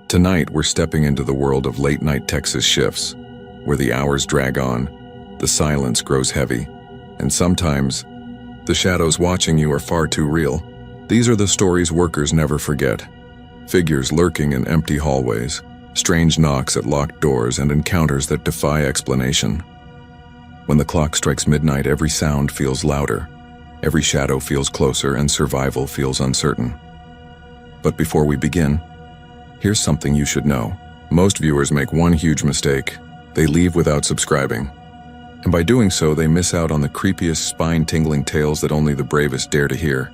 Tonight, we're stepping into the world of late-night Texas shifts, where the hours drag on, the silence grows heavy, and sometimes, the shadows watching you are far too real. These are the stories workers never forget. Figures lurking in empty hallways, strange knocks at locked doors, and encounters that defy explanation. When the clock strikes midnight, every sound feels louder, every shadow feels closer, and survival feels uncertain. But before we begin, here's something you should know. Most viewers make one huge mistake. They leave without subscribing. And by doing so, they miss out on the creepiest, spine-tingling tales that only the bravest dare to hear.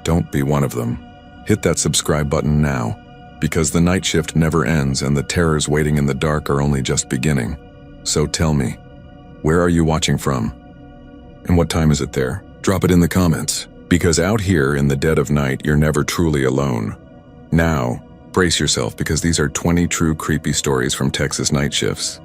Don't be one of them. Hit that subscribe button now, because the night shift never ends and the terrors waiting in the dark are only just beginning. So tell me, where are you watching from? And what time is it there? Drop it in the comments, because out here in the dead of night, you're never truly alone. Now, brace yourself, because these are 20 true creepy stories from Texas night shifts.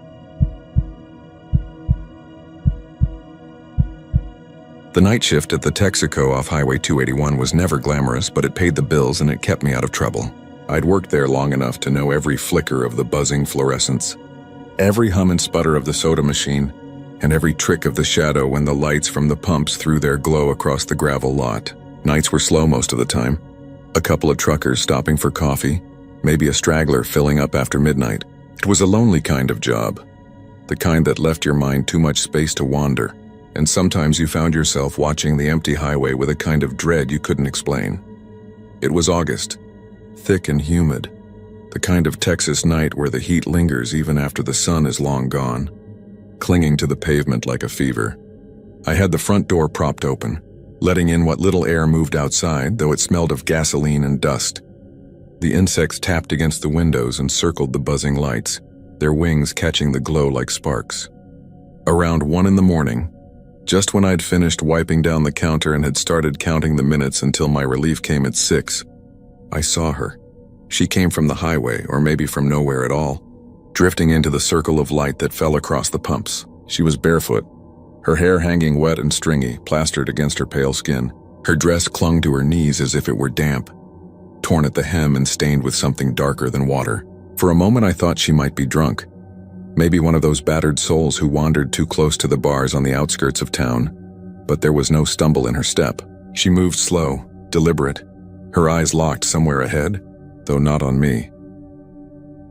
The night shift at the Texaco off Highway 281 was never glamorous, but it paid the bills and it kept me out of trouble. I'd worked there long enough to know every flicker of the buzzing fluorescence, every hum and sputter of the soda machine, and every trick of the shadow when the lights from the pumps threw their glow across the gravel lot. Nights were slow most of the time. A couple of truckers stopping for coffee, maybe a straggler filling up after midnight. It was a lonely kind of job, the kind that left your mind too much space to wander. And sometimes you found yourself watching the empty highway with a kind of dread you couldn't explain. It was August, thick and humid, the kind of Texas night where the heat lingers even after the sun is long gone, clinging to the pavement like a fever. I had the front door propped open, letting in what little air moved outside, though it smelled of gasoline and dust. The insects tapped against the windows and circled the buzzing lights, their wings catching the glow like sparks. Around 1 in the morning, just when I'd finished wiping down the counter and had started counting the minutes until my relief came at 6, I saw her. She came from the highway, or maybe from nowhere at all, drifting into the circle of light that fell across the pumps. She was barefoot, her hair hanging wet and stringy, plastered against her pale skin. Her dress clung to her knees as if it were damp, torn at the hem and stained with something darker than water. For a moment I thought she might be drunk. Maybe one of those battered souls who wandered too close to the bars on the outskirts of town. But there was no stumble in her step. She moved slow, deliberate, her eyes locked somewhere ahead, though not on me.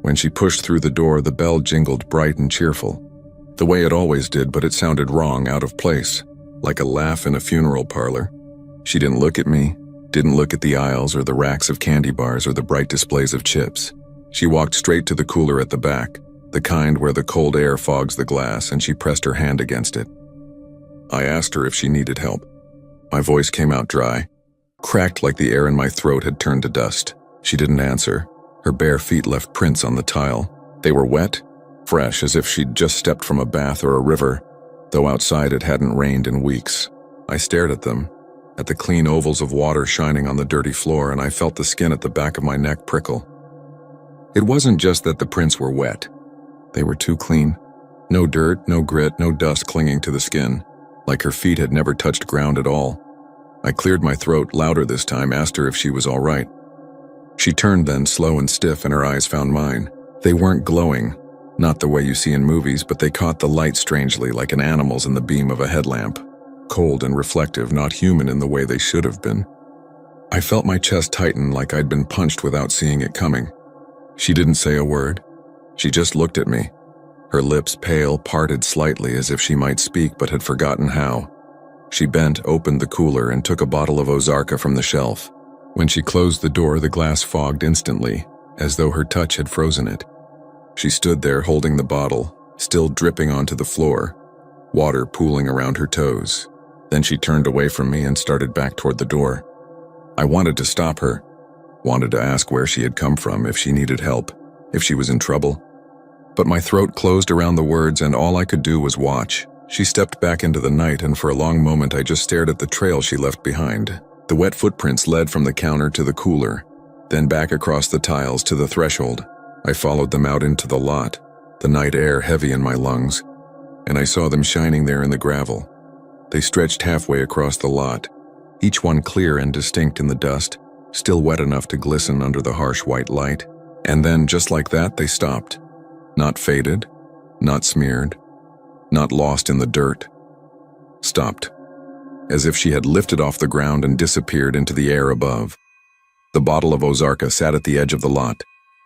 When she pushed through the door, the bell jingled bright and cheerful, the way it always did, but it sounded wrong, out of place, like a laugh in a funeral parlor. She didn't look at me, didn't look at the aisles or the racks of candy bars or the bright displays of chips. She walked straight to the cooler at the back, the kind where the cold air fogs the glass, and she pressed her hand against it. I asked her if she needed help. My voice came out dry, cracked like the air in my throat had turned to dust. She didn't answer. Her bare feet left prints on the tile. They were wet, fresh, as if she'd just stepped from a bath or a river, though outside it hadn't rained in weeks. I stared at them, at the clean ovals of water shining on the dirty floor, and I felt the skin at the back of my neck prickle. It wasn't just that the prints were wet. They were too clean. No dirt, no grit, no dust clinging to the skin, like her feet had never touched ground at all. I cleared my throat, louder this time, asked her if she was all right. She turned then, slow and stiff, and her eyes found mine. They weren't glowing, not the way you see in movies, but they caught the light strangely, like an animal's in the beam of a headlamp. Cold and reflective, not human in the way they should have been. I felt my chest tighten like I'd been punched without seeing it coming. She didn't say a word. She just looked at me, her lips pale, parted slightly as if she might speak but had forgotten how. She bent, opened the cooler, and took a bottle of Ozarka from the shelf. When she closed the door, the glass fogged instantly, as though her touch had frozen it. She stood there holding the bottle, still dripping onto the floor, water pooling around her toes. Then she turned away from me and started back toward the door. I wanted to stop her, wanted to ask where she had come from, if she needed help, if she was in trouble. But my throat closed around the words, and all I could do was watch. She stepped back into the night, and for a long moment I just stared at the trail she left behind. The wet footprints led from the counter to the cooler, then back across the tiles to the threshold. I followed them out into the lot, the night air heavy in my lungs, and I saw them shining there in the gravel. They stretched halfway across the lot, each one clear and distinct in the dust, still wet enough to glisten under the harsh white light. And then, just like that, they stopped. Not faded, not smeared, not lost in the dirt. Stopped, as if she had lifted off the ground and disappeared into the air above. The bottle of Ozarka sat at the edge of the lot,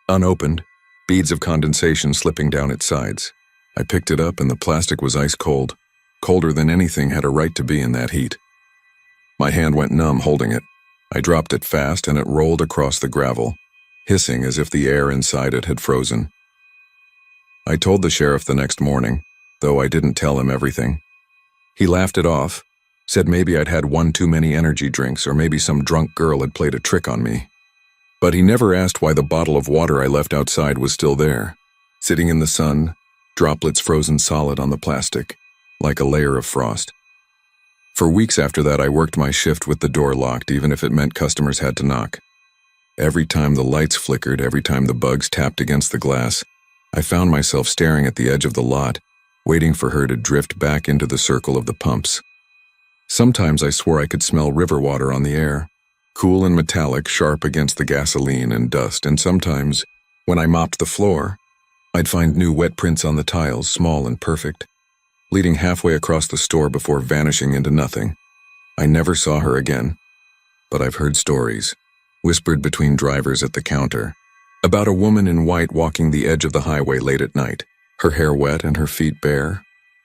unopened, beads of condensation slipping down its sides. I picked it up and the plastic was ice cold, colder than anything had a right to be in that heat. My hand went numb holding it. I dropped it fast and it rolled across the gravel, hissing as if the air inside it had frozen. I told the sheriff the next morning, though I didn't tell him everything. He laughed it off, said maybe I'd had one too many energy drinks or maybe some drunk girl had played a trick on me. But he never asked why the bottle of water I left outside was still there, sitting in the sun, droplets frozen solid on the plastic, like a layer of frost. For weeks after that, I worked my shift with the door locked, even if it meant customers had to knock. Every time the lights flickered, every time the bugs tapped against the glass, I found myself staring at the edge of the lot, waiting for her to drift back into the circle of the pumps. Sometimes I swore I could smell river water on the air, cool and metallic, sharp against the gasoline and dust, and sometimes, when I mopped the floor, I'd find new wet prints on the tiles, small and perfect, leading halfway across the store before vanishing into nothing. I never saw her again, but I've heard stories, whispered between drivers at the counter, about a woman in white walking the edge of the highway late at night, her hair wet and her feet bare,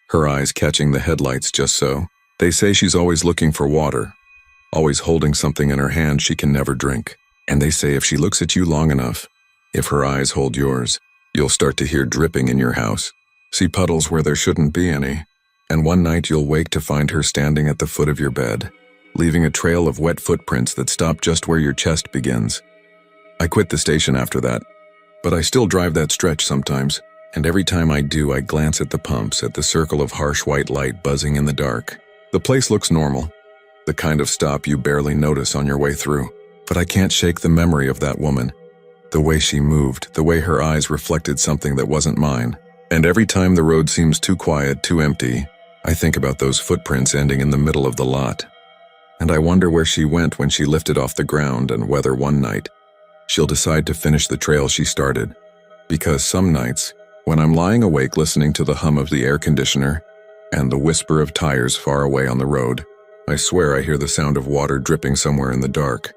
her eyes catching the headlights just so. They say she's always looking for water, always holding something in her hand she can never drink. And they say if she looks at you long enough, if her eyes hold yours, you'll start to hear dripping in your house, see puddles where there shouldn't be any, and one night you'll wake to find her standing at the foot of your bed, leaving a trail of wet footprints that stop just where your chest begins. I quit the station after that, but I still drive that stretch sometimes, and every time I do, I glance at the pumps, at the circle of harsh white light buzzing in the dark. The place looks normal, the kind of stop you barely notice on your way through, but I can't shake the memory of that woman, the way she moved, the way her eyes reflected something that wasn't mine. And every time the road seems too quiet, too empty, I think about those footprints ending in the middle of the lot. And I wonder where she went when she lifted off the ground and whether one night she'll decide to finish the trail she started. Because some nights, when I'm lying awake listening to the hum of the air conditioner and the whisper of tires far away on the road, I swear I hear the sound of water dripping somewhere in the dark.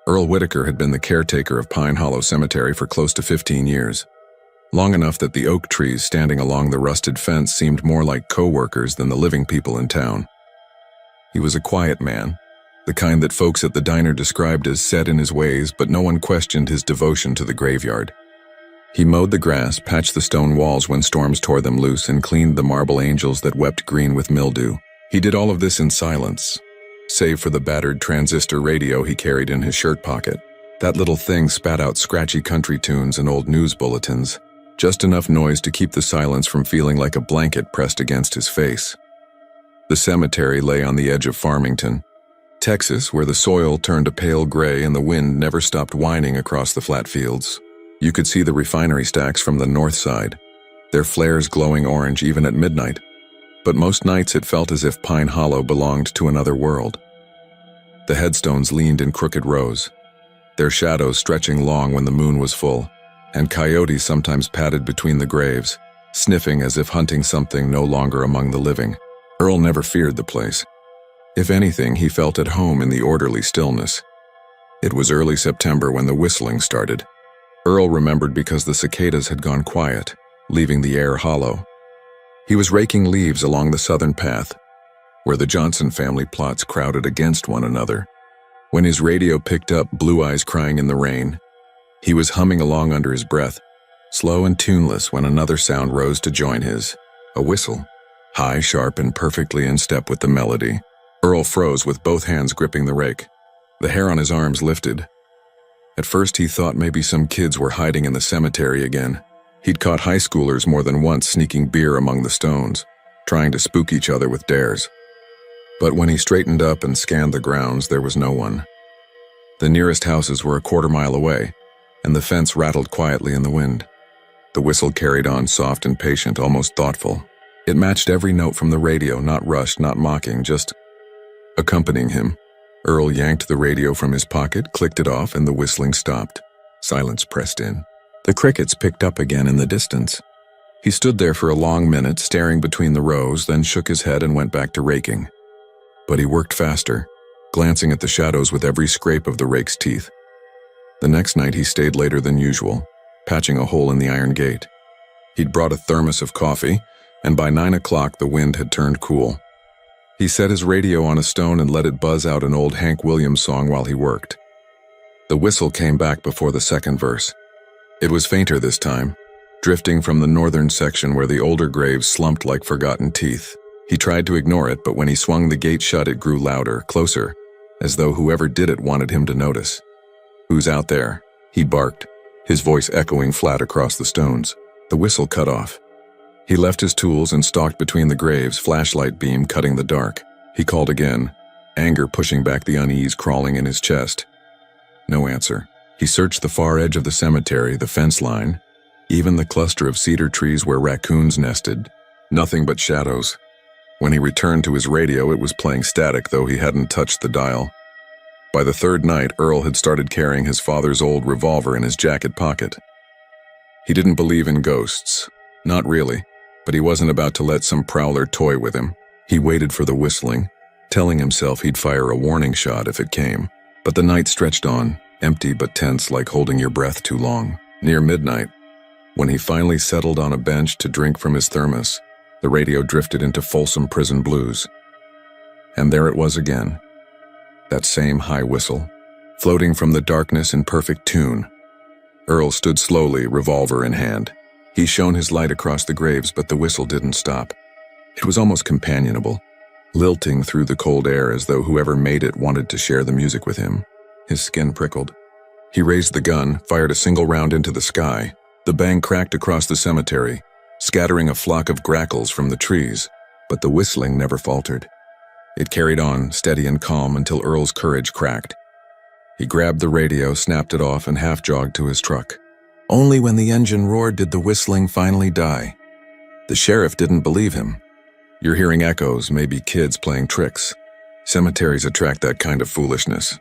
Earl Whitaker had been the caretaker of Pine Hollow Cemetery for close to 15 years, long enough that the oak trees standing along the rusted fence seemed more like co-workers than the living people in town. He was a quiet man, the kind that folks at the diner described as set in his ways, but no one questioned his devotion to the graveyard. He mowed the grass, patched the stone walls when storms tore them loose, and cleaned the marble angels that wept green with mildew. He did all of this in silence, save for the battered transistor radio he carried in his shirt pocket. That little thing spat out scratchy country tunes and old news bulletins, just enough noise to keep the silence from feeling like a blanket pressed against his face. The cemetery lay on the edge of Farmington, Texas, where the soil turned a pale gray and the wind never stopped whining across the flat fields. You could see the refinery stacks from the north side, their flares glowing orange even at midnight. But most nights it felt as if Pine Hollow belonged to another world. The headstones leaned in crooked rows, their shadows stretching long when the moon was full, and coyotes sometimes padded between the graves, sniffing as if hunting something no longer among the living. Earl never feared the place. If anything, he felt at home in the orderly stillness. It was early September when the whistling started. Earl remembered because the cicadas had gone quiet, leaving the air hollow. He was raking leaves along the southern path, where the Johnson family plots crowded against one another, when his radio picked up Blue Eyes Crying in the Rain. He was humming along under his breath, slow and tuneless, when another sound rose to join his, a whistle, high, sharp, and perfectly in step with the melody. Earl froze with both hands gripping the rake. The hair on his arms lifted. At first he thought maybe some kids were hiding in the cemetery again. He'd caught high schoolers more than once sneaking beer among the stones, trying to spook each other with dares. But when he straightened up and scanned the grounds, there was no one. The nearest houses were a quarter-mile away, and the fence rattled quietly in the wind. The whistle carried on, soft and patient, almost thoughtful. It matched every note from the radio, not rushed, not mocking, just accompanying him. Earl yanked the radio from his pocket, clicked it off, and the whistling stopped. Silence pressed in. The crickets picked up again in the distance. He stood there for a long minute, staring between the rows, then shook his head and went back to raking. But he worked faster, glancing at the shadows with every scrape of the rake's teeth. The next night he stayed later than usual, patching a hole in the iron gate. He'd brought a thermos of coffee, and by 9 o'clock the wind had turned cool. He set his radio on a stone and let it buzz out an old Hank Williams song while he worked. The whistle came back before the second verse. It was fainter this time, drifting from the northern section where the older graves slumped like forgotten teeth. He tried to ignore it, but when he swung the gate shut it grew louder, closer, as though whoever did it wanted him to notice. "Who's out there?" he barked, his voice echoing flat across the stones. The whistle cut off. He left his tools and stalked between the graves, flashlight beam cutting the dark. He called again, anger pushing back the unease crawling in his chest. No answer. He searched the far edge of the cemetery, the fence line, even the cluster of cedar trees where raccoons nested. Nothing but shadows. When he returned to his radio, it was playing static, though he hadn't touched the dial. By the third night, Earl had started carrying his father's old revolver in his jacket pocket. He didn't believe in ghosts. Not really, but he wasn't about to let some prowler toy with him. He waited for the whistling, telling himself he'd fire a warning shot if it came. But the night stretched on, empty but tense, like holding your breath too long. Near midnight, when he finally settled on a bench to drink from his thermos, the radio drifted into Folsom Prison blues. And there it was again. That same high whistle, floating from the darkness in perfect tune. Earl stood slowly, revolver in hand. He shone his light across the graves, but the whistle didn't stop. It was almost companionable, lilting through the cold air as though whoever made it wanted to share the music with him. His skin prickled. He raised the gun, fired a single round into the sky. The bang cracked across the cemetery, scattering a flock of grackles from the trees, but the whistling never faltered. It carried on, steady and calm, until Earl's courage cracked. He grabbed the radio, snapped it off, and half-jogged to his truck. Only when the engine roared did the whistling finally die. The sheriff didn't believe him. "You're hearing echoes, maybe kids playing tricks. Cemeteries attract that kind of foolishness."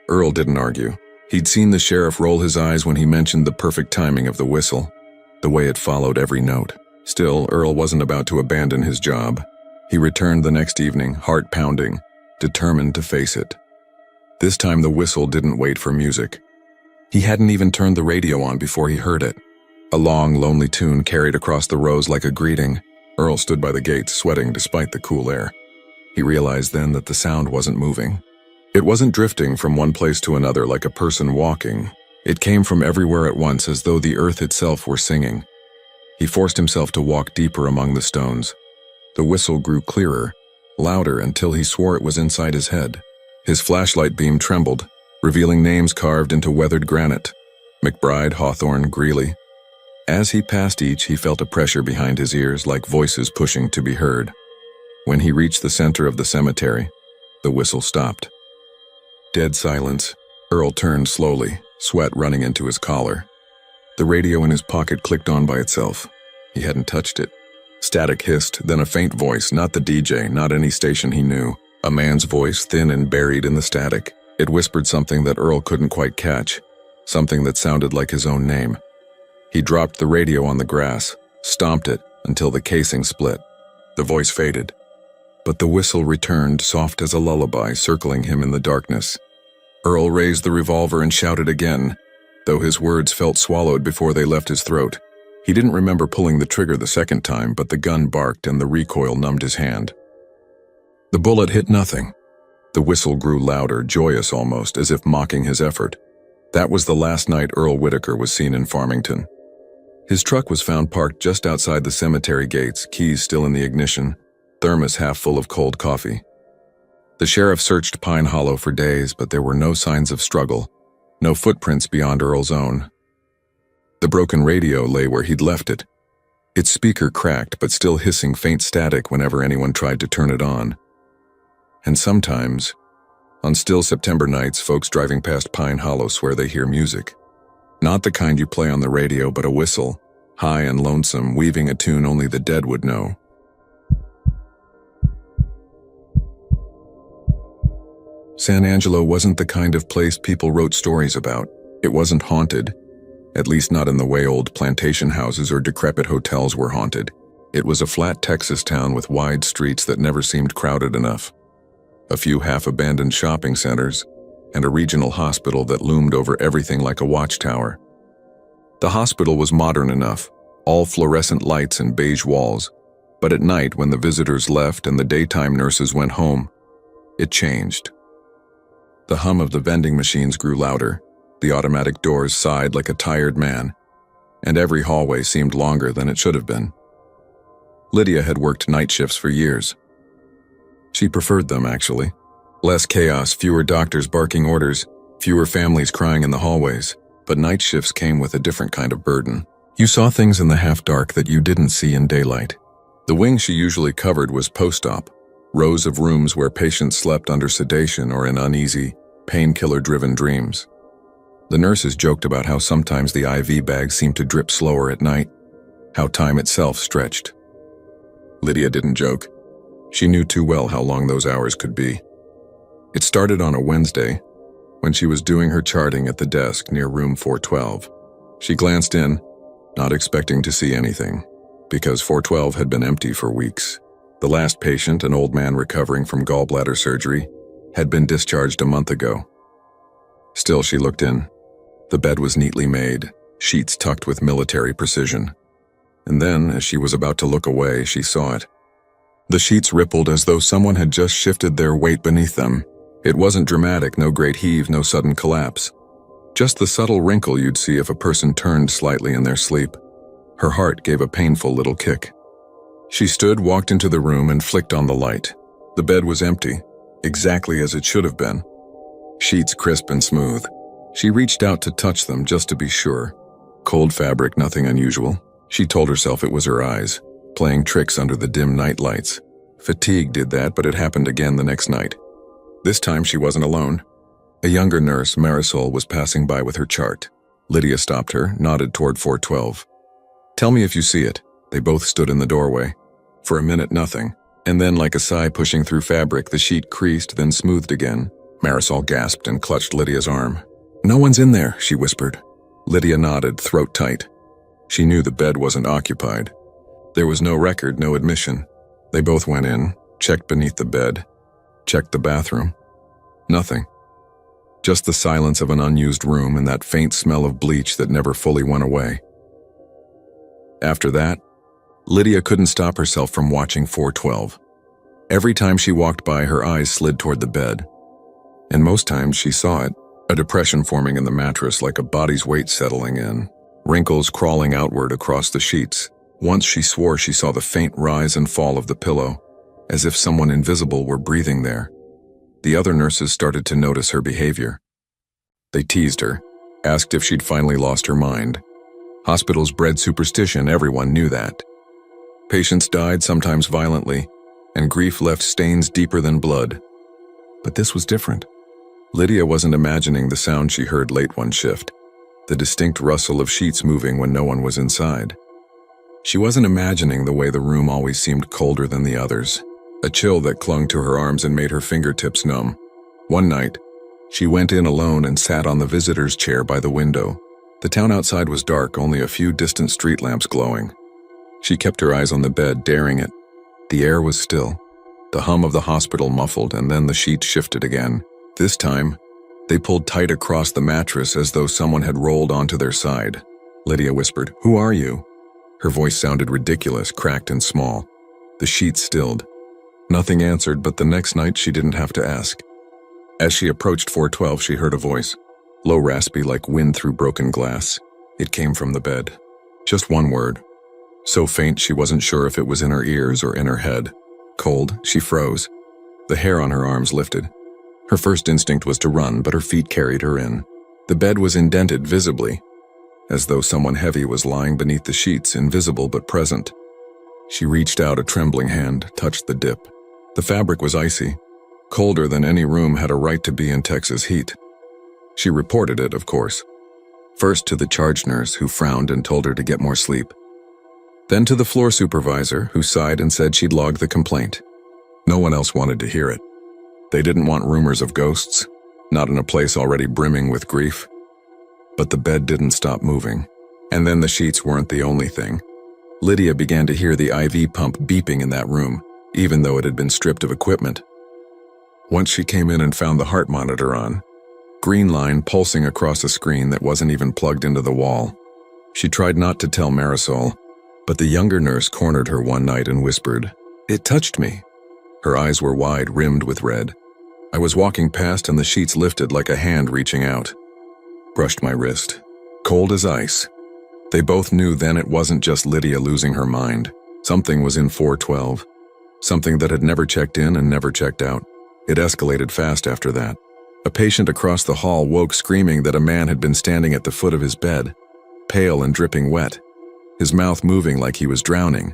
Earl didn't argue. He'd seen the sheriff roll his eyes when he mentioned the perfect timing of the whistle, the way it followed every note. Still, Earl wasn't about to abandon his job. He returned the next evening, heart pounding, determined to face it. This time the whistle didn't wait for music. He hadn't even turned the radio on before he heard it. A long, lonely tune carried across the rows like a greeting. Earl stood by the gate, sweating despite the cool air. He realized then that the sound wasn't moving. It wasn't drifting from one place to another like a person walking. It came from everywhere at once, as though the earth itself were singing. He forced himself to walk deeper among the stones. The whistle grew clearer, louder, until he swore it was inside his head. His flashlight beam trembled, revealing names carved into weathered granite. McBride, Hawthorne, Greeley. As he passed each, he felt a pressure behind his ears, like voices pushing to be heard. When he reached the center of the cemetery, the whistle stopped. Dead silence. Earl turned slowly, sweat running into his collar. The radio in his pocket clicked on by itself. He hadn't touched it. Static hissed, then a faint voice, not the DJ, not any station he knew. A man's voice, thin and buried in the static. It whispered something that Earl couldn't quite catch, something that sounded like his own name. He dropped the radio on the grass, stomped it until the casing split. The voice faded, but the whistle returned, soft as a lullaby, circling him in the darkness. Earl raised the revolver and shouted again, though his words felt swallowed before they left his throat. He didn't remember pulling the trigger the second time, but the gun barked and the recoil numbed his hand. The bullet hit nothing. The whistle grew louder, joyous almost, as if mocking his effort. That was the last night Earl Whitaker was seen in Farmington. His truck was found parked just outside the cemetery gates, keys still in the ignition, thermos half full of cold coffee. The sheriff searched Pine Hollow for days, but there were no signs of struggle, no footprints beyond Earl's own. The broken radio lay where he'd left it, its speaker cracked but still hissing faint static whenever anyone tried to turn it on. And sometimes, on still September nights, folks driving past Pine Hollow swear they hear music. Not the kind you play on the radio, but a whistle, high and lonesome, weaving a tune only the dead would know. San Angelo wasn't the kind of place people wrote stories about. It wasn't haunted, at least not in the way old plantation houses or decrepit hotels were haunted. It was a flat Texas town with wide streets that never seemed crowded enough. A few half-abandoned shopping centers, and a regional hospital that loomed over everything like a watchtower. The hospital was modern enough, all fluorescent lights and beige walls, but at night when the visitors left and the daytime nurses went home, it changed. The hum of the vending machines grew louder, the automatic doors sighed like a tired man, and every hallway seemed longer than it should have been. Lydia had worked night shifts for years. She preferred them, actually. Less chaos, fewer doctors barking orders, fewer families crying in the hallways, but night shifts came with a different kind of burden. You saw things in the half-dark that you didn't see in daylight. The wing she usually covered was post-op, rows of rooms where patients slept under sedation or in uneasy, painkiller-driven dreams. The nurses joked about how sometimes the IV bags seemed to drip slower at night, how time itself stretched. Lydia didn't joke. She knew too well how long those hours could be. It started on a Wednesday, when she was doing her charting at the desk near room 412. She glanced in, not expecting to see anything, because 412 had been empty for weeks. The last patient, an old man recovering from gallbladder surgery, had been discharged a month ago. Still, she looked in. The bed was neatly made, sheets tucked with military precision. And then, as she was about to look away, she saw it. The sheets rippled as though someone had just shifted their weight beneath them. It wasn't dramatic, no great heave, no sudden collapse. Just the subtle wrinkle you'd see if a person turned slightly in their sleep. Her heart gave a painful little kick. She stood, walked into the room, and flicked on the light. The bed was empty, exactly as it should have been. Sheets crisp and smooth. She reached out to touch them just to be sure. Cold fabric, nothing unusual. She told herself it was her eyes, playing tricks under the dim night lights. Fatigue did that, but it happened again the next night. This time she wasn't alone. A younger nurse, Marisol, was passing by with her chart. Lydia stopped her, nodded toward 412. "Tell me if you see it." They both stood in the doorway. For a minute, nothing. And then, like a sigh pushing through fabric, the sheet creased, then smoothed again. Marisol gasped and clutched Lydia's arm. "No one's in there," she whispered. Lydia nodded, throat tight. She knew the bed wasn't occupied. There was no record, no admission. They both went in, checked beneath the bed, checked the bathroom. Nothing. Just the silence of an unused room and that faint smell of bleach that never fully went away. After that, Lydia couldn't stop herself from watching 412. Every time she walked by, her eyes slid toward the bed. And most times she saw it, a depression forming in the mattress like a body's weight settling in, wrinkles crawling outward across the sheets. Once she swore she saw the faint rise and fall of the pillow, as if someone invisible were breathing there. The other nurses started to notice her behavior. They teased her, asked if she'd finally lost her mind. Hospitals bred superstition, everyone knew that. Patients died, sometimes violently, and grief left stains deeper than blood. But this was different. Lydia wasn't imagining the sound she heard late one shift, the distinct rustle of sheets moving when no one was inside. She wasn't imagining the way the room always seemed colder than the others, a chill that clung to her arms and made her fingertips numb. One night, she went in alone and sat on the visitor's chair by the window. The town outside was dark, only a few distant street lamps glowing. She kept her eyes on the bed, daring it. The air was still, the hum of the hospital muffled, and then the sheets shifted again. This time, they pulled tight across the mattress as though someone had rolled onto their side. Lydia whispered, "Who are you?" Her voice sounded ridiculous, cracked and small. The sheets stilled. Nothing answered, but the next night she didn't have to ask. As she approached 412, she heard a voice, low, raspy, like wind through broken glass. It came from the bed. Just one word. So faint she wasn't sure if it was in her ears or in her head. Cold, she froze. The hair on her arms lifted. Her first instinct was to run, but her feet carried her in. The bed was indented visibly, as though someone heavy was lying beneath the sheets, invisible but present. She reached out a trembling hand, touched the dip. The fabric was icy, colder than any room had a right to be in Texas heat. She reported it, of course. First to the charge nurse, who frowned and told her to get more sleep. Then to the floor supervisor, who sighed and said she'd log the complaint. No one else wanted to hear it. They didn't want rumors of ghosts, not in a place already brimming with grief. But the bed didn't stop moving. And then the sheets weren't the only thing. Lydia began to hear the IV pump beeping in that room, even though it had been stripped of equipment. Once she came in and found the heart monitor on, green line pulsing across a screen that wasn't even plugged into the wall. She tried not to tell Marisol, but the younger nurse cornered her one night and whispered, "It touched me." Her eyes were wide, rimmed with red. I was walking past and the sheets lifted like a hand reaching out. Brushed my wrist. Cold as ice. They both knew then it wasn't just Lydia losing her mind. Something was in 412. Something that had never checked in and never checked out. It escalated fast after that. A patient across the hall woke screaming that a man had been standing at the foot of his bed, pale and dripping wet, his mouth moving like he was drowning.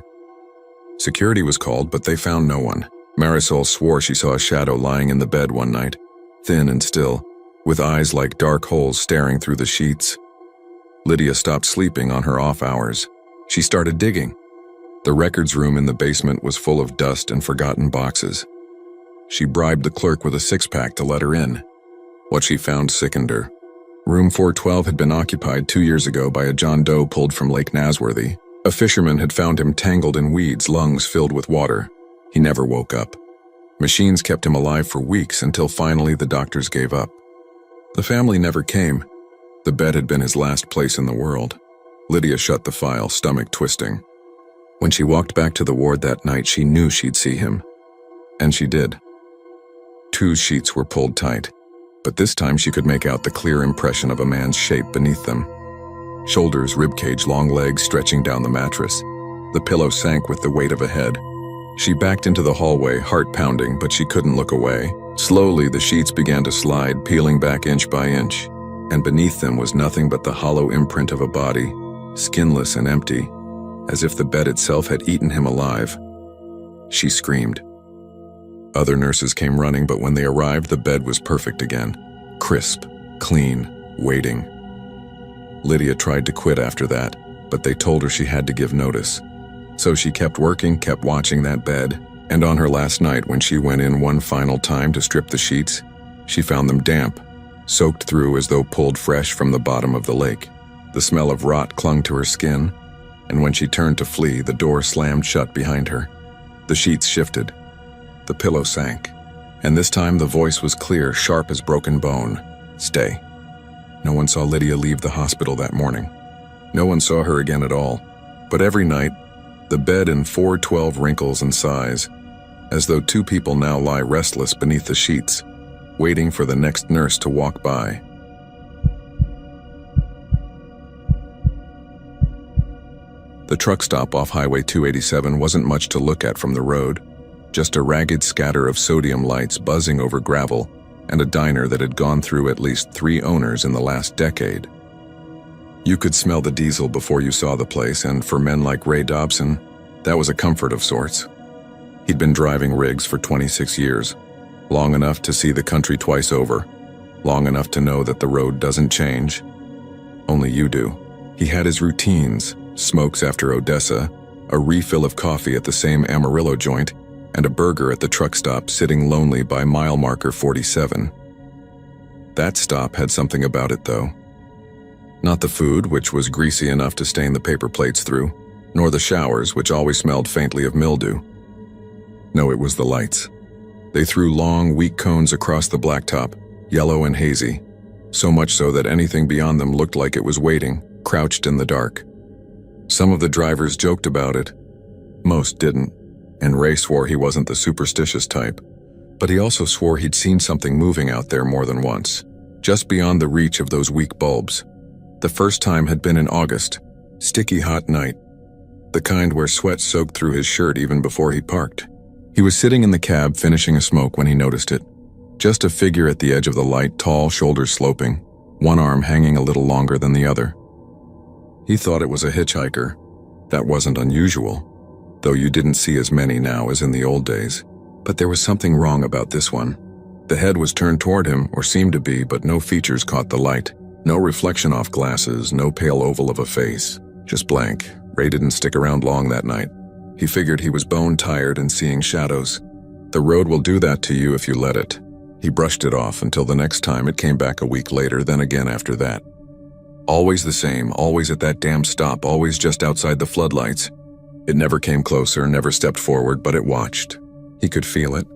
Security was called, but they found no one. Marisol swore she saw a shadow lying in the bed one night, thin and still, with eyes like dark holes staring through the sheets. Lydia stopped sleeping on her off hours. She started digging. The records room in the basement was full of dust and forgotten boxes. She bribed the clerk with a six-pack to let her in. What she found sickened her. Room 412 had been occupied 2 years ago by a John Doe pulled from Lake Nasworthy. A fisherman had found him tangled in weeds, lungs filled with water. He never woke up. Machines kept him alive for weeks until finally the doctors gave up. The family never came. The bed had been his last place in the world. Lydia shut the file, stomach twisting. When she walked back to the ward that night, she knew she'd see him. And she did. 2 sheets were pulled tight, but this time she could make out the clear impression of a man's shape beneath them. Shoulders, ribcage, long legs stretching down the mattress. The pillow sank with the weight of a head. She backed into the hallway, heart pounding, but she couldn't look away. Slowly, the sheets began to slide, peeling back inch by inch, and beneath them was nothing but the hollow imprint of a body, skinless and empty, as if the bed itself had eaten him alive. She screamed. Other nurses came running, but when they arrived, the bed was perfect again. Crisp, clean, waiting. Lydia tried to quit after that, but they told her she had to give notice. So she kept working, kept watching that bed, and on her last night when she went in one final time to strip the sheets, she found them damp, soaked through as though pulled fresh from the bottom of the lake. The smell of rot clung to her skin, and when she turned to flee, the door slammed shut behind her. The sheets shifted. The pillow sank, and this time the voice was clear, sharp as broken bone. Stay. No one saw Lydia leave the hospital that morning. No one saw her again at all. But every night, the bed in 412 wrinkles and sighs, as though 2 people now lie restless beneath the sheets, waiting for the next nurse to walk by. The truck stop off Highway 287 wasn't much to look at from the road. Just a ragged scatter of sodium lights buzzing over gravel, and a diner that had gone through at least 3 owners in the last decade. You could smell the diesel before you saw the place, and for men like Ray Dobson, that was a comfort of sorts. He'd been driving rigs for 26 years, long enough to see the country twice over, long enough to know that the road doesn't change. Only you do. He had his routines, smokes after Odessa, a refill of coffee at the same Amarillo joint, and a burger at the truck stop sitting lonely by mile marker 47. That stop had something about it, though. Not the food, which was greasy enough to stain the paper plates through, nor the showers, which always smelled faintly of mildew. No, it was the lights. They threw long, weak cones across the blacktop, yellow and hazy, so much so that anything beyond them looked like it was waiting, crouched in the dark. Some of the drivers joked about it. Most didn't, and Ray swore he wasn't the superstitious type, but he also swore he'd seen something moving out there more than once, just beyond the reach of those weak bulbs. The first time had been in August, sticky hot night, the kind where sweat soaked through his shirt even before he parked. He was sitting in the cab finishing a smoke when he noticed it. Just a figure at the edge of the light, tall, shoulders sloping, one arm hanging a little longer than the other. He thought it was a hitchhiker. That wasn't unusual, though you didn't see as many now as in the old days. But there was something wrong about this one. The head was turned toward him, or seemed to be, but no features caught the light. No reflection off glasses, no pale oval of a face. Just blank. Ray didn't stick around long that night. He figured he was bone-tired and seeing shadows. The road will do that to you if you let it. He brushed it off until the next time it came back a week later, then again after that. Always the same, always at that damn stop, always just outside the floodlights. It never came closer, never stepped forward, but it watched. He could feel it.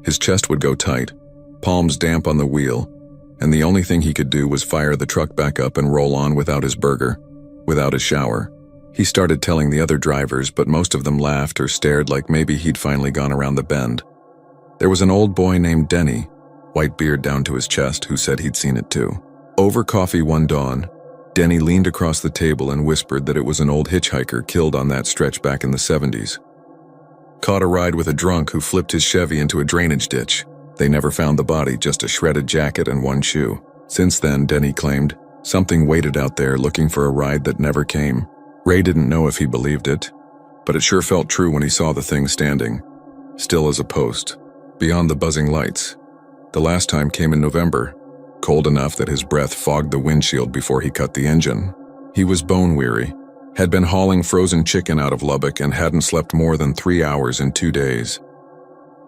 His chest would go tight, palms damp on the wheel, and the only thing he could do was fire the truck back up and roll on without his burger, without his shower. He started telling the other drivers, but most of them laughed or stared like maybe he'd finally gone around the bend. There was an old boy named Denny, white beard down to his chest, who said he'd seen it too. Over coffee one dawn, Denny leaned across the table and whispered that it was an old hitchhiker killed on that stretch back in the 70s. Caught a ride with a drunk who flipped his Chevy into a drainage ditch. They never found the body, just a shredded jacket and one shoe. Since then, Denny claimed, something waited out there looking for a ride that never came. Ray didn't know if he believed it, but it sure felt true when he saw the thing standing, still as a post, beyond the buzzing lights. The last time came in November, cold enough that his breath fogged the windshield before he cut the engine. He was bone-weary, had been hauling frozen chicken out of Lubbock and hadn't slept more than 3 hours in 2 days.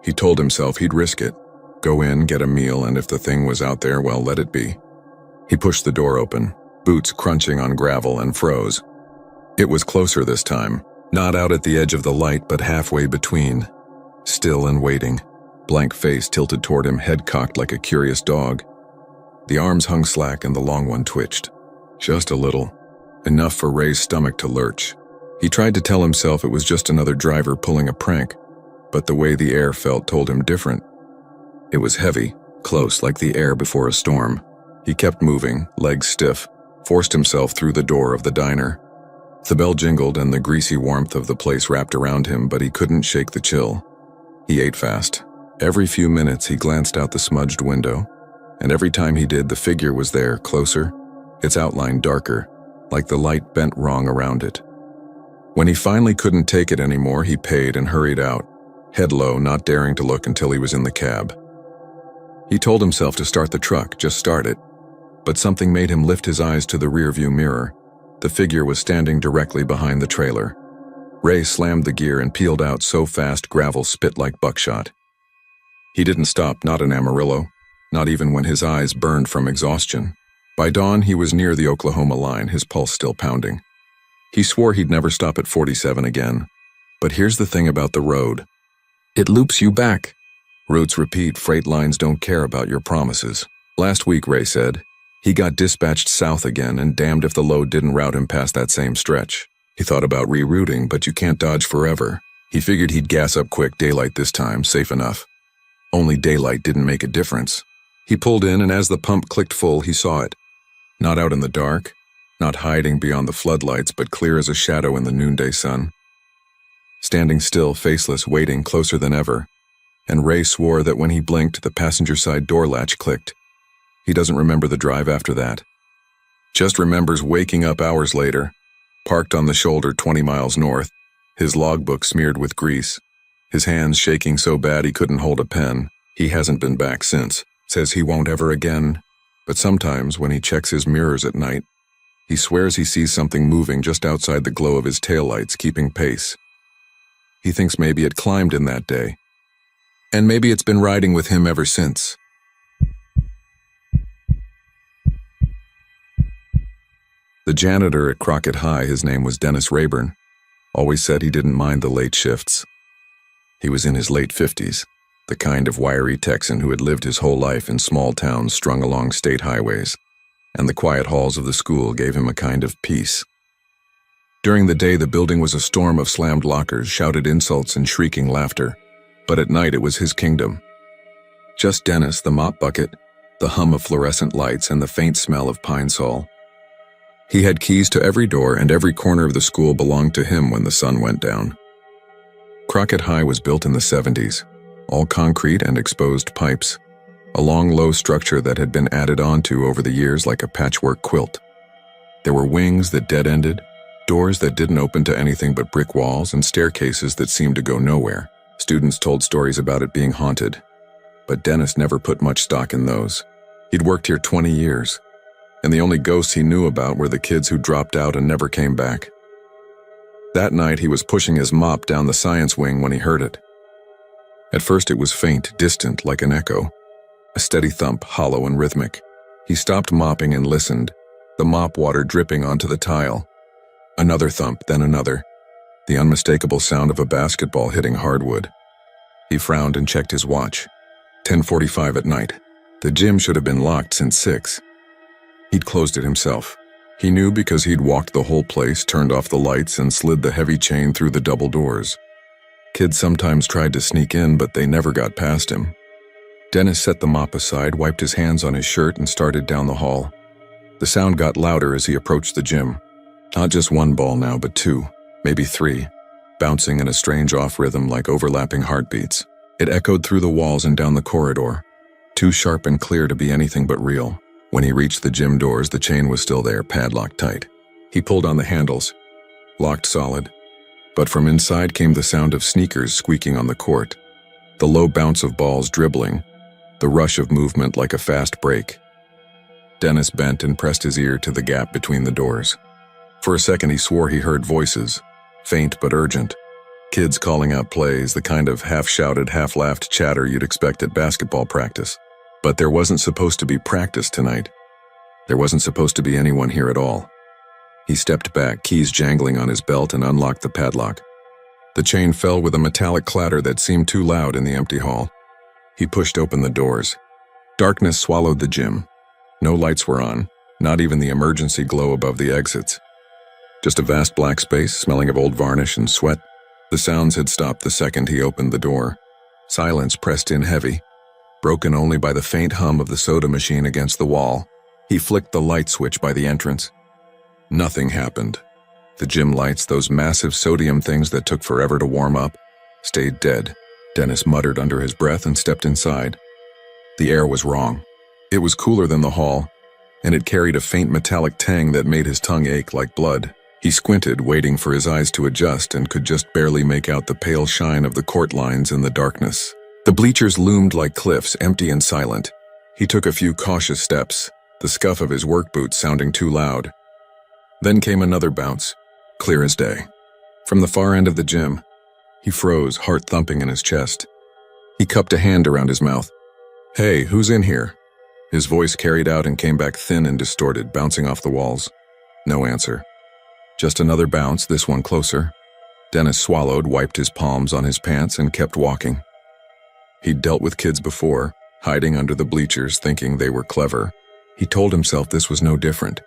He told himself he'd risk it, go in, get a meal, and if the thing was out there, well, let it be. He pushed the door open, boots crunching on gravel, and froze. It was closer this time, not out at the edge of the light, but halfway between, still and waiting, blank face tilted toward him, head cocked like a curious dog. The arms hung slack and the long one twitched. Just a little, enough for Ray's stomach to lurch. He tried to tell himself it was just another driver pulling a prank, but the way the air felt told him different. It was heavy, close, like the air before a storm. He kept moving, legs stiff, forced himself through the door of the diner. The bell jingled and the greasy warmth of the place wrapped around him, but he couldn't shake the chill. He ate fast. Every few minutes he glanced out the smudged window, and every time he did, the figure was there, closer, its outline darker, like the light bent wrong around it. When he finally couldn't take it anymore, he paid and hurried out, head low, not daring to look until he was in the cab. He told himself to start the truck, just start it, but something made him lift his eyes to the rearview mirror. The figure was standing directly behind the trailer. Ray slammed the gear and peeled out so fast gravel spit like buckshot. He didn't stop, not in Amarillo, not even when his eyes burned from exhaustion. By dawn, he was near the Oklahoma line, his pulse still pounding. He swore he'd never stop at 47 again. But here's the thing about the road. It loops you back. Routes repeat, freight lines don't care about your promises. Last week, Ray said, he got dispatched south again, and damned if the load didn't route him past that same stretch. He thought about rerouting, but you can't dodge forever. He figured he'd gas up quick, daylight this time, safe enough. Only daylight didn't make a difference. He pulled in, and as the pump clicked full, he saw it. Not out in the dark, not hiding beyond the floodlights, but clear as a shadow in the noonday sun. Standing still, faceless, waiting, closer than ever. And Ray swore that when he blinked, the passenger side door latch clicked. He doesn't remember the drive after that. Just remembers waking up hours later, parked on the shoulder 20 miles north, his logbook smeared with grease, his hands shaking so bad he couldn't hold a pen. He hasn't been back since, says he won't ever again. But sometimes when he checks his mirrors at night, he swears he sees something moving just outside the glow of his taillights, keeping pace. He thinks maybe it climbed in that day. And maybe it's been riding with him ever since. The janitor at Crockett High, his name was Dennis Rayburn, always said he didn't mind the late shifts. He was in his late 50s, the kind of wiry Texan who had lived his whole life in small towns strung along state highways, and the quiet halls of the school gave him a kind of peace. During the day, the building was a storm of slammed lockers, shouted insults, and shrieking laughter, but at night it was his kingdom. Just Dennis, the mop bucket, the hum of fluorescent lights, and the faint smell of pine sol. He had keys to every door, and every corner of the school belonged to him when the sun went down. Crockett High was built in the 70s, all concrete and exposed pipes, a long, low structure that had been added onto over the years like a patchwork quilt. There were wings that dead-ended, doors that didn't open to anything but brick walls, and staircases that seemed to go nowhere. Students told stories about it being haunted, but Dennis never put much stock in those. He'd worked here 20 years, and the only ghosts he knew about were the kids who dropped out and never came back. That night, he was pushing his mop down the science wing when he heard it. At first, it was faint, distant, like an echo, A steady thump, hollow and rhythmic. He stopped mopping and listened, the mop water dripping onto the tile. Another thump, then another. The unmistakable sound of a basketball hitting hardwood. He frowned and checked his watch. 10:45 at night. The gym should have been locked since 6. He'd closed it himself. He knew because he'd walked the whole place, turned off the lights, and slid the heavy chain through the double doors. Kids sometimes tried to sneak in, but they never got past him. Dennis set the mop aside, wiped his hands on his shirt, and started down the hall. The sound got louder as he approached the gym. Not just one ball now, but 2, maybe 3, bouncing in a strange off-rhythm like overlapping heartbeats. It echoed through the walls and down the corridor, too sharp and clear to be anything but real. When he reached the gym doors, the chain was still there, padlocked tight. He pulled on the handles, locked solid. But from inside came the sound of sneakers squeaking on the court, the low bounce of balls dribbling, the rush of movement like a fast break. Dennis bent and pressed his ear to the gap between the doors. For a second he swore he heard voices, faint but urgent. Kids calling out plays, the kind of half-shouted, half-laughed chatter you'd expect at basketball practice. But there wasn't supposed to be practice tonight. There wasn't supposed to be anyone here at all. He stepped back, keys jangling on his belt, and unlocked the padlock. The chain fell with a metallic clatter that seemed too loud in the empty hall. He pushed open the doors. Darkness swallowed the gym. No lights were on, not even the emergency glow above the exits. Just a vast black space, smelling of old varnish and sweat. The sounds had stopped the second he opened the door. Silence pressed in heavy, broken only by the faint hum of the soda machine against the wall. He flicked the light switch by the entrance. Nothing happened. The gym lights, those massive sodium things that took forever to warm up, stayed dead. Dennis muttered under his breath and stepped inside. The air was wrong. It was cooler than the hall, and it carried a faint metallic tang that made his tongue ache like blood. He squinted, waiting for his eyes to adjust, and could just barely make out the pale shine of the court lines in the darkness. The bleachers loomed like cliffs, empty and silent. He took a few cautious steps, the scuff of his work boots sounding too loud. Then came another bounce, clear as day. From the far end of the gym, he froze, heart thumping in his chest. He cupped a hand around his mouth. "Hey, who's in here?" His voice carried out and came back thin and distorted, bouncing off the walls. No answer. Just another bounce, this one closer. Dennis swallowed, wiped his palms on his pants, and kept walking. He'd dealt with kids before, hiding under the bleachers, thinking they were clever. He told himself this was no different.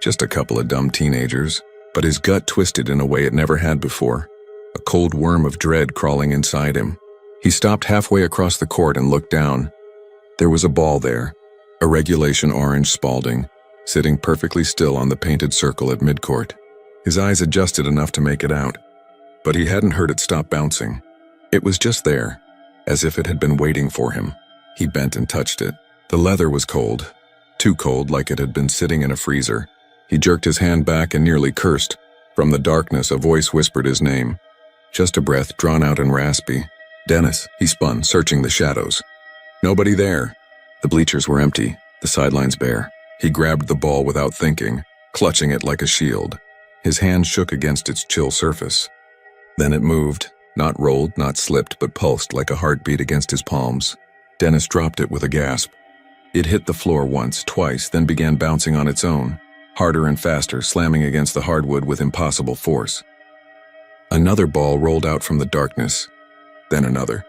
Just a couple of dumb teenagers, but his gut twisted in a way it never had before. A cold worm of dread crawling inside him. He stopped halfway across the court and looked down. There was a ball there, a regulation orange Spalding, sitting perfectly still on the painted circle at midcourt. His eyes adjusted enough to make it out, but he hadn't heard it stop bouncing. It was just there, as if it had been waiting for him. He bent and touched it. The leather was cold, too cold, like it had been sitting in a freezer. He jerked his hand back and nearly cursed. From the darkness, a voice whispered his name. Just a breath, drawn out and raspy. "Dennis," he spun, searching the shadows. Nobody there. The bleachers were empty, the sidelines bare. He grabbed the ball without thinking, clutching it like a shield. His hand shook against its chill surface. Then it moved, not rolled, not slipped, but pulsed like a heartbeat against his palms. Dennis dropped it with a gasp. It hit the floor once, twice, then began bouncing on its own, harder and faster, slamming against the hardwood with impossible force. Another ball rolled out from the darkness, then another.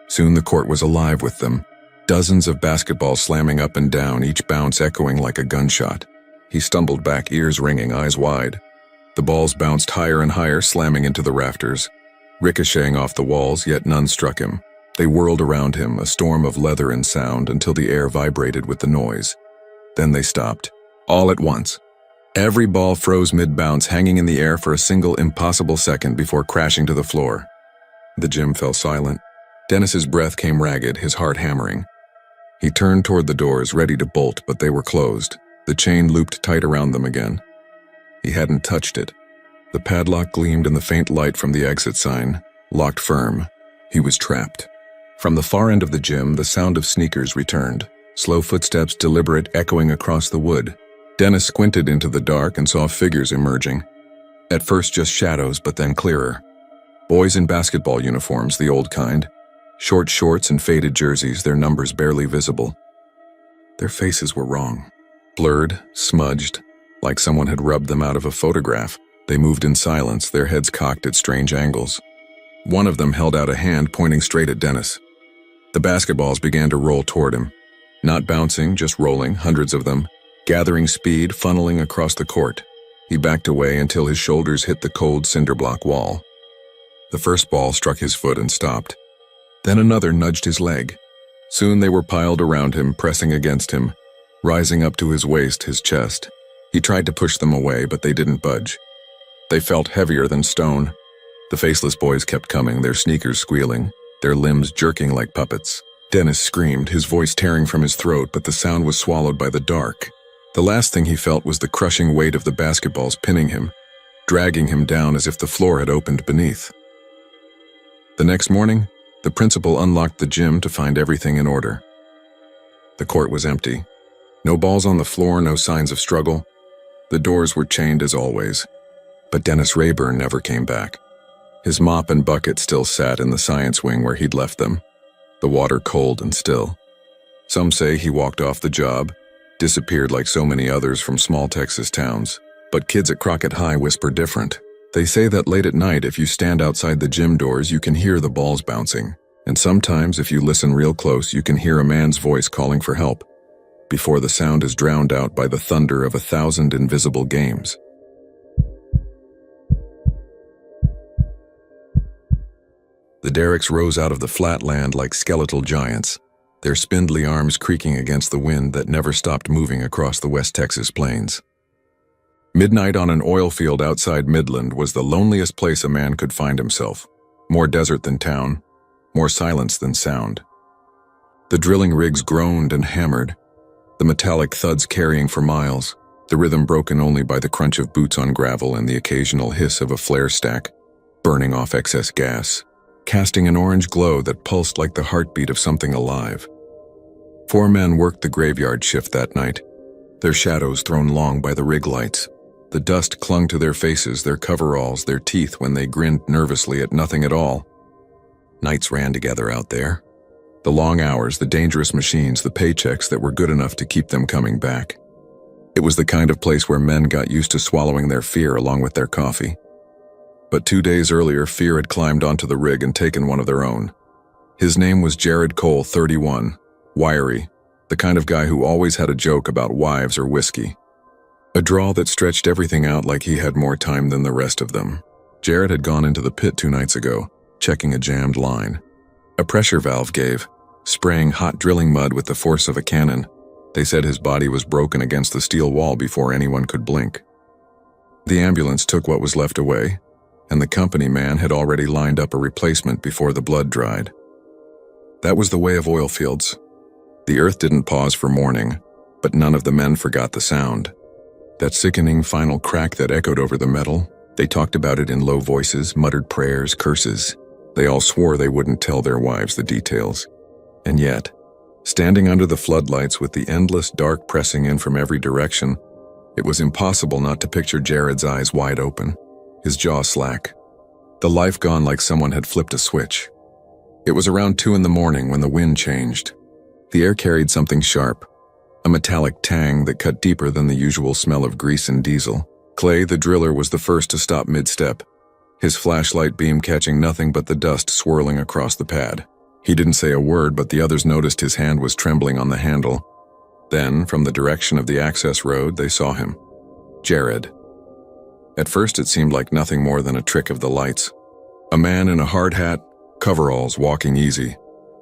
Soon the court was alive with them, dozens of basketballs slamming up and down, each bounce echoing like a gunshot. He stumbled back, ears ringing, eyes wide. The balls bounced higher and higher, slamming into the rafters, ricocheting off the walls, yet none struck him. They whirled around him, a storm of leather and sound, until the air vibrated with the noise. Then they stopped, all at once. Every ball froze mid-bounce, hanging in the air for a single impossible second before crashing to the floor. The gym fell silent. Dennis's breath came ragged, his heart hammering. He turned toward the doors, ready to bolt, but they were closed. The chain looped tight around them again. He hadn't touched it. The padlock gleamed in the faint light from the exit sign, locked firm. He was trapped. From the far end of the gym, the sound of sneakers returned, slow footsteps, deliberate, echoing across the wood. Dennis squinted into the dark and saw figures emerging. At first just shadows, but then clearer. Boys in basketball uniforms, the old kind. Short shorts and faded jerseys, their numbers barely visible. Their faces were wrong. Blurred, smudged, like someone had rubbed them out of a photograph. They moved in silence, their heads cocked at strange angles. One of them held out a hand pointing straight at Dennis. The basketballs began to roll toward him. Not bouncing, just rolling, hundreds of them, gathering speed, funneling across the court. He backed away until his shoulders hit the cold cinderblock wall. The first ball struck his foot and stopped. Then another nudged his leg. Soon they were piled around him, pressing against him, rising up to his waist, his chest. He tried to push them away, but they didn't budge. They felt heavier than stone. The faceless boys kept coming, their sneakers squealing, their limbs jerking like puppets. Dennis screamed, his voice tearing from his throat, but the sound was swallowed by the dark. The last thing he felt was the crushing weight of the basketballs pinning him, dragging him down as if the floor had opened beneath. The next morning, the principal unlocked the gym to find everything in order. The court was empty. No balls on the floor, no signs of struggle. The doors were chained as always. But Dennis Rayburn never came back. His mop and bucket still sat in the science wing where he'd left them, the water cold and still. Some say he walked off the job, disappeared like so many others from small Texas towns. But kids at Crockett High whisper different. They say that late at night, if you stand outside the gym doors, you can hear the balls bouncing. And sometimes, if you listen real close, you can hear a man's voice calling for help, before the sound is drowned out by the thunder of 1,000 invisible games. The derricks rose out of the flat land like skeletal giants, their spindly arms creaking against the wind that never stopped moving across the West Texas plains. Midnight on an oil field outside Midland was the loneliest place a man could find himself. More desert than town, more silence than sound. The drilling rigs groaned and hammered, the metallic thuds carrying for miles, the rhythm broken only by the crunch of boots on gravel and the occasional hiss of a flare stack, burning off excess gas, casting an orange glow that pulsed like the heartbeat of something alive. 4 men worked the graveyard shift that night, their shadows thrown long by the rig lights. The dust clung to their faces, their coveralls, their teeth when they grinned nervously at nothing at all. Nights ran together out there. The long hours, the dangerous machines, the paychecks that were good enough to keep them coming back. It was the kind of place where men got used to swallowing their fear along with their coffee. But 2 days earlier, fear had climbed onto the rig and taken one of their own. His name was Jared Cole, 31, wiry, the kind of guy who always had a joke about wives or whiskey. A drawl that stretched everything out like he had more time than the rest of them. Jared had gone into the pit 2 nights ago, checking a jammed line. A pressure valve gave, spraying hot drilling mud with the force of a cannon. They said his body was broken against the steel wall before anyone could blink. The ambulance took what was left away, and the company man had already lined up a replacement before the blood dried. That was the way of oil fields. The earth didn't pause for mourning, but none of the men forgot the sound. That sickening final crack that echoed over the metal. They talked about it in low voices, muttered prayers, curses. They all swore they wouldn't tell their wives the details. And yet, standing under the floodlights with the endless dark pressing in from every direction, it was impossible not to picture Jared's eyes wide open, his jaw slack, the life gone like someone had flipped a switch. It was around 2 a.m. when the wind changed. The air carried something sharp, a metallic tang that cut deeper than the usual smell of grease and diesel. Clay, the driller, was the first to stop mid-step, his flashlight beam catching nothing but the dust swirling across the pad. He didn't say a word, but the others noticed his hand was trembling on the handle. Then, from the direction of the access road, they saw him. Jared. At first it seemed like nothing more than a trick of the lights. A man in a hard hat, coveralls, walking easy.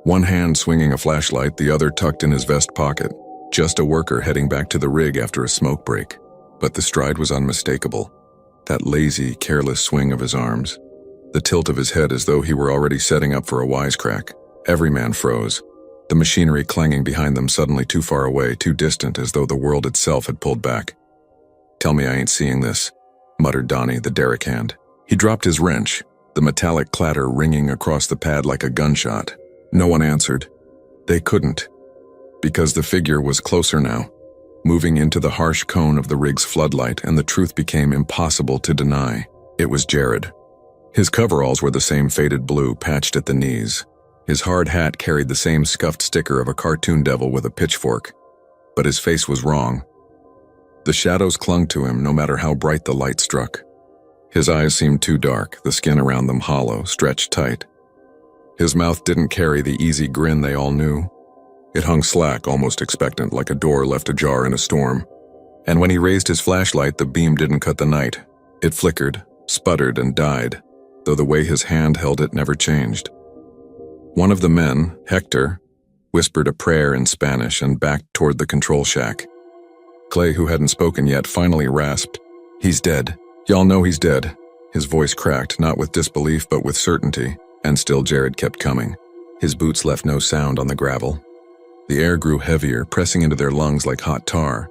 One hand swinging a flashlight, the other tucked in his vest pocket. Just a worker heading back to the rig after a smoke break. But the stride was unmistakable. That lazy, careless swing of his arms. The tilt of his head as though he were already setting up for a wisecrack. Every man froze. The machinery clanging behind them suddenly too far away, too distant, as though the world itself had pulled back. "Tell me I ain't seeing this," muttered Donnie, the derrick hand. He dropped his wrench, the metallic clatter ringing across the pad like a gunshot. No one answered. They couldn't. Because the figure was closer now, moving into the harsh cone of the rig's floodlight, and the truth became impossible to deny. It was Jared. His coveralls were the same faded blue, patched at the knees. His hard hat carried the same scuffed sticker of a cartoon devil with a pitchfork, but his face was wrong. The shadows clung to him no matter how bright the light struck. His eyes seemed too dark, the skin around them hollow, stretched tight. His mouth didn't carry the easy grin they all knew. It hung slack, almost expectant, like a door left ajar in a storm. And when he raised his flashlight, the beam didn't cut the night. It flickered, sputtered, and died, though the way his hand held it never changed. One of the men, Hector, whispered a prayer in Spanish and backed toward the control shack. Clay, who hadn't spoken yet, finally rasped, "He's dead. Y'all know he's dead." His voice cracked, not with disbelief but with certainty, and still Jared kept coming. His boots left no sound on the gravel. The air grew heavier, pressing into their lungs like hot tar.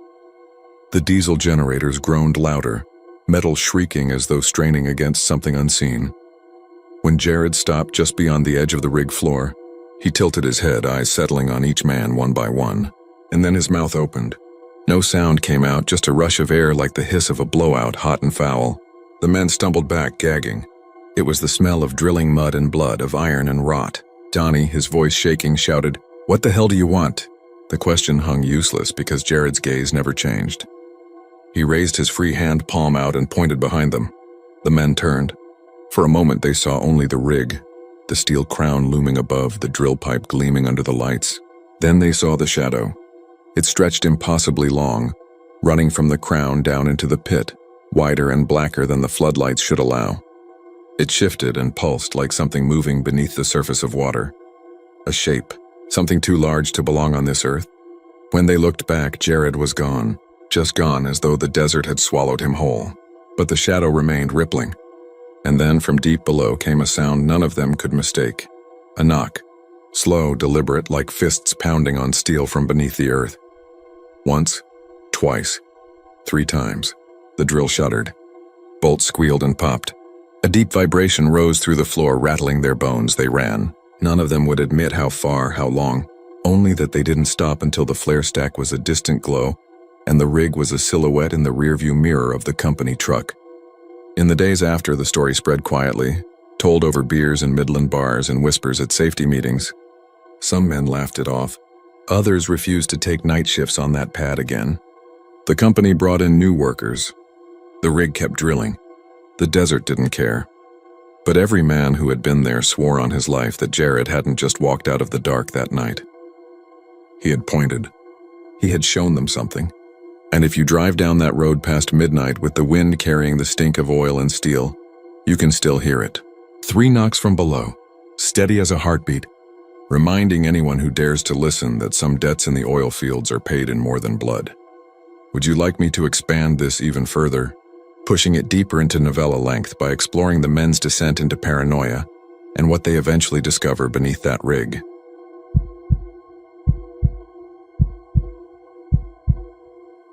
The diesel generators groaned louder, metal shrieking as though straining against something unseen. When Jared stopped just beyond the edge of the rig floor, he tilted his head, eyes settling on each man one by one, and then his mouth opened. No sound came out, just a rush of air like the hiss of a blowout, hot and foul. The men stumbled back, gagging. It was the smell of drilling mud and blood, of iron and rot. Donnie, his voice shaking, shouted, "What the hell do you want?" The question hung useless because Jared's gaze never changed. He raised his free hand palm out and pointed behind them. The men turned. For a moment they saw only the rig, the steel crown looming above, the drill pipe gleaming under the lights. Then they saw the shadow. It stretched impossibly long, running from the crown down into the pit, wider and blacker than the floodlights should allow. It shifted and pulsed like something moving beneath the surface of water. A shape, something too large to belong on this earth. When they looked back, Jared was gone, just gone as though the desert had swallowed him whole. But the shadow remained rippling. And then from deep below came a sound none of them could mistake. A knock, slow, deliberate, like fists pounding on steel from beneath the earth. Once, twice, 3 times. The drill shuddered. Bolts squealed and popped. A deep vibration rose through the floor, rattling their bones. They ran. None of them would admit how far, how long, only that they didn't stop until the flare stack was a distant glow, and the rig was a silhouette in the rearview mirror of the company truck. In the days after, the story spread quietly, told over beers in Midland bars and whispers at safety meetings. Some men laughed it off. Others refused to take night shifts on that pad again. The company brought in new workers. The rig kept drilling. The desert didn't care. But every man who had been there swore on his life that Jared hadn't just walked out of the dark that night. He had pointed. He had shown them something. And if you drive down that road past midnight with the wind carrying the stink of oil and steel, you can still hear it. 3 knocks from below, steady as a heartbeat, reminding anyone who dares to listen that some debts in the oil fields are paid in more than blood. Would you like me to expand this even further, pushing it deeper into novella length by exploring the men's descent into paranoia and what they eventually discover beneath that rig?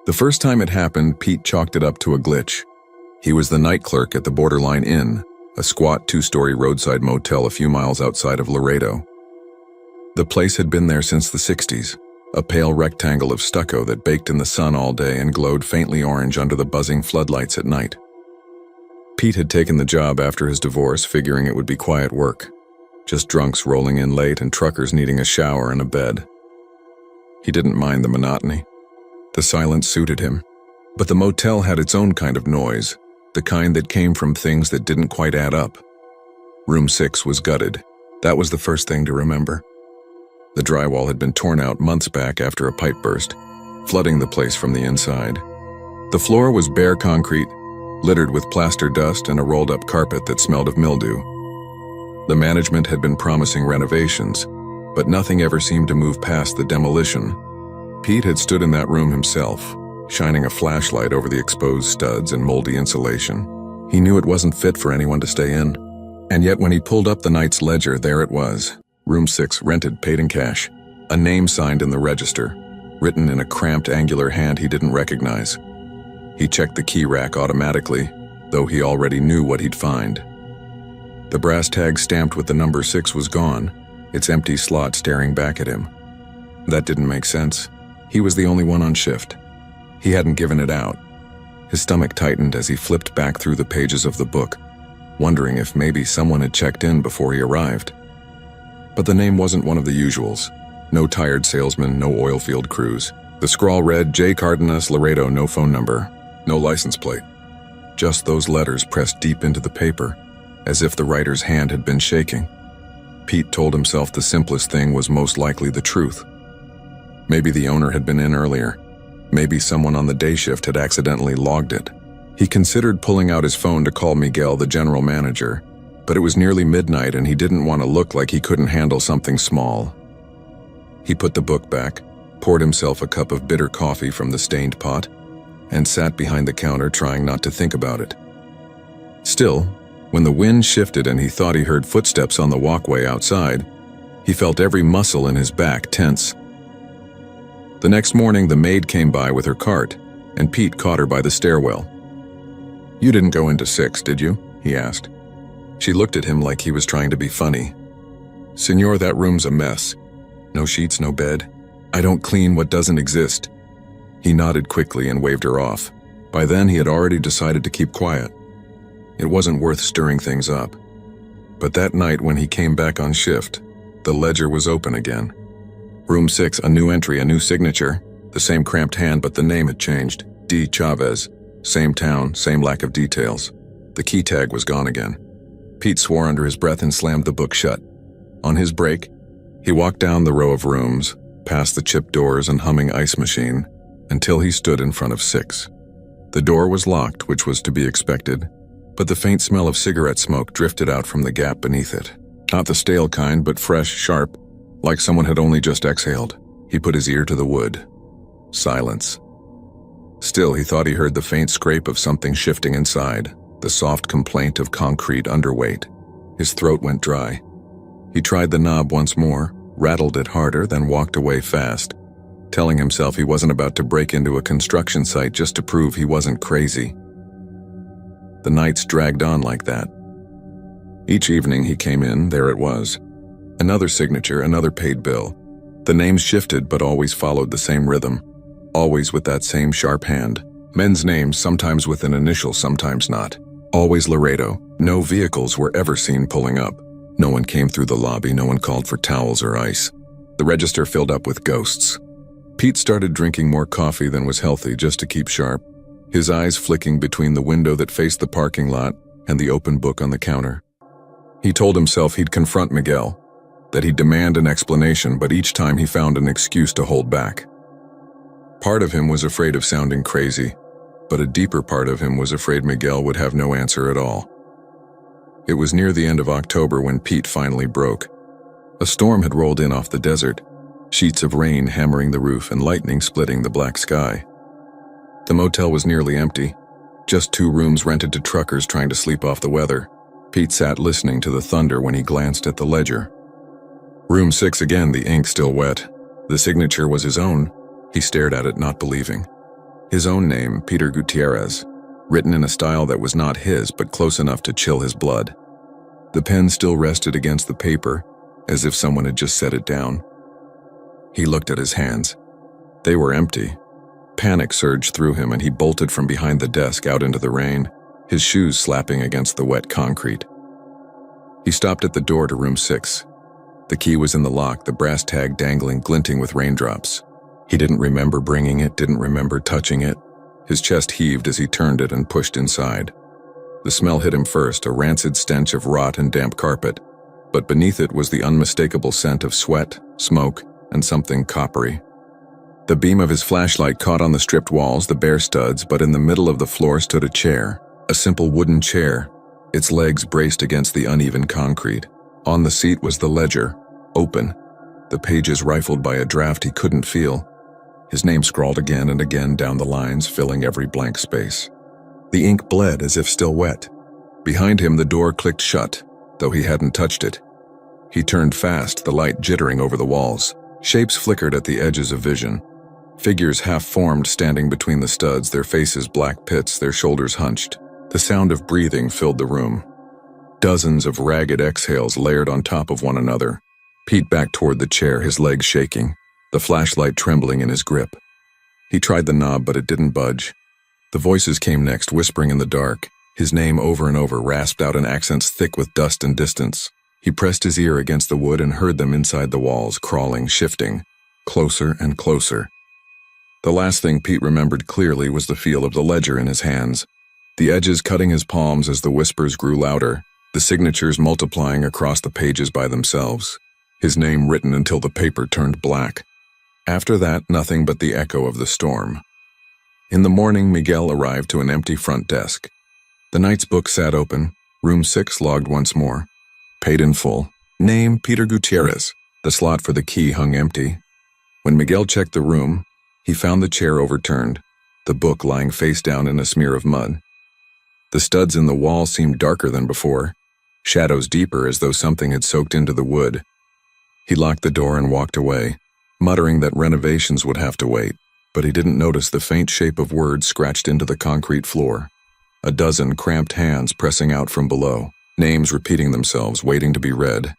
The first time it happened, Pete chalked it up to a glitch. He was the night clerk at the Borderline Inn, a squat 2-story roadside motel a few miles outside of Laredo. The place had been there since the 60s, a pale rectangle of stucco that baked in the sun all day and glowed faintly orange under the buzzing floodlights at night. Pete had taken the job after his divorce, figuring it would be quiet work, just drunks rolling in late and truckers needing a shower and a bed. He didn't mind the monotony. The silence suited him. But the motel had its own kind of noise, the kind that came from things that didn't quite add up. Room 6 was gutted. That was the first thing to remember. The drywall had been torn out months back after a pipe burst, flooding the place from the inside. The floor was bare concrete, littered with plaster dust and a rolled-up carpet that smelled of mildew. The management had been promising renovations, but nothing ever seemed to move past the demolition. Pete had stood in that room himself, shining a flashlight over the exposed studs and moldy insulation. He knew it wasn't fit for anyone to stay in. And yet when he pulled up the night's ledger, there it was. Room 6, rented, paid in cash. A name signed in the register, written in a cramped, angular hand he didn't recognize. He checked the key rack automatically, though he already knew what he'd find. The brass tag stamped with the number 6 was gone, its empty slot staring back at him. That didn't make sense. He was the only one on shift. He hadn't given it out. His stomach tightened as he flipped back through the pages of the book, wondering if maybe someone had checked in before he arrived. But the name wasn't one of the usuals. No tired salesman, no oil field crews. The scrawl read, J. Cardenas, Laredo, no phone number, no license plate. Just those letters pressed deep into the paper, as if the writer's hand had been shaking. Pete told himself the simplest thing was most likely the truth. Maybe the owner had been in earlier. Maybe someone on the day shift had accidentally logged it. He considered pulling out his phone to call Miguel, the general manager, but it was nearly midnight and he didn't want to look like he couldn't handle something small. He put the book back, poured himself a cup of bitter coffee from the stained pot, and sat behind the counter trying not to think about it. Still, when the wind shifted and he thought he heard footsteps on the walkway outside, he felt every muscle in his back tense. The next morning, the maid came by with her cart, and Pete caught her by the stairwell. "You didn't go into 6, did you?" he asked. She looked at him like he was trying to be funny. "Senor, that room's a mess. No sheets, no bed. I don't clean what doesn't exist." He nodded quickly and waved her off. By then, he had already decided to keep quiet. It wasn't worth stirring things up. But that night when he came back on shift, the ledger was open again. Room 6, a new entry, a new signature. The same cramped hand, but the name had changed. D. Chavez. Same town, same lack of details. The key tag was gone again. Pete swore under his breath and slammed the book shut. On his break, he walked down the row of rooms, past the chipped doors and humming ice machine, until he stood in front of 6. The door was locked, which was to be expected, but the faint smell of cigarette smoke drifted out from the gap beneath it. Not the stale kind, but fresh, sharp, like someone had only just exhaled. He put his ear to the wood. Silence. Still, he thought he heard the faint scrape of something shifting inside, the soft complaint of concrete underweight. His throat went dry. He tried the knob once more, rattled it harder, then walked away fast, telling himself he wasn't about to break into a construction site just to prove he wasn't crazy. The nights dragged on like that. Each evening he came in, there it was. Another signature, another paid bill. The names shifted but always followed the same rhythm, always with that same sharp hand. Men's names, sometimes with an initial, sometimes not. Always Laredo. No vehicles were ever seen pulling up. No one came through the lobby, no one called for towels or ice. The register filled up with ghosts. Pete started drinking more coffee than was healthy just to keep sharp, his eyes flicking between the window that faced the parking lot and the open book on the counter. He told himself he'd confront Miguel, that he'd demand an explanation, but each time he found an excuse to hold back. Part of him was afraid of sounding crazy, but a deeper part of him was afraid Miguel would have no answer at all. It was near the end of October when Pete finally broke. A storm had rolled in off the desert, sheets of rain hammering the roof and lightning splitting the black sky. The motel was nearly empty, just 2 rooms rented to truckers trying to sleep off the weather. Pete sat listening to the thunder when he glanced at the ledger. Room 6 again, the ink still wet. The signature was his own. He stared at it, not believing. His own name, Peter Gutierrez, written in a style that was not his, but close enough to chill his blood. The pen still rested against the paper, as if someone had just set it down. He looked at his hands. They were empty. Panic surged through him and he bolted from behind the desk out into the rain, his shoes slapping against the wet concrete. He stopped at the door to room 6. The key was in the lock, the brass tag dangling, glinting with raindrops. He didn't remember bringing it, didn't remember touching it. His chest heaved as he turned it and pushed inside. The smell hit him first, a rancid stench of rot and damp carpet, but beneath it was the unmistakable scent of sweat, smoke, and something coppery. The beam of his flashlight caught on the stripped walls, the bare studs, but in the middle of the floor stood a chair, a simple wooden chair, its legs braced against the uneven concrete. On the seat was the ledger, open, the pages rifled by a draft he couldn't feel. His name scrawled again and again down the lines, filling every blank space. The ink bled as if still wet. Behind him the door clicked shut, though he hadn't touched it. He turned fast, the light jittering over the walls. Shapes flickered at the edges of vision. Figures half-formed standing between the studs, their faces black pits, their shoulders hunched. The sound of breathing filled the room. Dozens of ragged exhales layered on top of one another. Pete backed toward the chair, his legs shaking, the flashlight trembling in his grip. He tried the knob, but it didn't budge. The voices came next, whispering in the dark, his name over and over, rasped out in accents thick with dust and distance. He pressed his ear against the wood and heard them inside the walls, crawling, shifting, closer and closer. The last thing Pete remembered clearly was the feel of the ledger in his hands, the edges cutting his palms as the whispers grew louder, the signatures multiplying across the pages by themselves, his name written until the paper turned black. After that, nothing but the echo of the storm. In the morning, Miguel arrived to an empty front desk. The night's book sat open, room 6 logged once more. Paid in full. Name, Peter Gutierrez. The slot for the key hung empty. When Miguel checked the room, he found the chair overturned, the book lying face down in a smear of mud. The studs in the wall seemed darker than before, shadows deeper as though something had soaked into the wood. He locked the door and walked away, muttering that renovations would have to wait, but he didn't notice the faint shape of words scratched into the concrete floor. A dozen cramped hands pressing out from below, names repeating themselves, waiting to be read.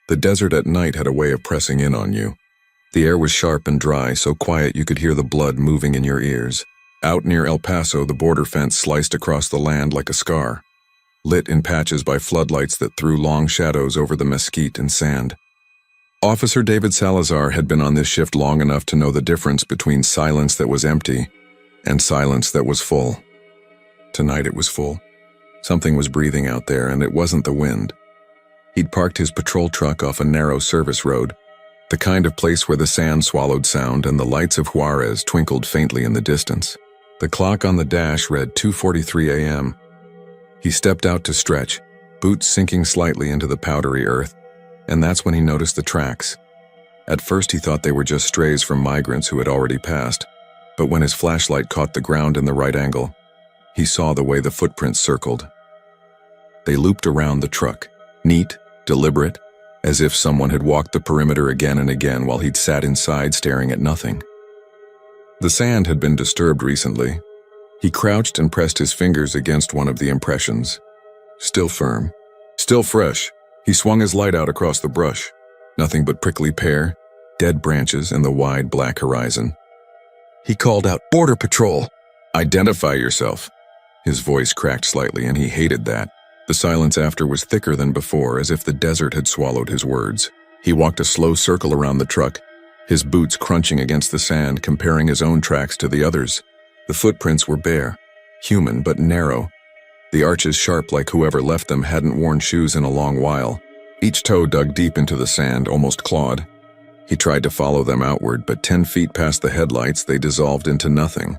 The desert at night had a way of pressing in on you. The air was sharp and dry, so quiet you could hear the blood moving in your ears. Out near El Paso, the border fence sliced across the land like a scar, lit in patches by floodlights that threw long shadows over the mesquite and sand. Officer David Salazar had been on this shift long enough to know the difference between silence that was empty and silence that was full. Tonight it was full. Something was breathing out there, and it wasn't the wind. He'd parked his patrol truck off a narrow service road, the kind of place where the sand swallowed sound and the lights of Juarez twinkled faintly in the distance. The clock on the dash read 2:43 a.m. He stepped out to stretch, boots sinking slightly into the powdery earth, and that's when he noticed the tracks. At first he thought they were just strays from migrants who had already passed, but when his flashlight caught the ground in the right angle, he saw the way the footprints circled. They looped around the truck, neat, deliberate, as if someone had walked the perimeter again and again while he'd sat inside staring at nothing. The sand had been disturbed recently. He crouched and pressed his fingers against one of the impressions. Still firm, still fresh. He swung his light out across the brush. Nothing but prickly pear, dead branches, and the wide black horizon. He called out, "Border Patrol! Identify yourself!" His voice cracked slightly, and he hated that. The silence after was thicker than before, as if the desert had swallowed his words. He walked a slow circle around the truck, his boots crunching against the sand, comparing his own tracks to the others. The footprints were bare, human but narrow, the arches sharp like whoever left them hadn't worn shoes in a long while. Each toe dug deep into the sand, almost clawed. He tried to follow them outward, but 10 feet past the headlights they dissolved into nothing,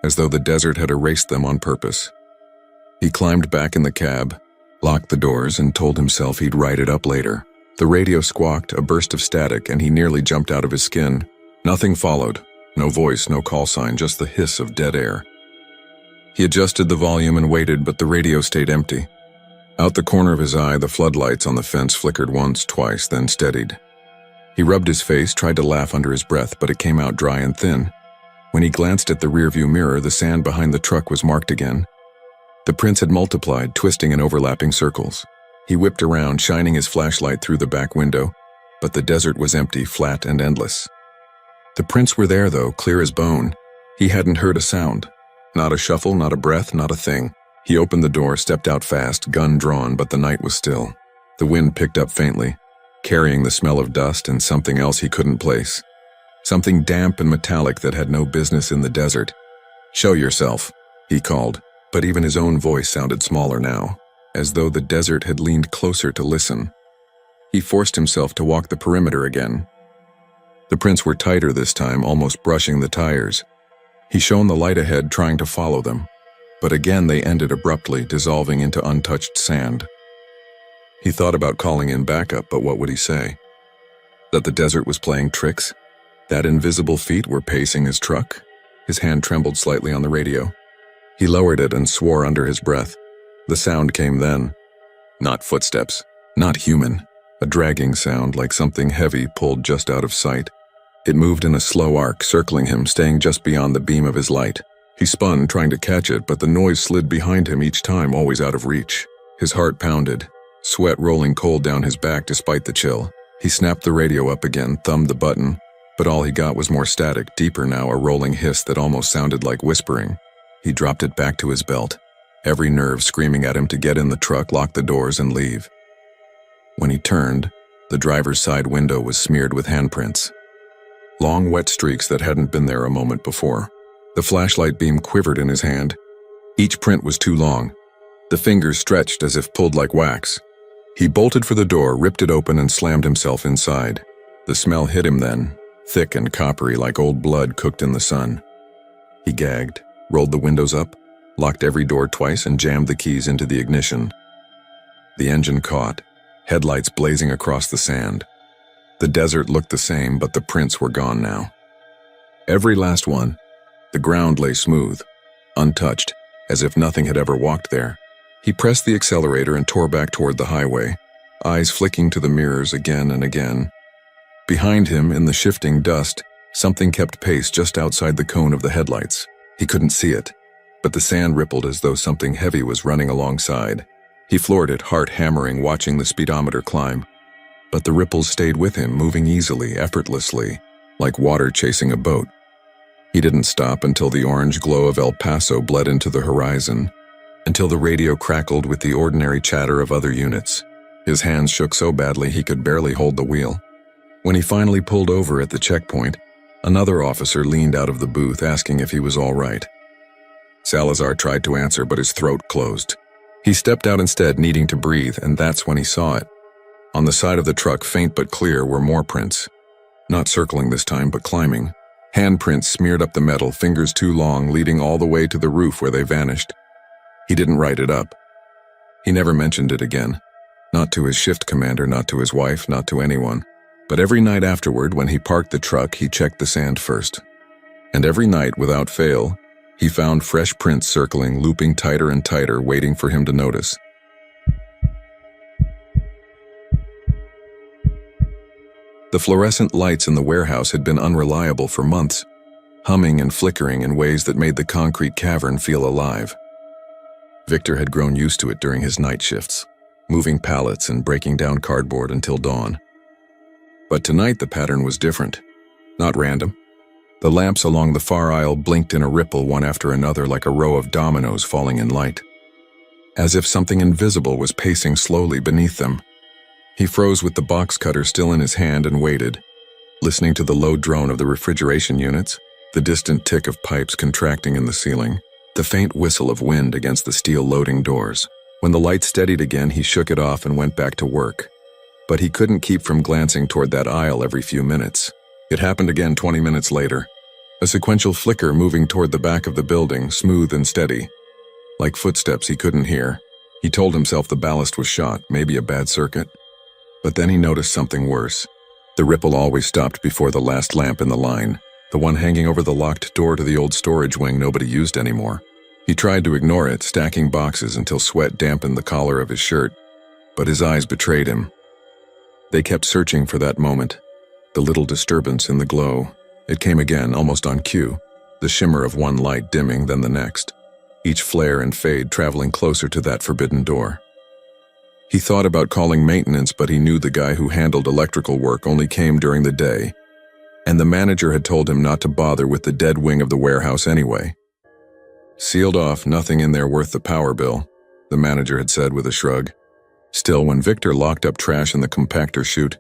as though the desert had erased them on purpose. He climbed back in the cab, locked the doors, and told himself he'd write it up later. The radio squawked, a burst of static, and he nearly jumped out of his skin. Nothing followed. No voice, no call sign, just the hiss of dead air. He adjusted the volume and waited, but the radio stayed empty. Out the corner of his eye, the floodlights on the fence flickered once, twice, then steadied. He rubbed his face, tried to laugh under his breath, but it came out dry and thin. When he glanced at the rearview mirror, the sand behind the truck was marked again. The prints had multiplied, twisting in overlapping circles. He whipped around, shining his flashlight through the back window, but the desert was empty, flat, and endless. The prints were there, though, clear as bone. He hadn't heard a sound. Not a shuffle, not a breath, not a thing. He opened the door, stepped out fast, gun drawn, but the night was still. The wind picked up faintly, carrying the smell of dust and something else he couldn't place. Something damp and metallic that had no business in the desert. "Show yourself," he called. But even his own voice sounded smaller now, as though the desert had leaned closer to listen. He forced himself to walk the perimeter again. The prints were tighter this time, almost brushing the tires. He shone the light ahead, trying to follow them, but again they ended abruptly, dissolving into untouched sand. He thought about calling in backup, but what would he say? That the desert was playing tricks? That invisible feet were pacing his truck? His hand trembled slightly on the radio. He lowered it and swore under his breath. The sound came then. Not footsteps, not human. A dragging sound like something heavy pulled just out of sight. It moved in a slow arc, circling him, staying just beyond the beam of his light. He spun, trying to catch it, but the noise slid behind him each time, always out of reach. His heart pounded, sweat rolling cold down his back despite the chill. He snapped the radio up again, thumbed the button, but all he got was more static, deeper now, a rolling hiss that almost sounded like whispering. He dropped it back to his belt. every nerve screaming at him to get in the truck, lock the doors, and leave. When he turned, the driver's side window was smeared with handprints. Long, wet streaks that hadn't been there a moment before. The flashlight beam quivered in his hand. Each print was too long. The fingers stretched as if pulled like wax. He bolted for the door, ripped it open, and slammed himself inside. The smell hit him then, thick and coppery like old blood cooked in the sun. He gagged, rolled the windows up, locked every door twice, and jammed the keys into the ignition. The engine caught, headlights blazing across the sand. The desert looked the same, but the prints were gone now. Every last one. The ground lay smooth, untouched, as if nothing had ever walked there. He pressed the accelerator and tore back toward the highway, eyes flicking to the mirrors again and again. Behind him, in the shifting dust, something kept pace just outside the cone of the headlights. He couldn't see it, but the sand rippled as though something heavy was running alongside. He floored it, heart hammering, watching the speedometer climb. But the ripples stayed with him, moving easily, effortlessly, like water chasing a boat. He didn't stop until the orange glow of El Paso bled into the horizon, until the radio crackled with the ordinary chatter of other units. His hands shook so badly he could barely hold the wheel. When he finally pulled over at the checkpoint, another officer leaned out of the booth asking if he was all right. Salazar tried to answer, but his throat closed. He stepped out instead, needing to breathe, and that's when he saw it. On the side of the truck, faint but clear, were more prints. Not circling this time, but climbing. Handprints smeared up the metal, fingers too long, leading all the way to the roof where they vanished. He didn't write it up. He never mentioned it again. Not to his shift commander, not to his wife, not to anyone. But every night afterward, when he parked the truck, he checked the sand first. And every night, without fail, he found fresh prints circling, looping tighter and tighter, waiting for him to notice. The fluorescent lights in the warehouse had been unreliable for months, humming and flickering in ways that made the concrete cavern feel alive. Victor had grown used to it during his night shifts, moving pallets and breaking down cardboard until dawn. But tonight the pattern was different, not random. The lamps along the far aisle blinked in a ripple, one after another, like a row of dominoes falling in light, as if something invisible was pacing slowly beneath them. He froze with the box cutter still in his hand and waited, listening to the low drone of the refrigeration units, the distant tick of pipes contracting in the ceiling, the faint whistle of wind against the steel loading doors. When the light steadied again, he shook it off and went back to work. But he couldn't keep from glancing toward that aisle every few minutes. It happened again 20 minutes later. A sequential flicker moving toward the back of the building, smooth and steady. Like footsteps he couldn't hear. He told himself the ballast was shot, maybe a bad circuit. But then he noticed something worse. The ripple always stopped before the last lamp in the line, the one hanging over the locked door to the old storage wing nobody used anymore. He tried to ignore it, stacking boxes until sweat dampened the collar of his shirt, but his eyes betrayed him. They kept searching for that moment, the little disturbance in the glow. It came again, almost on cue, the shimmer of one light dimming, then the next, each flare and fade traveling closer to that forbidden door. He thought about calling maintenance, but he knew the guy who handled electrical work only came during the day, and the manager had told him not to bother with the dead wing of the warehouse anyway. Sealed off, nothing in there worth the power bill, the manager had said with a shrug. Still, when Victor locked up trash in the compactor chute,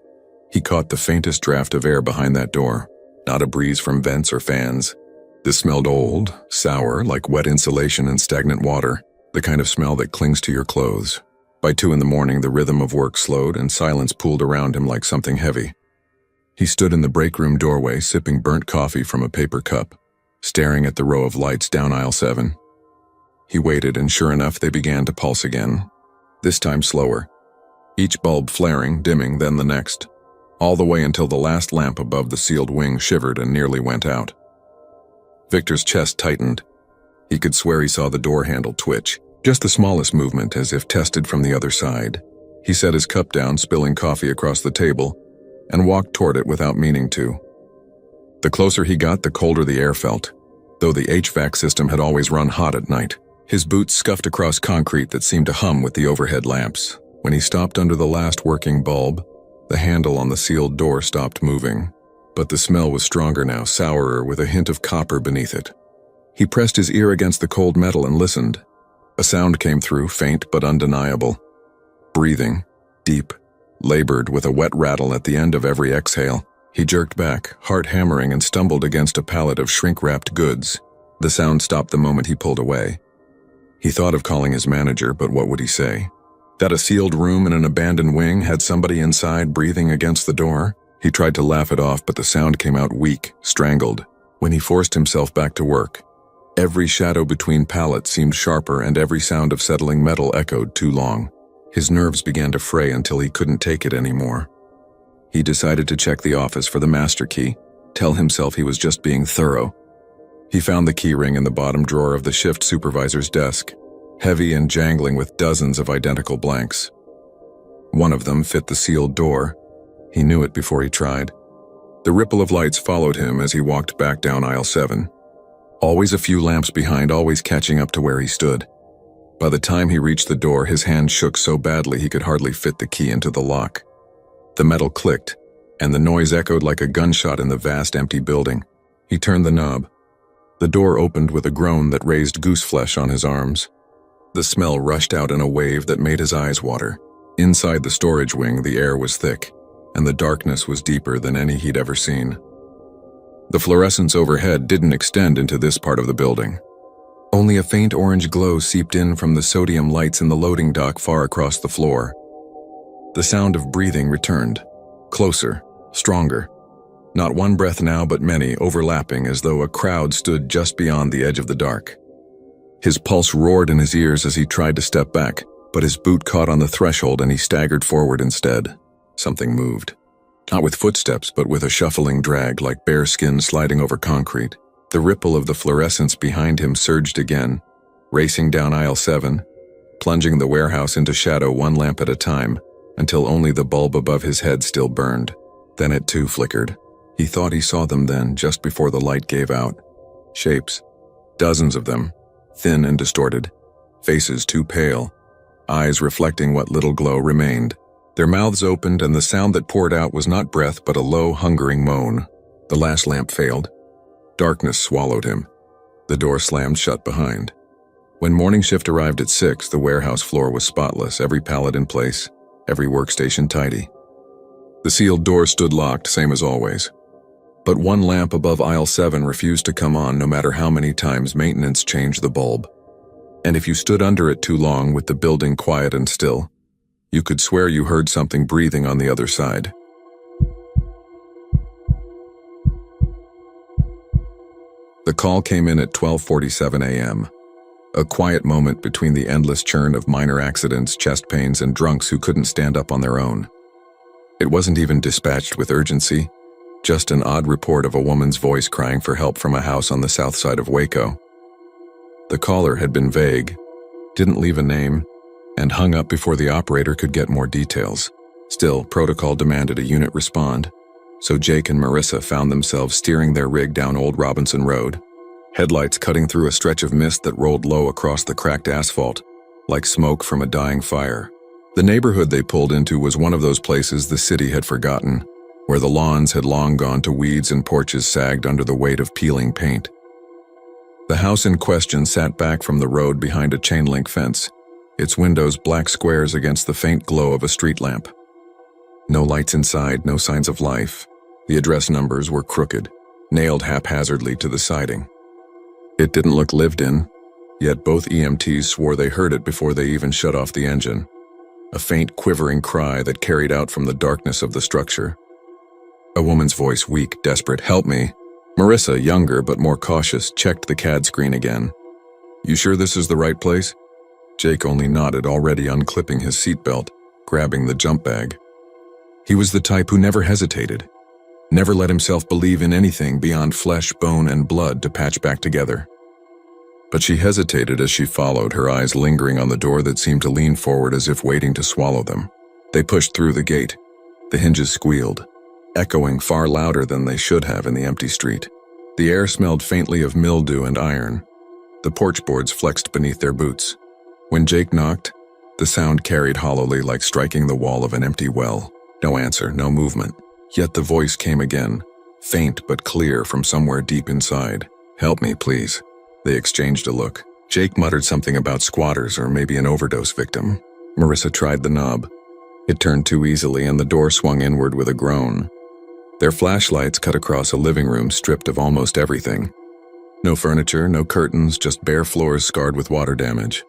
he caught the faintest draft of air behind that door, not a breeze from vents or fans. This smelled old, sour, like wet insulation and stagnant water, the kind of smell that clings to your clothes. By 2 a.m, the rhythm of work slowed and silence pooled around him like something heavy. He stood in the break room doorway, sipping burnt coffee from a paper cup, staring at the row of lights down aisle 7. He waited, and sure enough, they began to pulse again, this time slower, each bulb flaring, dimming, then the next, all the way until the last lamp above the sealed wing shivered and nearly went out. Victor's chest tightened. He could swear he saw the door handle twitch, just the smallest movement, as if tested from the other side. He set his cup down, spilling coffee across the table, and walked toward it without meaning to. The closer he got, the colder the air felt, though the HVAC system had always run hot at night. His boots scuffed across concrete that seemed to hum with the overhead lamps. When he stopped under the last working bulb, the handle on the sealed door stopped moving. But the smell was stronger now, sourer, with a hint of copper beneath it. He pressed his ear against the cold metal and listened. A sound came through, faint but undeniable. Breathing, deep, labored, with a wet rattle at the end of every exhale. He jerked back, heart hammering, and stumbled against a pallet of shrink-wrapped goods. The sound stopped the moment he pulled away. He thought of calling his manager, but what would he say? That a sealed room in an abandoned wing had somebody inside breathing against the door? He tried to laugh it off, but the sound came out weak, strangled. When he forced himself back to work, every shadow between pallets seemed sharper, and every sound of settling metal echoed too long. His nerves began to fray until he couldn't take it anymore. He decided to check the office for the master key, tell himself he was just being thorough. He found the key ring in the bottom drawer of the shift supervisor's desk, heavy and jangling with dozens of identical blanks. One of them fit the sealed door. He knew it before he tried. The ripple of lights followed him as he walked back down aisle 7. Always a few lamps behind, always catching up to where he stood. By the time he reached the door, his hand shook so badly he could hardly fit the key into the lock. The metal clicked, and the noise echoed like a gunshot in the vast empty building. He turned the knob. The door opened with a groan that raised goose flesh on his arms. The smell rushed out in a wave that made his eyes water. Inside the storage wing, the air was thick, and the darkness was deeper than any he'd ever seen. The fluorescence overhead didn't extend into this part of the building. Only a faint orange glow seeped in from the sodium lights in the loading dock far across the floor. The sound of breathing returned, closer, stronger. Not one breath now, but many, overlapping as though a crowd stood just beyond the edge of the dark. His pulse roared in his ears as he tried to step back, but his boot caught on the threshold and he staggered forward instead. Something moved. Not with footsteps, but with a shuffling drag, like bare skin sliding over concrete. The ripple of the fluorescence behind him surged again, racing down aisle 7, plunging the warehouse into shadow one lamp at a time, until only the bulb above his head still burned. Then it too flickered. He thought he saw them then, just before the light gave out. Shapes. Dozens of them, thin and distorted. Faces too pale, eyes reflecting what little glow remained. Their mouths opened, and the sound that poured out was not breath, but a low, hungering moan. The last lamp failed. Darkness swallowed him. The door slammed shut behind. When morning shift arrived at 6, the warehouse floor was spotless, every pallet in place, every workstation tidy. The sealed door stood locked, same as always. But one lamp above aisle 7 refused to come on, no matter how many times maintenance changed the bulb. And if you stood under it too long, with the building quiet and still, you could swear you heard something breathing on the other side. The call came in at 12:47 a.m. A quiet moment between the endless churn of minor accidents, chest pains, and drunks who couldn't stand up on their own. It wasn't even dispatched with urgency, just an odd report of a woman's voice crying for help from a house on the south side of Waco. The caller had been vague, didn't leave a name, and hung up before the operator could get more details. Still, protocol demanded a unit respond, so Jake and Marissa found themselves steering their rig down Old Robinson Road, headlights cutting through a stretch of mist that rolled low across the cracked asphalt, like smoke from a dying fire. The neighborhood they pulled into was one of those places the city had forgotten, where the lawns had long gone to weeds and porches sagged under the weight of peeling paint. The house in question sat back from the road behind a chain-link fence, its windows black squares against the faint glow of a street lamp. No lights inside, no signs of life. The address numbers were crooked, nailed haphazardly to the siding. It didn't look lived in, yet both EMTs swore they heard it before they even shut off the engine. A faint, quivering cry that carried out from the darkness of the structure. A woman's voice, weak, desperate, "Help me." Marissa, younger but more cautious, checked the CAD screen again. "You sure this is the right place?" Jake only nodded, already unclipping his seatbelt, grabbing the jump bag. He was the type who never hesitated, never let himself believe in anything beyond flesh, bone, and blood to patch back together. But she hesitated as she followed, her eyes lingering on the door that seemed to lean forward as if waiting to swallow them. They pushed through the gate. The hinges squealed, echoing far louder than they should have in the empty street. The air smelled faintly of mildew and iron. The porch boards flexed beneath their boots. When Jake knocked, the sound carried hollowly, like striking the wall of an empty well. No answer, no movement. Yet the voice came again, faint but clear from somewhere deep inside. "Help me, please." They exchanged a look. Jake muttered something about squatters or maybe an overdose victim. Marissa tried the knob. It turned too easily and the door swung inward with a groan. Their flashlights cut across a living room stripped of almost everything. No furniture, no curtains, just bare floors scarred with water damage.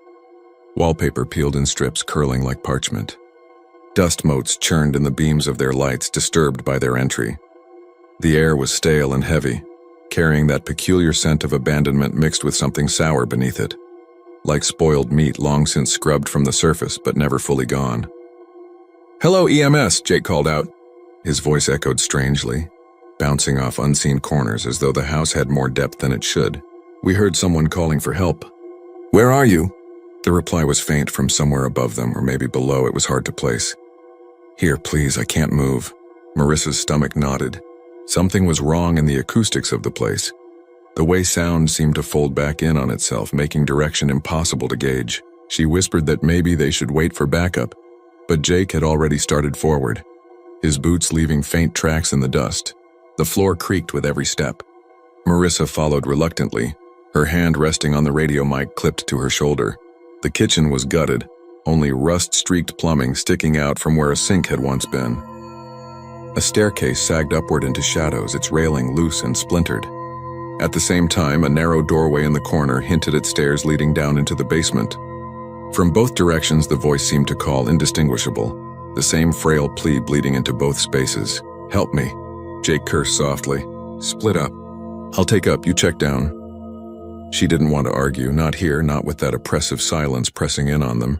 Wallpaper peeled in strips curling like parchment. Dust motes churned in the beams of their lights, disturbed by their entry. The air was stale and heavy, carrying that peculiar scent of abandonment mixed with something sour beneath it, like spoiled meat long since scrubbed from the surface but never fully gone. "Hello, EMS," Jake called out. His voice echoed strangely, bouncing off unseen corners as though the house had more depth than it should. "We heard someone calling for help." "Where are you?" The reply was faint from somewhere above them, or maybe below. It was hard to place. "Here, please, I can't move." Marissa's stomach knotted. Something was wrong in the acoustics of the place. The way sound seemed to fold back in on itself, making direction impossible to gauge. She whispered that maybe they should wait for backup, but Jake had already started forward, his boots leaving faint tracks in the dust. The floor creaked with every step. Marissa followed reluctantly, her hand resting on the radio mic clipped to her shoulder. The kitchen was gutted, only rust-streaked plumbing sticking out from where a sink had once been. A staircase sagged upward into shadows, its railing loose and splintered. At the same time, a narrow doorway in the corner hinted at stairs leading down into the basement. From both directions, the voice seemed to call, indistinguishable, the same frail plea bleeding into both spaces. "Help me," Jake cursed softly. "Split up. I'll take up, you check down." She didn't want to argue, not here, not with that oppressive silence pressing in on them,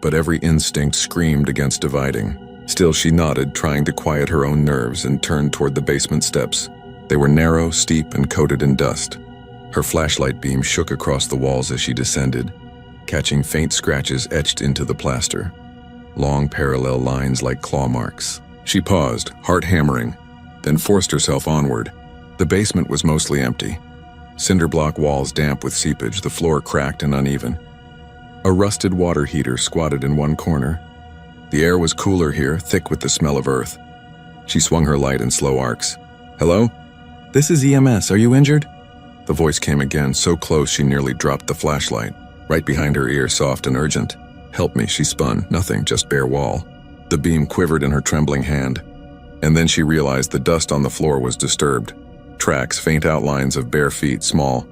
but every instinct screamed against dividing. Still, she nodded, trying to quiet her own nerves, and turned toward the basement steps. They were narrow, steep, and coated in dust. Her flashlight beam shook across the walls as she descended, catching faint scratches etched into the plaster. Long parallel lines like claw marks. She paused, heart hammering, then forced herself onward. The basement was mostly empty. Cinder block walls damp with seepage, the floor cracked and uneven. A rusted water heater squatted in one corner. The air was cooler here, thick with the smell of earth. She swung her light in slow arcs. "Hello? This is EMS. Are you injured?" The voice came again, so close she nearly dropped the flashlight. Right behind her ear, soft and urgent. "Help me," she spun. Nothing, just bare wall. The beam quivered in her trembling hand. And then she realized the dust on the floor was disturbed. Tracks, faint outlines of bare feet, small,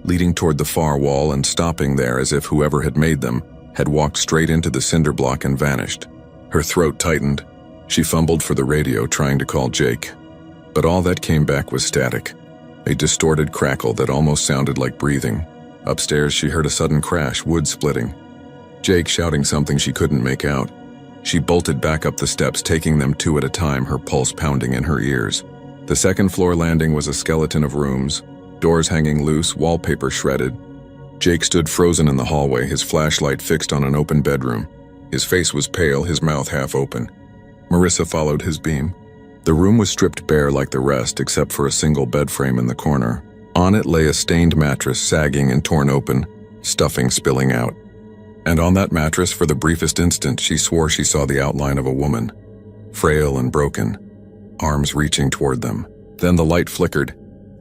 leading toward the far wall and stopping there as if whoever had made them had walked straight into the cinder block and vanished. Her throat tightened. She fumbled for the radio, trying to call Jake. But all that came back was static, a distorted crackle that almost sounded like breathing. Upstairs, she heard a sudden crash, wood splitting. Jake shouting something she couldn't make out. She bolted back up the steps, taking them two at a time, her pulse pounding in her ears. The second-floor landing was a skeleton of rooms, doors hanging loose, wallpaper shredded. Jake stood frozen in the hallway, his flashlight fixed on an open bedroom. His face was pale, his mouth half open. Marissa followed his beam. The room was stripped bare like the rest, except for a single bed frame in the corner. On it lay a stained mattress, sagging and torn open, stuffing spilling out. And on that mattress, for the briefest instant, she swore she saw the outline of a woman, frail and broken, arms reaching toward them. Then the light flickered,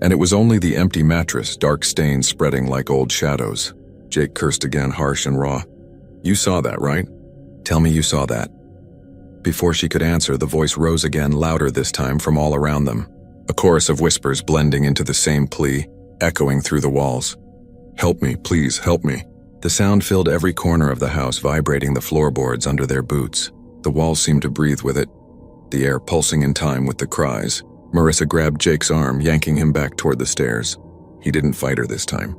and it was only the empty mattress, dark stains spreading like old shadows. Jake cursed again, harsh and raw. "You saw that, right? Tell me you saw that." Before she could answer, the voice rose again, louder this time, from all around them. A chorus of whispers blending into the same plea, echoing through the walls. "Help me, please, help me." The sound filled every corner of the house, vibrating the floorboards under their boots. The walls seemed to breathe with it, the air pulsing in time with the cries. Marissa grabbed Jake's arm, yanking him back toward the stairs. He didn't fight her this time.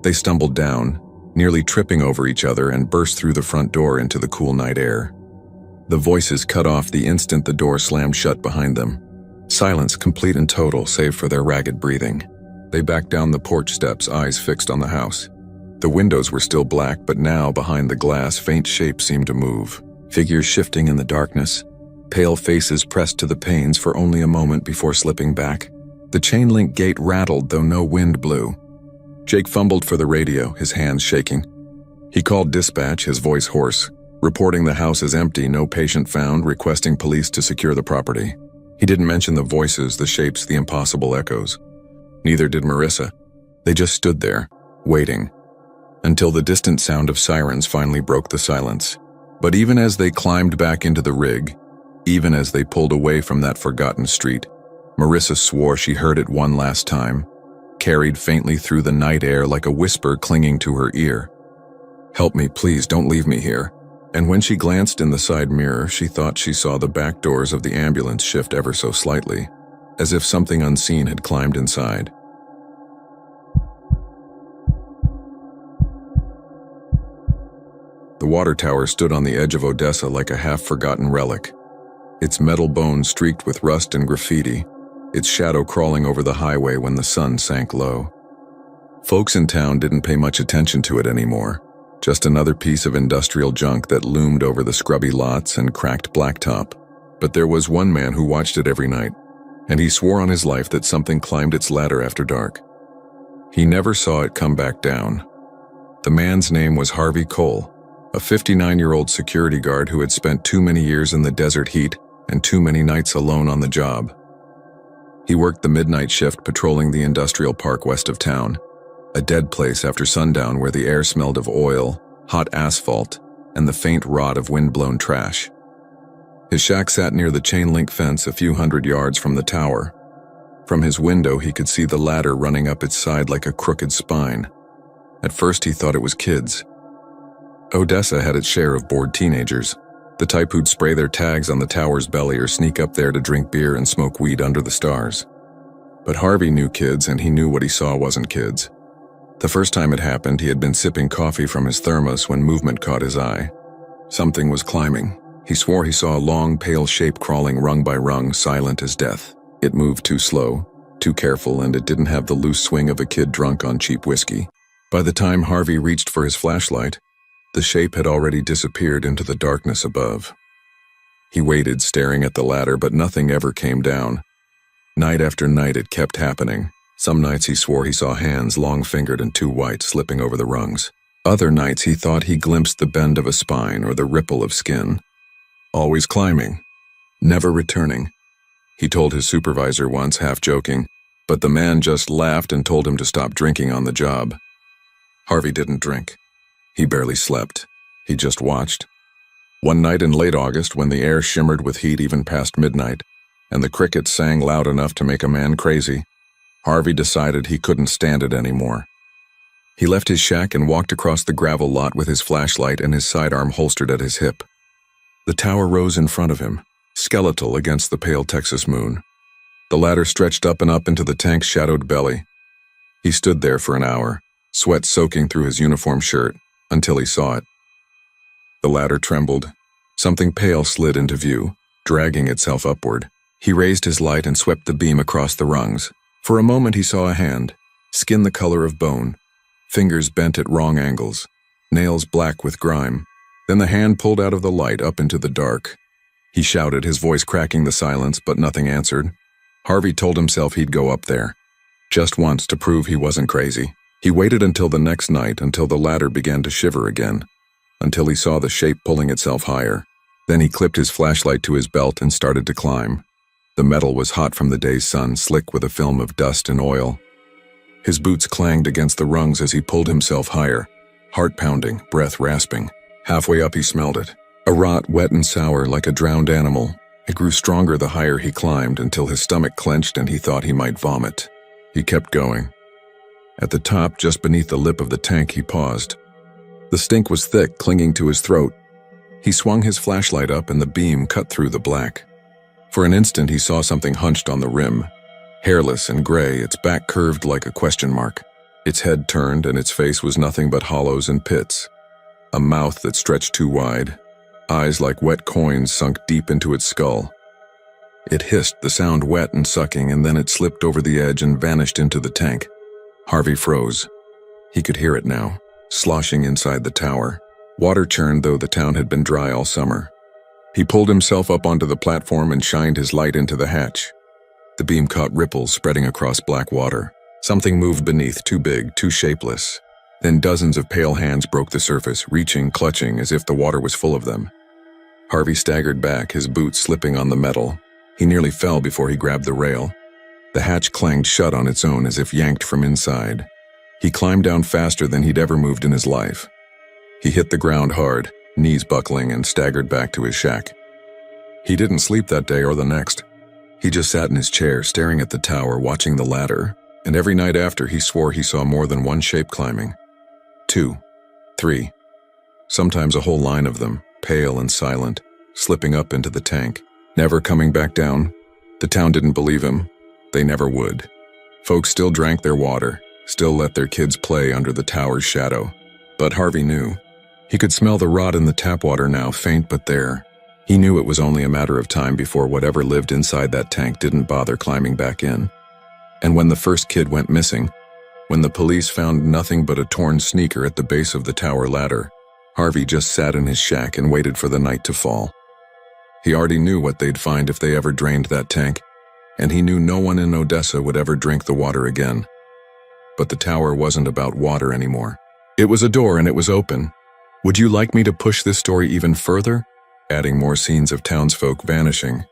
They stumbled down, nearly tripping over each other, and burst through the front door into the cool night air. The voices cut off the instant the door slammed shut behind them. Silence, complete and total, save for their ragged breathing. They backed down the porch steps, eyes fixed on the house. The windows were still black, but now, behind the glass, faint shapes seemed to move. Figures shifting in the darkness, pale faces pressed to the panes for only a moment before slipping back. The chain-link gate rattled, though no wind blew. Jake fumbled for the radio, his hands shaking. He called dispatch, his voice hoarse, reporting the house as empty, no patient found, requesting police to secure the property. He didn't mention the voices, the shapes, the impossible echoes. Neither did Marissa. They just stood there, waiting. until the distant sound of sirens finally broke the silence. But even as they climbed back into the rig, even as they pulled away from that forgotten street, Marissa swore she heard it one last time, carried faintly through the night air like a whisper clinging to her ear. "Help me, please, don't leave me here." And when she glanced in the side mirror, she thought she saw the back doors of the ambulance shift ever so slightly, as if something unseen had climbed inside. The water tower stood on the edge of Odessa like a half-forgotten relic, its metal bones streaked with rust and graffiti, its shadow crawling over the highway when the sun sank low. Folks in town didn't pay much attention to it anymore, just another piece of industrial junk that loomed over the scrubby lots and cracked blacktop. But there was one man who watched it every night, and he swore on his life that something climbed its ladder after dark. He never saw it come back down. The man's name was Harvey Cole, a 59-year-old security guard who had spent too many years in the desert heat and too many nights alone on the job. He worked the midnight shift patrolling the industrial park west of town, a dead place after sundown where the air smelled of oil, hot asphalt, and the faint rot of wind-blown trash. His shack sat near the chain-link fence a few hundred yards from the tower. From his window he could see the ladder running up its side like a crooked spine. At first he thought it was kids. Odessa had its share of bored teenagers, the type who'd spray their tags on the tower's belly or sneak up there to drink beer and smoke weed under the stars. But Harvey knew kids, and he knew what he saw wasn't kids. The first time it happened, he had been sipping coffee from his thermos when movement caught his eye. Something was climbing. He swore he saw a long, pale shape crawling rung by rung, silent as death. It moved too slow, too careful, and it didn't have the loose swing of a kid drunk on cheap whiskey. By the time Harvey reached for his flashlight, the shape had already disappeared into the darkness above. He waited, staring at the ladder, but nothing ever came down. Night after night it kept happening. Some nights he swore he saw hands, long-fingered and too white, slipping over the rungs. Other nights he thought he glimpsed the bend of a spine or the ripple of skin. Always climbing, never returning. He told his supervisor once, half joking, but the man just laughed and told him to stop drinking on the job. Harvey didn't drink. He barely slept. He just watched. One night in late August, when the air shimmered with heat even past midnight, and the crickets sang loud enough to make a man crazy, Harvey decided he couldn't stand it anymore. He left his shack and walked across the gravel lot with his flashlight and his sidearm holstered at his hip. The tower rose in front of him, skeletal against the pale Texas moon. The ladder stretched up and up into the tank's shadowed belly. He stood there for an hour, sweat soaking through his uniform shirt, until he saw it. The ladder trembled. Something pale slid into view, dragging itself upward. He raised his light and swept the beam across the rungs. For a moment he saw a hand, skin the color of bone, fingers bent at wrong angles, nails black with grime. Then the hand pulled out of the light up into the dark. He shouted, his voice cracking the silence, but nothing answered. Harvey told himself he'd go up there, just once, to prove he wasn't crazy. He waited until the next night, until the ladder began to shiver again, until he saw the shape pulling itself higher. Then he clipped his flashlight to his belt and started to climb. The metal was hot from the day's sun, slick with a film of dust and oil. His boots clanged against the rungs as he pulled himself higher, heart pounding, breath rasping. Halfway up he smelled it, a rot wet and sour like a drowned animal. It grew stronger the higher he climbed until his stomach clenched and he thought he might vomit. He kept going. At the top, just beneath the lip of the tank, he paused. The stink was thick, clinging to his throat. He swung his flashlight up and the beam cut through the black. For an instant he saw something hunched on the rim, hairless and gray, its back curved like a question mark. Its head turned and its face was nothing but hollows and pits. A mouth that stretched too wide, eyes like wet coins sunk deep into its skull. It hissed, the sound wet and sucking, and then it slipped over the edge and vanished into the tank. Harvey froze. He could hear it now, sloshing inside the tower. Water churned, though the town had been dry all summer. He pulled himself up onto the platform and shined his light into the hatch. The beam caught ripples spreading across black water. Something moved beneath, too big, too shapeless. Then dozens of pale hands broke the surface, reaching, clutching, as if the water was full of them. Harvey staggered back, his boots slipping on the metal. He nearly fell before he grabbed the rail. The hatch clanged shut on its own as if yanked from inside. He climbed down faster than he'd ever moved in his life. He hit the ground hard, knees buckling, and staggered back to his shack. He didn't sleep that day or the next. He just sat in his chair, staring at the tower, watching the ladder, and every night after he swore he saw more than one shape climbing. 2, 3, sometimes a whole line of them, pale and silent, slipping up into the tank, never coming back down. The town didn't believe him. They never would. Folks still drank their water, still let their kids play under the tower's shadow. But Harvey knew. He could smell the rot in the tap water now, faint but there. He knew it was only a matter of time before whatever lived inside that tank didn't bother climbing back in. And when the first kid went missing, when the police found nothing but a torn sneaker at the base of the tower ladder, Harvey just sat in his shack and waited for the night to fall. He already knew what they'd find if they ever drained that tank, and he knew no one in Odessa would ever drink the water again. But the tower wasn't about water anymore. It was a door and it was open. Would you like me to push this story even further? Adding more scenes of townsfolk vanishing,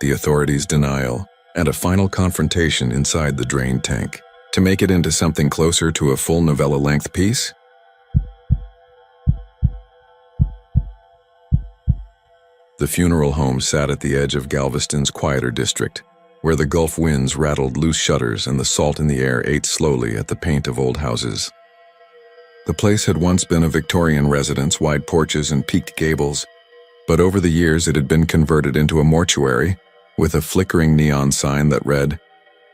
the authorities' denial, and a final confrontation inside the drained tank, to make it into something closer to a full novella-length piece? The funeral home sat at the edge of Galveston's quieter district, where the Gulf winds rattled loose shutters and the salt in the air ate slowly at the paint of old houses. The place had once been a Victorian residence, wide porches and peaked gables, but over the years it had been converted into a mortuary with a flickering neon sign that read,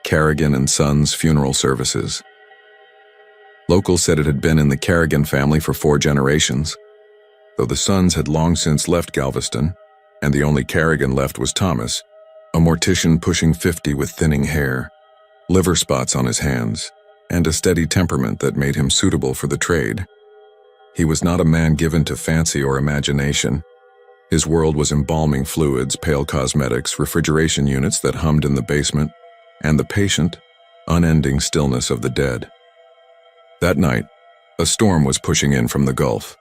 Carrigan and Sons Funeral Services. Locals said it had been in the Carrigan family for 4 generations, though the Sons had long since left Galveston, and the only Carrigan left was Thomas, a mortician pushing 50 with thinning hair, liver spots on his hands, and a steady temperament that made him suitable for the trade. He was not a man given to fancy or imagination. His world was embalming fluids, pale cosmetics, refrigeration units that hummed in the basement, and the patient, unending stillness of the dead. That night, a storm was pushing in from the Gulf.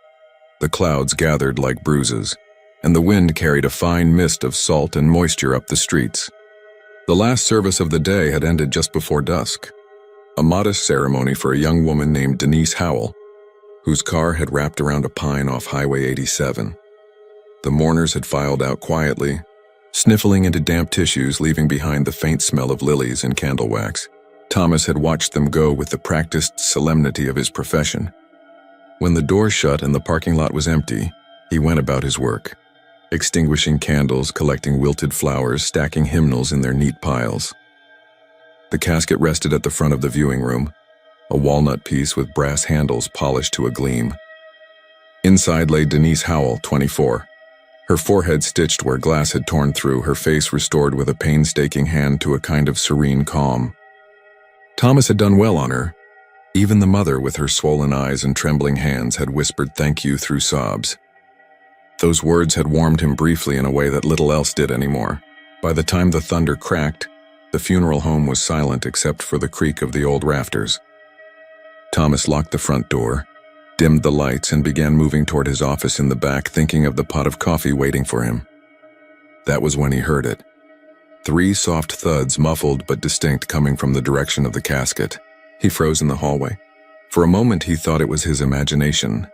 The clouds gathered like bruises, and the wind carried a fine mist of salt and moisture up the streets. The last service of the day had ended just before dusk, a modest ceremony for a young woman named Denise Howell, whose car had wrapped around a pine off Highway 87. The mourners had filed out quietly, sniffling into damp tissues, leaving behind the faint smell of lilies and candle wax. Thomas had watched them go with the practiced solemnity of his profession. When the door shut and the parking lot was empty, he went about his work, extinguishing candles, collecting wilted flowers, stacking hymnals in their neat piles. The casket rested at the front of the viewing room, a walnut piece with brass handles polished to a gleam. Inside lay Denise Howell, 24. Her forehead stitched where glass had torn through, her face restored with a painstaking hand to a kind of serene calm. Thomas had done well on her. Even the mother, with her swollen eyes and trembling hands, had whispered thank you through sobs. Those words had warmed him briefly in a way that little else did anymore. By the time the thunder cracked, the funeral home was silent except for the creak of the old rafters. Thomas locked the front door, dimmed the lights, and began moving toward his office in the back, thinking of the pot of coffee waiting for him. That was when he heard it. 3 soft thuds, muffled but distinct, coming from the direction of the casket. He froze in the hallway. For a moment he thought it was his imagination,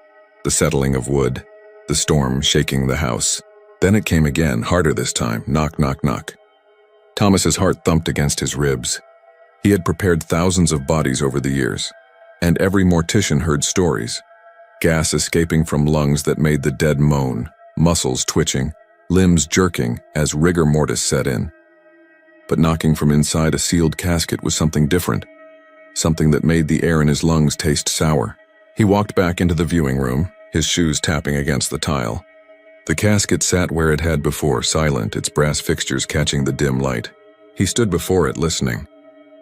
the settling of wood, the storm shaking the house. Then it came again, harder this time. Knock, knock, knock. Thomas's heart thumped against his ribs. He had prepared thousands of bodies over the years, and every mortician heard stories. Gas escaping from lungs that made the dead moan, muscles twitching, limbs jerking as rigor mortis set in. But knocking from inside a sealed casket was something different, something that made the air in his lungs taste sour. He walked back into the viewing room, his shoes tapping against the tile. The casket sat where it had before, silent, its brass fixtures catching the dim light. He stood before it, listening.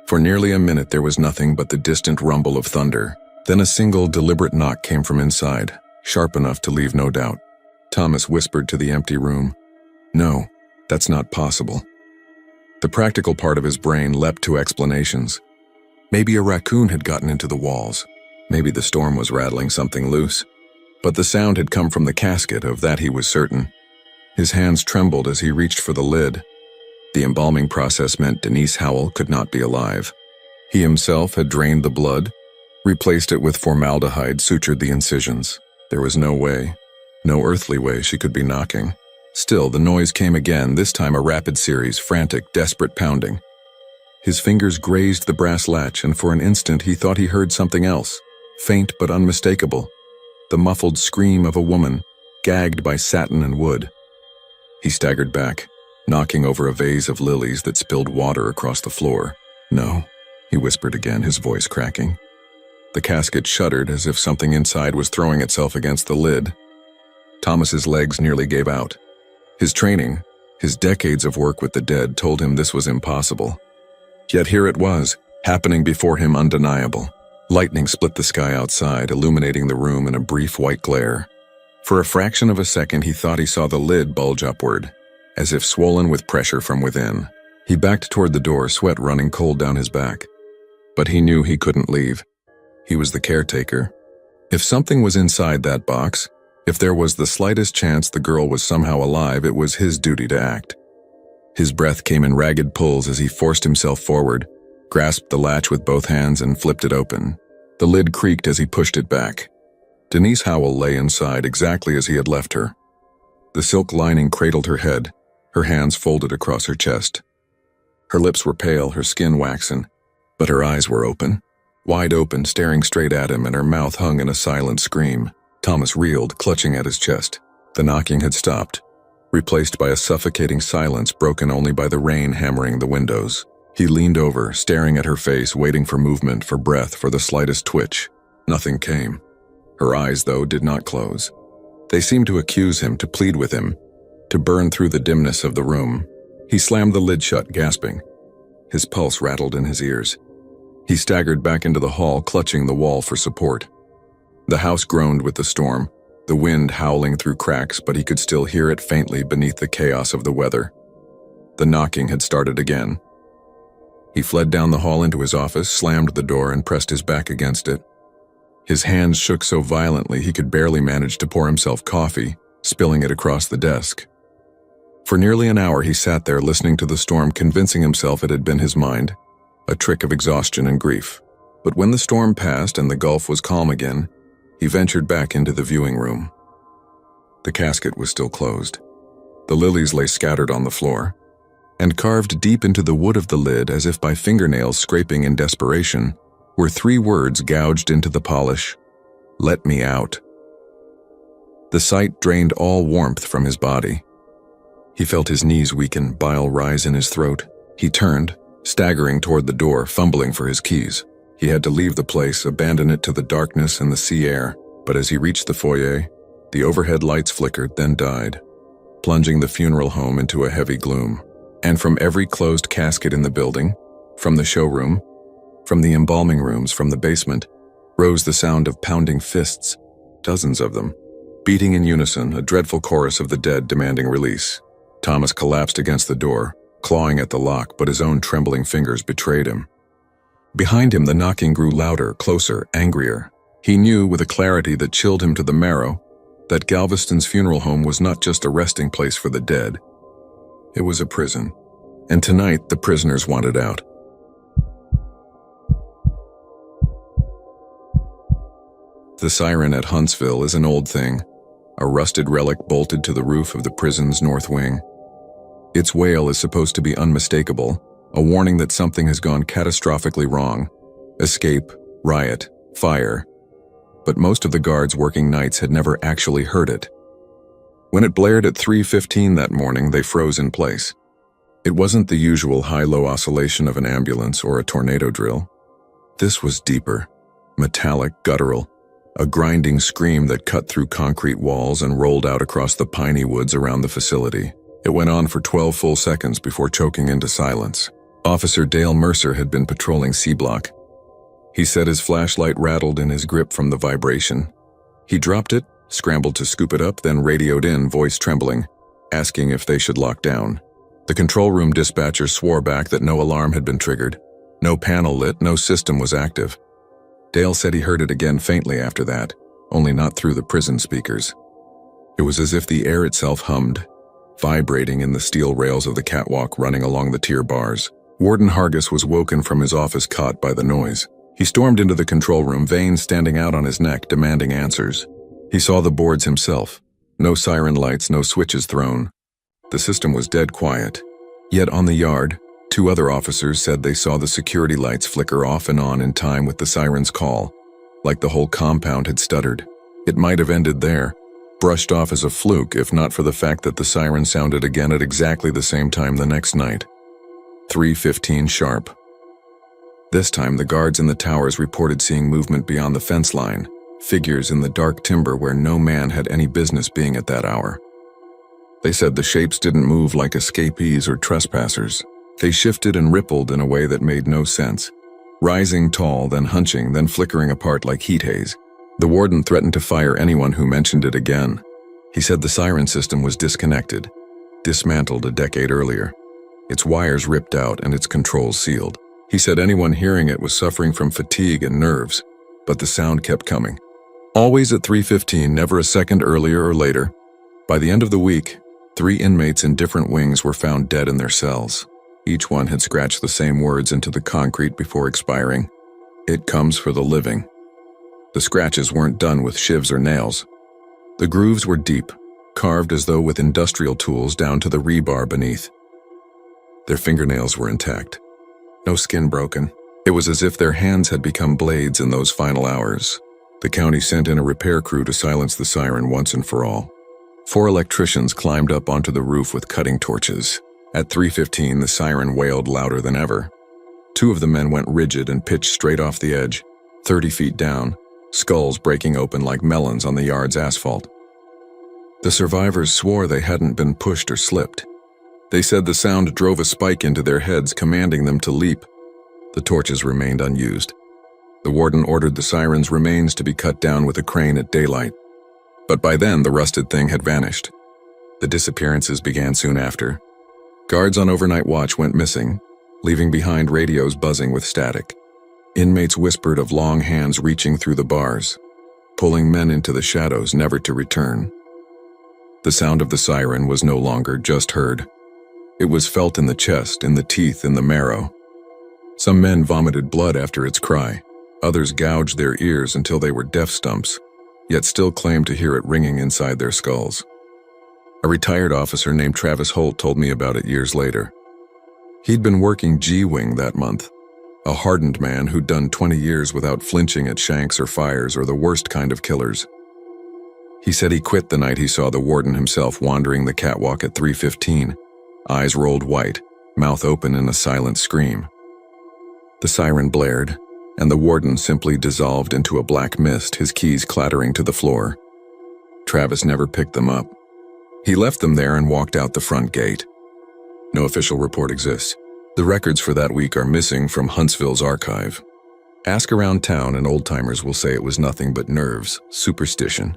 For nearly a minute there was nothing but the distant rumble of thunder. Then a single, deliberate knock came from inside, sharp enough to leave no doubt. Thomas whispered to the empty room, "No, that's not possible." The practical part of his brain leapt to explanations. Maybe a raccoon had gotten into the walls. Maybe the storm was rattling something loose. But the sound had come from the casket, of that he was certain. His hands trembled as he reached for the lid. The embalming process meant Denise Howell could not be alive. He himself had drained the blood, replaced it with formaldehyde, sutured the incisions. There was no way, no earthly way she could be knocking. Still, the noise came again, this time a rapid series, frantic, desperate pounding. His fingers grazed the brass latch, and for an instant he thought he heard something else, faint but unmistakable. The muffled scream of a woman, gagged by satin and wood. He staggered back, knocking over a vase of lilies that spilled water across the floor. "No," he whispered again, his voice cracking. The casket shuddered as if something inside was throwing itself against the lid. Thomas's legs nearly gave out. His training, his decades of work with the dead, told him this was impossible. Yet here it was, happening before him, undeniable. Lightning split the sky outside, illuminating the room in a brief white glare. For a fraction of a second he thought he saw the lid bulge upward, as if swollen with pressure from within. He backed toward the door, sweat running cold down his back. But he knew he couldn't leave. He was the caretaker. If something was inside that box, if there was the slightest chance the girl was somehow alive, it was his duty to act. His breath came in ragged pulls as he forced himself forward, grasped the latch with both hands and flipped it open. The lid creaked as he pushed it back. Denise Howell lay inside exactly as he had left her. The silk lining cradled her head, her hands folded across her chest. Her lips were pale, her skin waxen, but her eyes were open, wide open, staring straight at him, and her mouth hung in a silent scream. Thomas reeled, clutching at his chest. The knocking had stopped, replaced by a suffocating silence broken only by the rain hammering the windows. He leaned over, staring at her face, waiting for movement, for breath, for the slightest twitch. Nothing came. Her eyes, though, did not close. They seemed to accuse him, to plead with him, to burn through the dimness of the room. He slammed the lid shut, gasping. His pulse rattled in his ears. He staggered back into the hall, clutching the wall for support. The house groaned with the storm, the wind howling through cracks, but he could still hear it faintly beneath the chaos of the weather. The knocking had started again. He fled down the hall into his office, slammed the door, and pressed his back against it. His hands shook so violently he could barely manage to pour himself coffee, spilling it across the desk. For nearly an hour he sat there listening to the storm, convincing himself it had been his mind, a trick of exhaustion and grief. But when the storm passed and the gulf was calm again, he ventured back into the viewing room. The casket was still closed. The lilies lay scattered on the floor, and carved deep into the wood of the lid, as if by fingernails scraping in desperation, were 3 words gouged into the polish: "Let me out." The sight drained all warmth from his body. He felt his knees weaken, bile rise in his throat. He turned, staggering toward the door, fumbling for his keys. He had to leave the place, abandon it to the darkness and the sea air. But as he reached the foyer, the overhead lights flickered, then died, plunging the funeral home into a heavy gloom. And from every closed casket in the building, from the showroom, from the embalming rooms, from the basement, rose the sound of pounding fists, dozens of them, beating in unison, a dreadful chorus of the dead demanding release. Thomas collapsed against the door, clawing at the lock, but his own trembling fingers betrayed him. Behind him, the knocking grew louder, closer, angrier. He knew, with a clarity that chilled him to the marrow, that Galveston's funeral home was not just a resting place for the dead. It was a prison, and tonight the prisoners wanted out. The siren at Huntsville is an old thing, a rusted relic bolted to the roof of the prison's north wing. Its wail is supposed to be unmistakable, a warning that something has gone catastrophically wrong. Escape, riot, fire. But most of the guards working nights had never actually heard it. When it blared at 3:15 that morning, they froze in place. It wasn't the usual high-low oscillation of an ambulance or a tornado drill. This was deeper, metallic, guttural, a grinding scream that cut through concrete walls and rolled out across the piney woods around the facility. It went on for 12 full seconds before choking into silence. Officer Dale Mercer had been patrolling C Block. He said his flashlight rattled in his grip from the vibration. He dropped it, scrambled to scoop it up, then radioed in, voice trembling, asking if they should lock down. The control room dispatcher swore back that no alarm had been triggered. No panel lit, no system was active. Dale said he heard it again faintly after that, only not through the prison speakers. It was as if the air itself hummed, vibrating in the steel rails of the catwalk running along the tier bars. Warden Hargis was woken from his office cot by the noise. He stormed into the control room, veins standing out on his neck, demanding answers. He saw the boards himself. No siren lights, no switches thrown. The system was dead quiet. Yet on the yard, 2 other officers said they saw the security lights flicker off and on in time with the siren's call, like the whole compound had stuttered. It might have ended there, brushed off as a fluke if not for the fact that the siren sounded again at exactly the same time the next night. 3:15 sharp. This time the guards in the towers reported seeing movement beyond the fence line, figures in the dark timber where no man had any business being at that hour. They said the shapes didn't move like escapees or trespassers. They shifted and rippled in a way that made no sense, rising tall, then hunching, then flickering apart like heat haze. The warden threatened to fire anyone who mentioned it again. He said the siren system was disconnected, dismantled a decade earlier, its wires ripped out and its controls sealed. He said anyone hearing it was suffering from fatigue and nerves, but the sound kept coming. Always at 3:15, never a second earlier or later. By the end of the week, 3 inmates in different wings were found dead in their cells. Each one had scratched the same words into the concrete before expiring. "It comes for the living." The scratches weren't done with shivs or nails. The grooves were deep, carved as though with industrial tools down to the rebar beneath. Their fingernails were intact. No skin broken. It was as if their hands had become blades in those final hours. The county sent in a repair crew to silence the siren once and for all. 4 electricians climbed up onto the roof with cutting torches. At 3:15, the siren wailed louder than ever. 2 of the men went rigid and pitched straight off the edge, 30 feet down, skulls breaking open like melons on the yard's asphalt. The survivors swore they hadn't been pushed or slipped. They said the sound drove a spike into their heads, commanding them to leap. The torches remained unused. The warden ordered the siren's remains to be cut down with a crane at daylight. But by then, the rusted thing had vanished. The disappearances began soon after. Guards on overnight watch went missing, leaving behind radios buzzing with static. Inmates whispered of long hands reaching through the bars, pulling men into the shadows, never to return. The sound of the siren was no longer just heard. It was felt in the chest, in the teeth, in the marrow. Some men vomited blood after its cry. Others gouged their ears until they were deaf stumps, yet still claimed to hear it ringing inside their skulls. A retired officer named Travis Holt told me about it years later. He'd been working G-Wing that month, a hardened man who'd done 20 years without flinching at shanks or fires or the worst kind of killers. He said he quit the night he saw the warden himself wandering the catwalk at 3:15, eyes rolled white, mouth open in a silent scream. The siren blared, and the warden simply dissolved into a black mist, his keys clattering to the floor. Travis never picked them up. He left them there and walked out the front gate. No official report exists. The records for that week are missing from Huntsville's archive. Ask around town and old-timers will say it was nothing but nerves, superstition.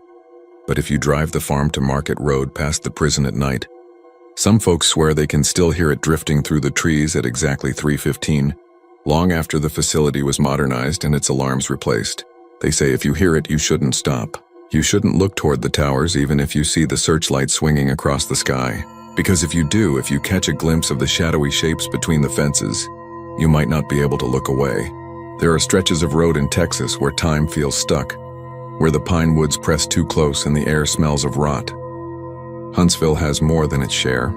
But if you drive the farm to Market Road past the prison at night, some folks swear they can still hear it drifting through the trees at exactly 3:15, long after the facility was modernized and its alarms replaced. They say if you hear it, you shouldn't stop. You shouldn't look toward the towers even if you see the searchlight swinging across the sky. Because if you do, if you catch a glimpse of the shadowy shapes between the fences, you might not be able to look away. There are stretches of road in Texas where time feels stuck, where the pine woods press too close and the air smells of rot. Huntsville has more than its share.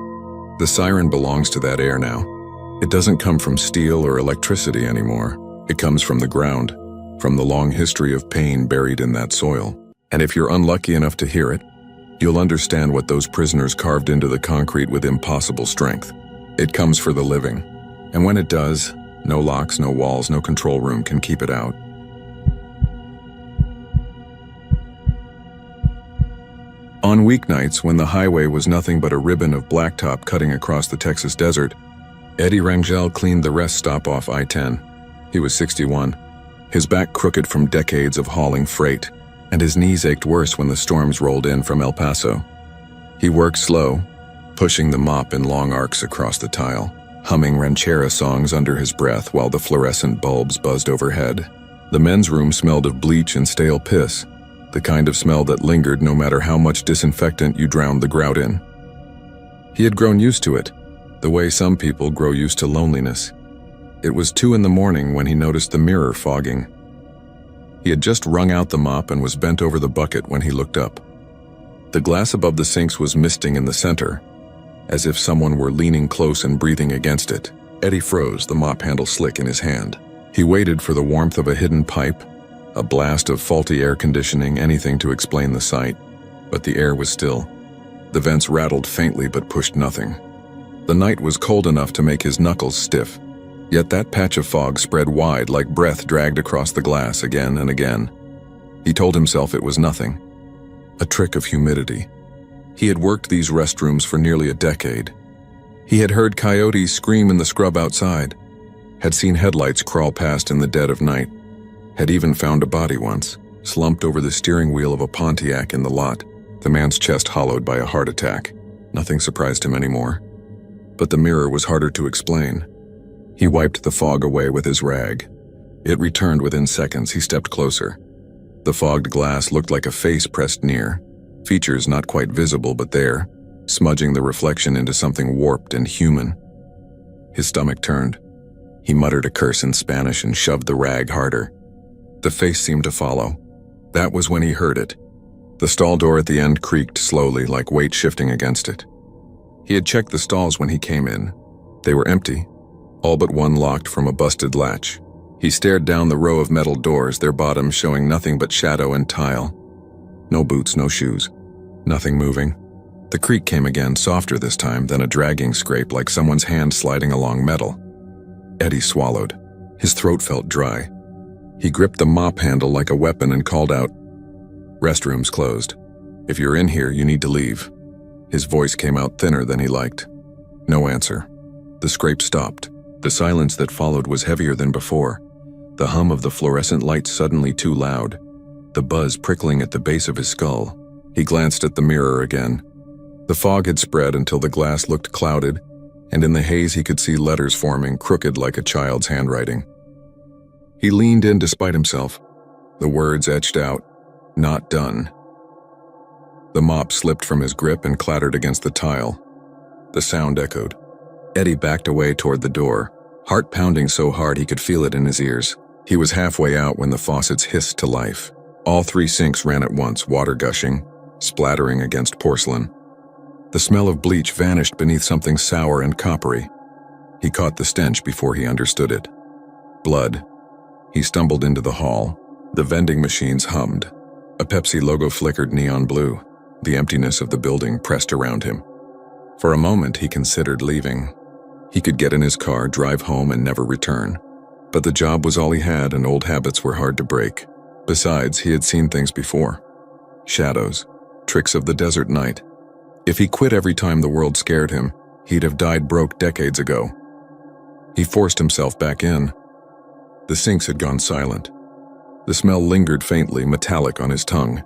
The siren belongs to that air now. It doesn't come from steel or electricity anymore. It comes from the ground, from the long history of pain buried in that soil. And if you're unlucky enough to hear it, you'll understand what those prisoners carved into the concrete with impossible strength. It comes for the living. And when it does, no locks, no walls, no control room can keep it out. On weeknights, when the highway was nothing but a ribbon of blacktop cutting across the Texas desert, Eddie Rangel cleaned the rest stop off I-10. He was 61, his back crooked from decades of hauling freight, and his knees ached worse when the storms rolled in from El Paso. He worked slow, pushing the mop in long arcs across the tile, humming ranchera songs under his breath while the fluorescent bulbs buzzed overhead. The men's room smelled of bleach and stale piss, the kind of smell that lingered no matter how much disinfectant you drowned the grout in. He had grown used to it, the way some people grow used to loneliness. It was 2 in the morning when he noticed the mirror fogging. He had just wrung out the mop and was bent over the bucket when he looked up. The glass above the sinks was misting in the center, as if someone were leaning close and breathing against it. Eddie froze, the mop handle slick in his hand. He waited for the warmth of a hidden pipe, a blast of faulty air conditioning, anything to explain the sight. But the air was still. The vents rattled faintly but pushed nothing. The night was cold enough to make his knuckles stiff. Yet that patch of fog spread wide like breath dragged across the glass again and again. He told himself it was nothing. A trick of humidity. He had worked these restrooms for nearly a decade. He had heard coyotes scream in the scrub outside, had seen headlights crawl past in the dead of night, had even found a body once, slumped over the steering wheel of a Pontiac in the lot, the man's chest hollowed by a heart attack. Nothing surprised him anymore. But the mirror was harder to explain. He wiped the fog away with his rag. It returned within seconds. He stepped closer. The fogged glass looked like a face pressed near, features not quite visible but there, smudging the reflection into something warped and human. His stomach turned. He muttered a curse in Spanish and shoved the rag harder. The face seemed to follow. That was when he heard it. The stall door at the end creaked slowly, like weight shifting against it. He had checked the stalls when he came in. They were empty, all but one locked from a busted latch. He stared down the row of metal doors, their bottoms showing nothing but shadow and tile. No boots, no shoes. Nothing moving. The creak came again, softer this time, then a dragging scrape like someone's hand sliding along metal. Eddie swallowed. His throat felt dry. He gripped the mop handle like a weapon and called out, "Restrooms closed. If you're in here, you need to leave." His voice came out thinner than he liked. No answer. The scrape stopped. The silence that followed was heavier than before. The hum of the fluorescent lights suddenly too loud. The buzz prickling at the base of his skull. He glanced at the mirror again. The fog had spread until the glass looked clouded, and in the haze he could see letters forming, crooked like a child's handwriting. He leaned in despite himself. The words etched out, "Not done." The mop slipped from his grip and clattered against the tile. The sound echoed. Eddie backed away toward the door, heart pounding so hard he could feel it in his ears. He was halfway out when the faucets hissed to life. All 3 sinks ran at once, water gushing, splattering against porcelain. The smell of bleach vanished beneath something sour and coppery. He caught the stench before he understood it. Blood. He stumbled into the hall. The vending machines hummed. A Pepsi logo flickered neon blue. The emptiness of the building pressed around him. For a moment, he considered leaving. He could get in his car, drive home, and never return. But the job was all he had, and old habits were hard to break. Besides, he had seen things before. Shadows. Tricks of the desert night. If he quit every time the world scared him, he'd have died broke decades ago. He forced himself back in. The sinks had gone silent. The smell lingered faintly, metallic on his tongue.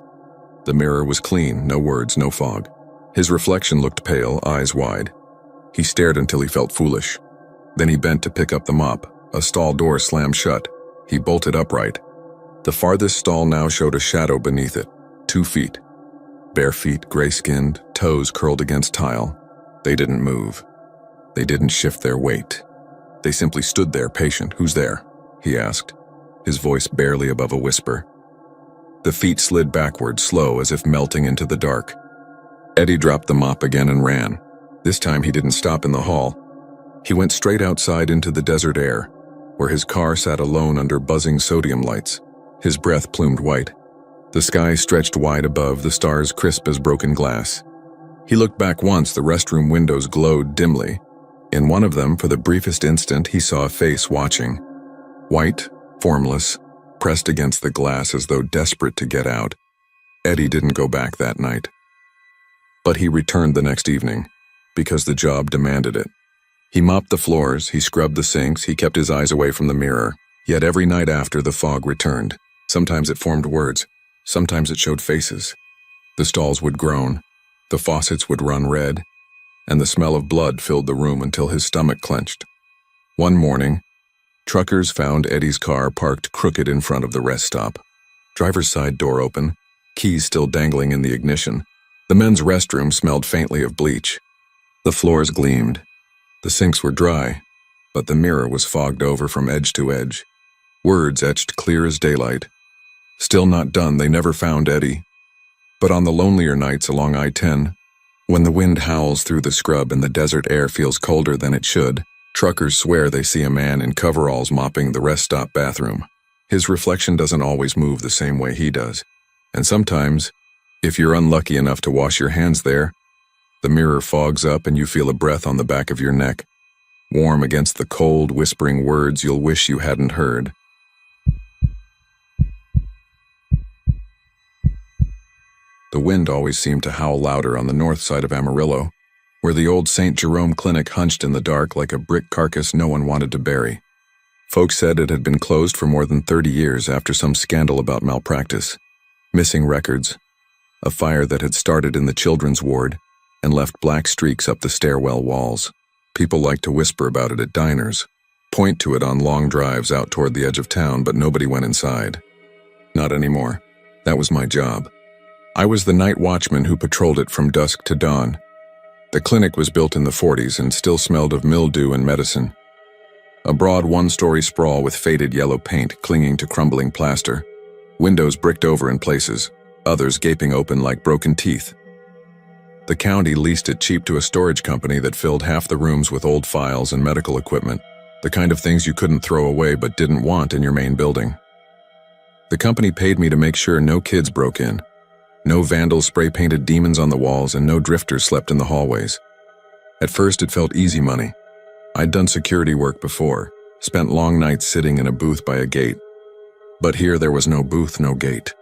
The mirror was clean, no words, no fog. His reflection looked pale, eyes wide. He stared until he felt foolish. Then he bent to pick up the mop. A stall door slammed shut. He bolted upright. The farthest stall now showed a shadow beneath it, 2 feet. Bare feet, gray-skinned, toes curled against tile. They didn't move. They didn't shift their weight. They simply stood there, patient. "Who's there?" he asked, his voice barely above a whisper. The feet slid backward, slow, as if melting into the dark. Eddie dropped the mop again and ran. This time he didn't stop in the hall. He went straight outside into the desert air, where his car sat alone under buzzing sodium lights. His breath plumed white. The sky stretched wide above, the stars crisp as broken glass. He looked back once, the restroom windows glowed dimly. In one of them, for the briefest instant, he saw a face watching. White, formless, pressed against the glass as though desperate to get out. Eddie didn't go back that night. But he returned the next evening, because the job demanded it. He mopped the floors, he scrubbed the sinks, he kept his eyes away from the mirror. Yet every night after, the fog returned. Sometimes it formed words, sometimes it showed faces. The stalls would groan, the faucets would run red, and the smell of blood filled the room until his stomach clenched. One morning, truckers found Eddie's car parked crooked in front of the rest stop. Driver's side door open, keys still dangling in the ignition. The men's restroom smelled faintly of bleach. The floors gleamed. The sinks were dry. but the mirror was fogged over from edge to edge. Words etched clear as daylight. Still not done, they never found Eddie. But on the lonelier nights along I-10, when the wind howls through the scrub and the desert air feels colder than it should, truckers swear they see a man in coveralls mopping the rest stop bathroom. His reflection doesn't always move the same way he does. And sometimes, if you're unlucky enough to wash your hands there, the mirror fogs up and you feel a breath on the back of your neck, warm against the cold, whispering words you'll wish you hadn't heard. The wind always seemed to howl louder on the north side of Amarillo, where the old St. Jerome Clinic hunched in the dark like a brick carcass no one wanted to bury. Folks said it had been closed for more than 30 years after some scandal about malpractice, missing records, a fire that had started in the children's ward and left black streaks up the stairwell walls. People liked to whisper about it at diners, point to it on long drives out toward the edge of town, but nobody went inside. Not anymore. That was my job. I was the night watchman who patrolled it from dusk to dawn. The clinic was built in the 40s and still smelled of mildew and medicine. A broad one-story sprawl with faded yellow paint clinging to crumbling plaster, windows bricked over in places, others gaping open like broken teeth. The county leased it cheap to a storage company that filled half the rooms with old files and medical equipment, the kind of things you couldn't throw away but didn't want in your main building. The company paid me to make sure no kids broke in. No vandals spray-painted demons on the walls, and no drifters slept in the hallways. At first, it felt easy money. I'd done security work before, spent long nights sitting in a booth by a gate. But here there was no booth, no gate.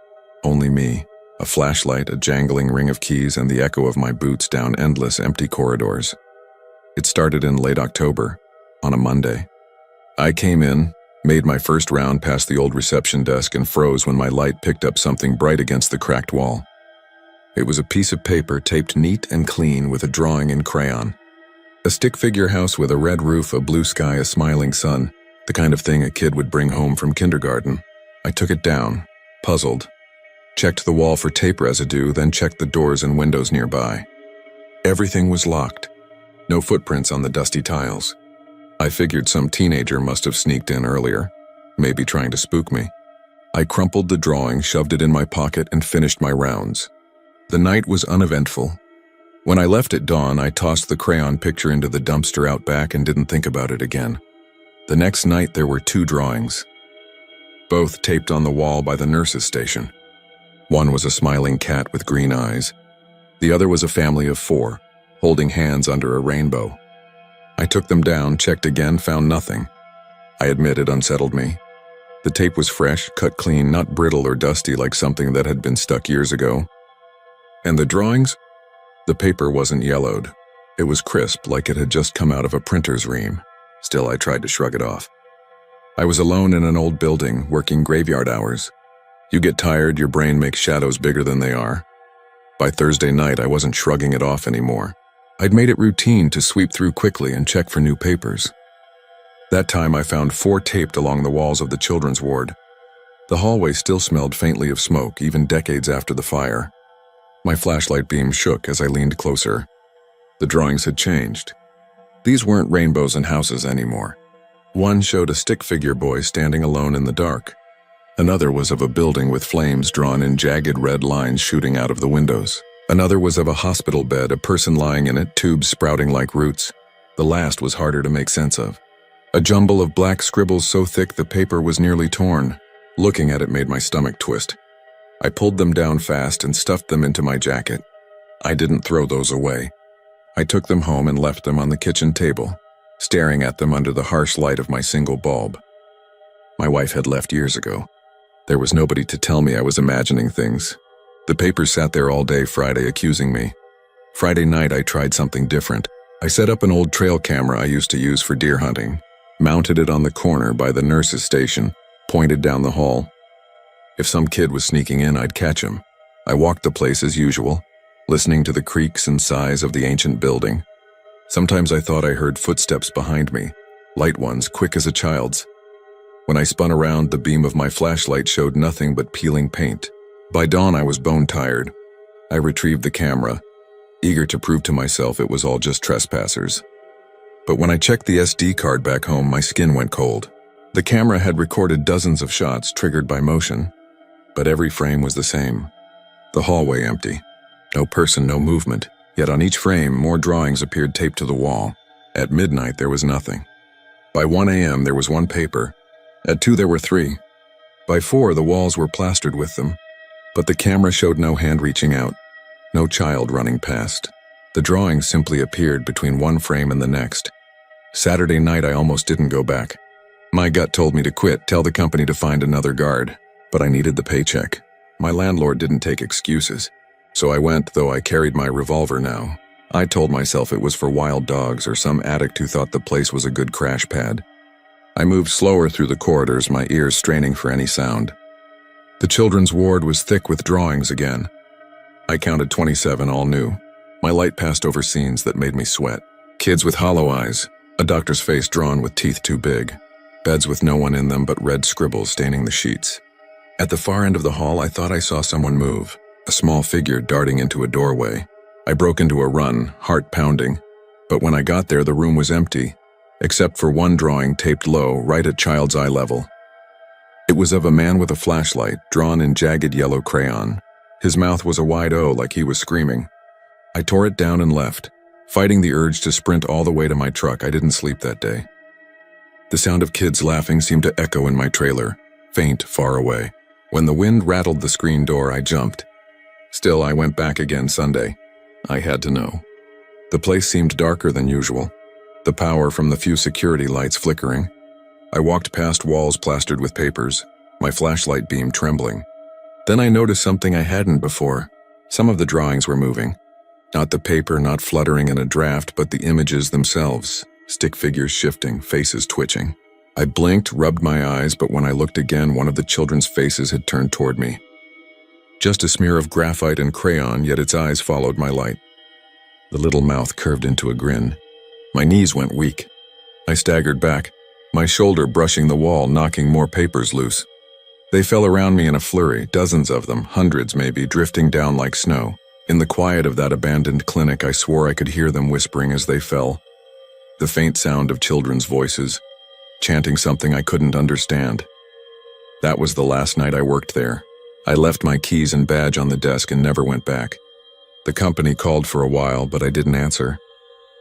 Only me, a flashlight, a jangling ring of keys, and the echo of my boots down endless empty corridors. It started in late October, on a Monday. I came in, made my first round past the old reception desk, and froze when my light picked up something bright against the cracked wall. It was a piece of paper taped neat and clean with a drawing in crayon. A stick figure house with a red roof, a blue sky, a smiling sun, the kind of thing a kid would bring home from kindergarten. I took it down, puzzled, checked the wall for tape residue, then checked the doors and windows nearby. Everything was locked. No footprints on the dusty tiles. I figured some teenager must have sneaked in earlier, maybe trying to spook me. I crumpled the drawing, shoved it in my pocket, and finished my rounds. The night was uneventful. When I left at dawn, I tossed the crayon picture into the dumpster out back and didn't think about it again. The next night there were 2 drawings, both taped on the wall by the nurse's station. One was a smiling cat with green eyes. The other was a family of 4, holding hands under a rainbow. I took them down, checked again, found nothing. I admit it unsettled me. The tape was fresh, cut clean, not brittle or dusty like something that had been stuck years ago. And the drawings? The paper wasn't yellowed. It was crisp, like it had just come out of a printer's ream. Still, I tried to shrug it off. I was alone in an old building, working graveyard hours. You get tired, your brain makes shadows bigger than they are. By Thursday night, I wasn't shrugging it off anymore. I'd made it routine to sweep through quickly and check for new papers. That time I found 4 taped along the walls of the children's ward. The hallway still smelled faintly of smoke, even decades after the fire. My flashlight beam shook as I leaned closer. The drawings had changed. These weren't rainbows and houses anymore. One showed a stick figure boy standing alone in the dark. Another was of a building with flames drawn in jagged red lines shooting out of the windows. Another was of a hospital bed, a person lying in it, tubes sprouting like roots. The last was harder to make sense of. A jumble of black scribbles so thick the paper was nearly torn. Looking at it made my stomach twist. I pulled them down fast and stuffed them into my jacket. I didn't throw those away. I took them home and left them on the kitchen table, staring at them under the harsh light of my single bulb. My wife had left years ago. There was nobody to tell me I was imagining things. The papers sat there all day Friday accusing me. Friday night I tried something different. I set up an old trail camera I used to use for deer hunting, mounted it on the corner by the nurse's station, pointed down the hall. If some kid was sneaking in, I'd catch him. I walked the place as usual, listening to the creaks and sighs of the ancient building. Sometimes I thought I heard footsteps behind me, light ones, quick as a child's. When I spun around, the beam of my flashlight showed nothing but peeling paint. By dawn, I was bone-tired. I retrieved the camera, eager to prove to myself it was all just trespassers. But when I checked the SD card back home, my skin went cold. The camera had recorded dozens of shots triggered by motion, but every frame was the same. The hallway empty. No person, no movement. Yet on each frame, more drawings appeared taped to the wall. At midnight, there was nothing. By 1 a.m., there was one paper. At 2, there were 3. By 4, the walls were plastered with them. But the camera showed no hand reaching out, no child running past. The drawings simply appeared between one frame and the next. Saturday night, I almost didn't go back. My gut told me to quit, tell the company to find another guard. But I needed the paycheck. My landlord didn't take excuses. So I went, though I carried my revolver now. I told myself it was for wild dogs or some addict who thought the place was a good crash pad. I moved slower through the corridors, my ears straining for any sound. The children's ward was thick with drawings again. I counted 27, all new. My light passed over scenes that made me sweat. Kids with hollow eyes, a doctor's face drawn with teeth too big, beds with no one in them but red scribbles staining the sheets. At the far end of the hall, I thought I saw someone move, a small figure darting into a doorway. I broke into a run, heart pounding, but when I got there, the room was empty, except for one drawing taped low, right at child's eye level. It was of a man with a flashlight, drawn in jagged yellow crayon. His mouth was a wide O, like he was screaming. I tore it down and left, fighting the urge to sprint all the way to my truck. I didn't sleep that day. The sound of kids laughing seemed to echo in my trailer, faint, far away. When the wind rattled the screen door, I jumped. Still, I went back again Sunday. I had to know. The place seemed darker than usual, the power from the few security lights flickering. I walked past walls plastered with papers, my flashlight beam trembling. Then I noticed something I hadn't before. Some of the drawings were moving. Not the paper, not fluttering in a draft, but the images themselves, stick figures shifting, faces twitching. I blinked, rubbed my eyes, but when I looked again, one of the children's faces had turned toward me. Just a smear of graphite and crayon, yet its eyes followed my light. The little mouth curved into a grin. My knees went weak. I staggered back, my shoulder brushing the wall, knocking more papers loose. They fell around me in a flurry, dozens of them, hundreds maybe, drifting down like snow. In the quiet of that abandoned clinic, I swore I could hear them whispering as they fell. The faint sound of children's voices, chanting something I couldn't understand. That was the last night I worked there. I left my keys and badge on the desk and never went back. The company called for a while, but I didn't answer.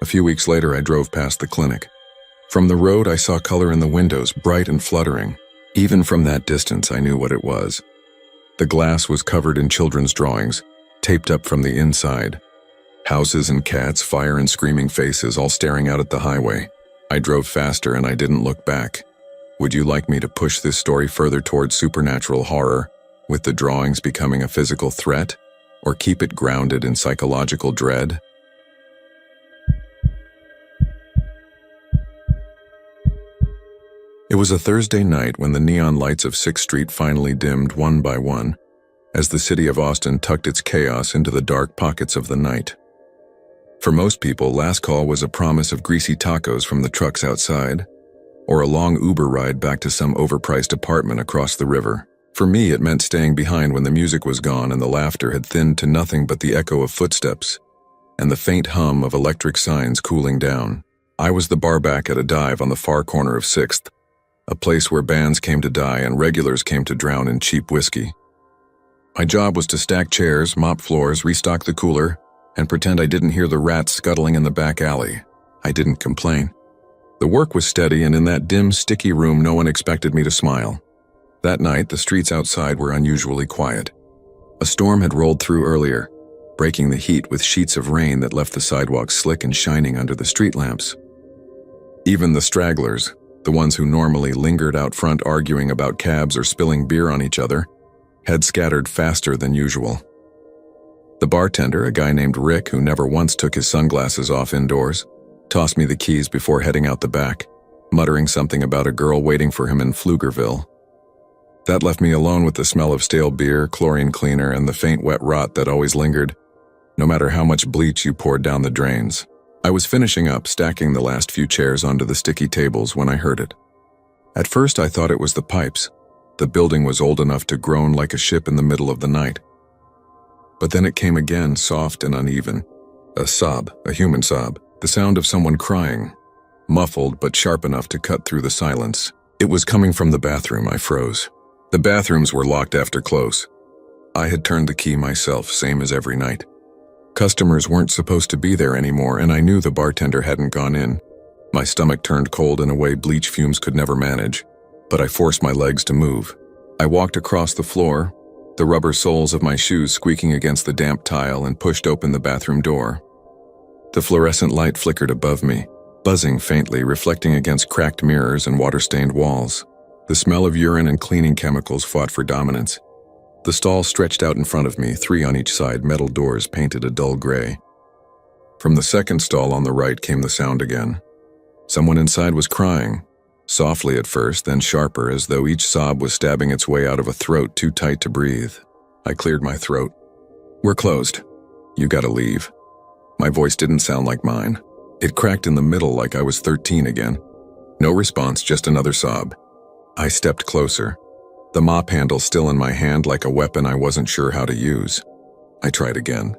A few weeks later, I drove past the clinic. From the road, I saw color in the windows, bright and fluttering. Even from that distance, I knew what it was. The glass was covered in children's drawings, taped up from the inside. Houses and cats, fire and screaming faces, all staring out at the highway. I drove faster and I didn't look back. Would you like me to push this story further towards supernatural horror, with the drawings becoming a physical threat, or keep it grounded in psychological dread? It was a Thursday night when the neon lights of 6th Street finally dimmed one by one, as the city of Austin tucked its chaos into the dark pockets of the night. For most people, last call was a promise of greasy tacos from the trucks outside, or a long Uber ride back to some overpriced apartment across the river. For me, it meant staying behind when the music was gone and the laughter had thinned to nothing but the echo of footsteps and the faint hum of electric signs cooling down. I was the barback at a dive on the far corner of 6th, a place where bands came to die and regulars came to drown in cheap whiskey. My job was to stack chairs, mop floors, restock the cooler, and pretend I didn't hear the rats scuttling in the back alley. I didn't complain. The work was steady, and in that dim, sticky room, no one expected me to smile. That night, the streets outside were unusually quiet. A storm had rolled through earlier, breaking the heat with sheets of rain that left the sidewalks slick and shining under the street lamps. Even the stragglers, the ones who normally lingered out front arguing about cabs or spilling beer on each other, had scattered faster than usual. The bartender, a guy named Rick who never once took his sunglasses off indoors, tossed me the keys before heading out the back, muttering something about a girl waiting for him in Pflugerville. That left me alone with the smell of stale beer, chlorine cleaner, and the faint wet rot that always lingered, no matter how much bleach you poured down the drains. I was finishing up, stacking the last few chairs onto the sticky tables when I heard it. At first I thought it was the pipes. The building was old enough to groan like a ship in the middle of the night. But then it came again, soft and uneven. A sob, a human sob, the sound of someone crying. muffled but sharp enough to cut through the silence. It was coming from the bathroom. I froze. The bathrooms were locked after close. I had turned the key myself, same as every night. Customers weren't supposed to be there anymore, and I knew the bartender hadn't gone in. My stomach turned cold in a way bleach fumes could never manage, but I forced my legs to move. I walked across the floor, the rubber soles of my shoes squeaking against the damp tile, and pushed open the bathroom door. The fluorescent light flickered above me, buzzing faintly, reflecting against cracked mirrors and water-stained walls. The smell of urine and cleaning chemicals fought for dominance. The stall stretched out in front of me, 3 on each side, metal doors painted a dull gray. From the second stall on the right came the sound again. Someone inside was crying, softly at first, then sharper, as though each sob was stabbing its way out of a throat too tight to breathe. I cleared my throat. "We're closed. You gotta leave." My voice didn't sound like mine. It cracked in the middle like I was 13 again. No response, just another sob. I stepped closer, the mop handle still in my hand like a weapon I wasn't sure how to use. I tried again.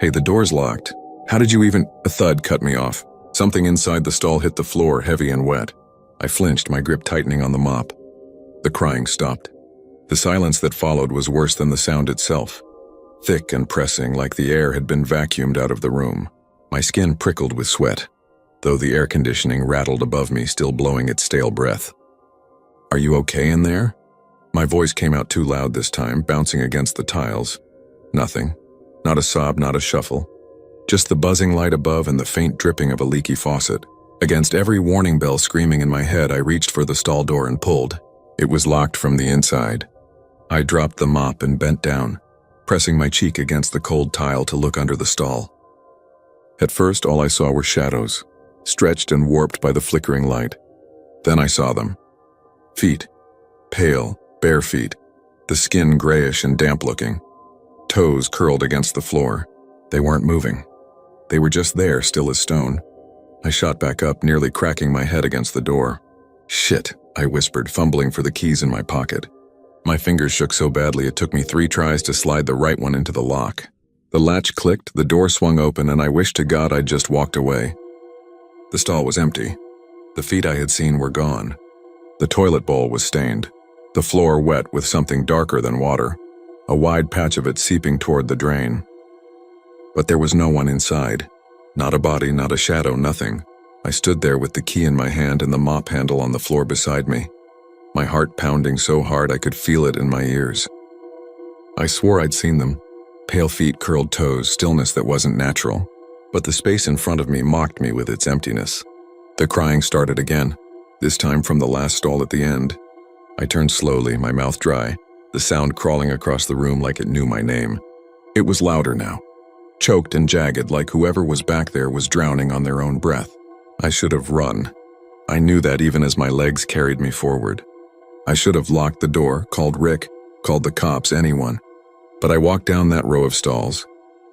"Hey, the door's locked. How did you even—" A thud cut me off. Something inside the stall hit the floor, heavy and wet. I flinched, my grip tightening on the mop. The crying stopped. The silence that followed was worse than the sound itself. Thick and pressing, like the air had been vacuumed out of the room. My skin prickled with sweat, though the air conditioning rattled above me, still blowing its stale breath. "Are you okay in there?" My voice came out too loud this time, bouncing against the tiles. Nothing. Not a sob, not a shuffle. Just the buzzing light above and the faint dripping of a leaky faucet. Against every warning bell screaming in my head, I reached for the stall door and pulled. It was locked from the inside. I dropped the mop and bent down, pressing my cheek against the cold tile to look under the stall. At first, all I saw were shadows, stretched and warped by the flickering light. Then I saw them. Feet. Pale, bare feet. The skin grayish and damp-looking. Toes curled against the floor. They weren't moving. They were just there, still as stone. I shot back up, nearly cracking my head against the door. "Shit," I whispered, fumbling for the keys in my pocket. My fingers shook so badly it took me 3 tries to slide the right one into the lock. The latch clicked, the door swung open, and I wished to God I'd just walked away. The stall was empty. The feet I had seen were gone. The toilet bowl was stained, the floor wet with something darker than water, a wide patch of it seeping toward the drain. But there was no one inside. Not a body, not a shadow, nothing. I stood there with the key in my hand and the mop handle on the floor beside me, my heart pounding so hard I could feel it in my ears. I swore I'd seen them. Pale feet, curled toes, stillness that wasn't natural. But the space in front of me mocked me with its emptiness. The crying started again, this time from the last stall at the end. I turned slowly, my mouth dry, the sound crawling across the room like it knew my name. It was louder now, choked and jagged, like whoever was back there was drowning on their own breath. I should have run. I knew that even as my legs carried me forward. I should have locked the door, called Rick, called the cops, anyone. But I walked down that row of stalls,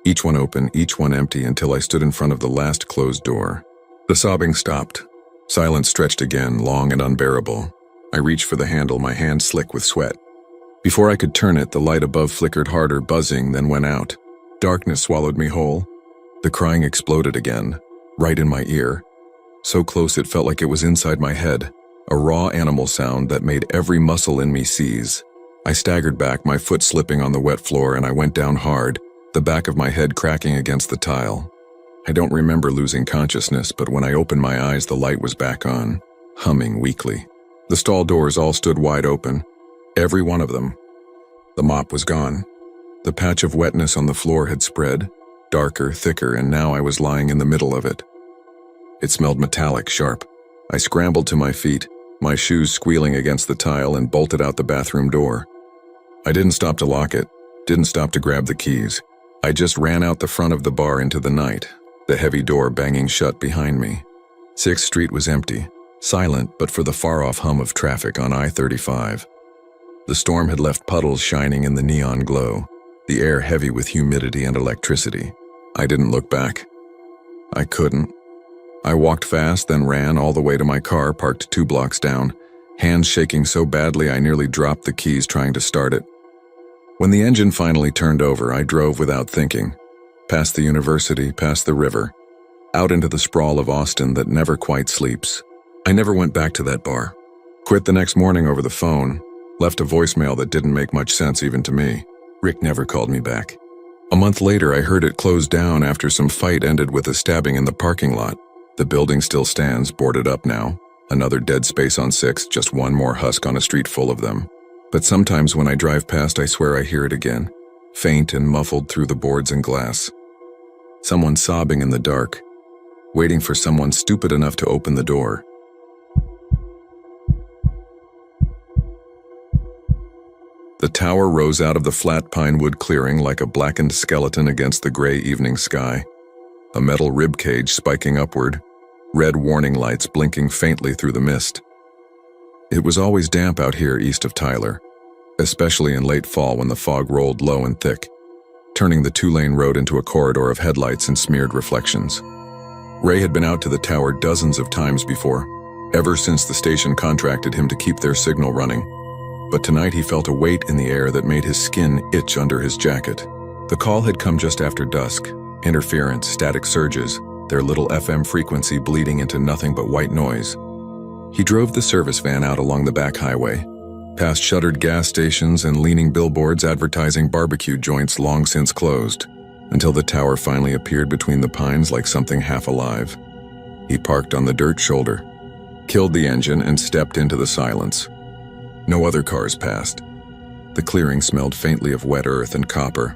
each one open, each one empty, until I stood in front of the last closed door. The sobbing stopped. Silence stretched again, long and unbearable. I reached for the handle, my hand slick with sweat. Before I could turn it, the light above flickered harder, buzzing, then went out. Darkness swallowed me whole. The crying exploded again, right in my ear. So close it felt like it was inside my head, a raw animal sound that made every muscle in me seize. I staggered back, my foot slipping on the wet floor, and I went down hard, the back of my head cracking against the tile. I don't remember losing consciousness, but when I opened my eyes, the light was back on, humming weakly. The stall doors all stood wide open, every one of them. The mop was gone. The patch of wetness on the floor had spread, darker, thicker, and now I was lying in the middle of it. It smelled metallic, sharp. I scrambled to my feet, my shoes squealing against the tile, and bolted out the bathroom door. I didn't stop to lock it, didn't stop to grab the keys. I just ran out the front of the bar into the night, the heavy door banging shut behind me. 6th Street was empty, silent but for the far-off hum of traffic on I-35. The storm had left puddles shining in the neon glow, the air heavy with humidity and electricity. I didn't look back. I couldn't. I walked fast, then ran all the way to my car parked 2 blocks down, hands shaking so badly I nearly dropped the keys trying to start it. When the engine finally turned over, I drove without thinking, past the university, past the river. out into the sprawl of Austin that never quite sleeps. I never went back to that bar. Quit the next morning over the phone, left a voicemail that didn't make much sense even to me. Rick never called me back. A month later, I heard it closed down after some fight ended with a stabbing in the parking lot. The building still stands, boarded up now. Another dead space on 6th, just one more husk on a street full of them. But sometimes when I drive past, I swear I hear it again, faint and muffled through the boards and glass. Someone sobbing in the dark, waiting for someone stupid enough to open the door. The tower rose out of the flat pine wood clearing like a blackened skeleton against the gray evening sky, a metal rib cage spiking upward, red warning lights blinking faintly through the mist. It was always damp out here east of Tyler, especially in late fall when the fog rolled low and thick, turning the 2-lane road into a corridor of headlights and smeared reflections. Ray had been out to the tower dozens of times before, ever since the station contracted him to keep their signal running. But tonight he felt a weight in the air that made his skin itch under his jacket. The call had come just after dusk. Interference, static surges, their little FM frequency bleeding into nothing but white noise. He drove the service van out along the back highway, past shuttered gas stations and leaning billboards advertising barbecue joints long since closed, until the tower finally appeared between the pines like something half alive. He parked on the dirt shoulder, killed the engine, and stepped into the silence. No other cars passed. The clearing smelled faintly of wet earth and copper.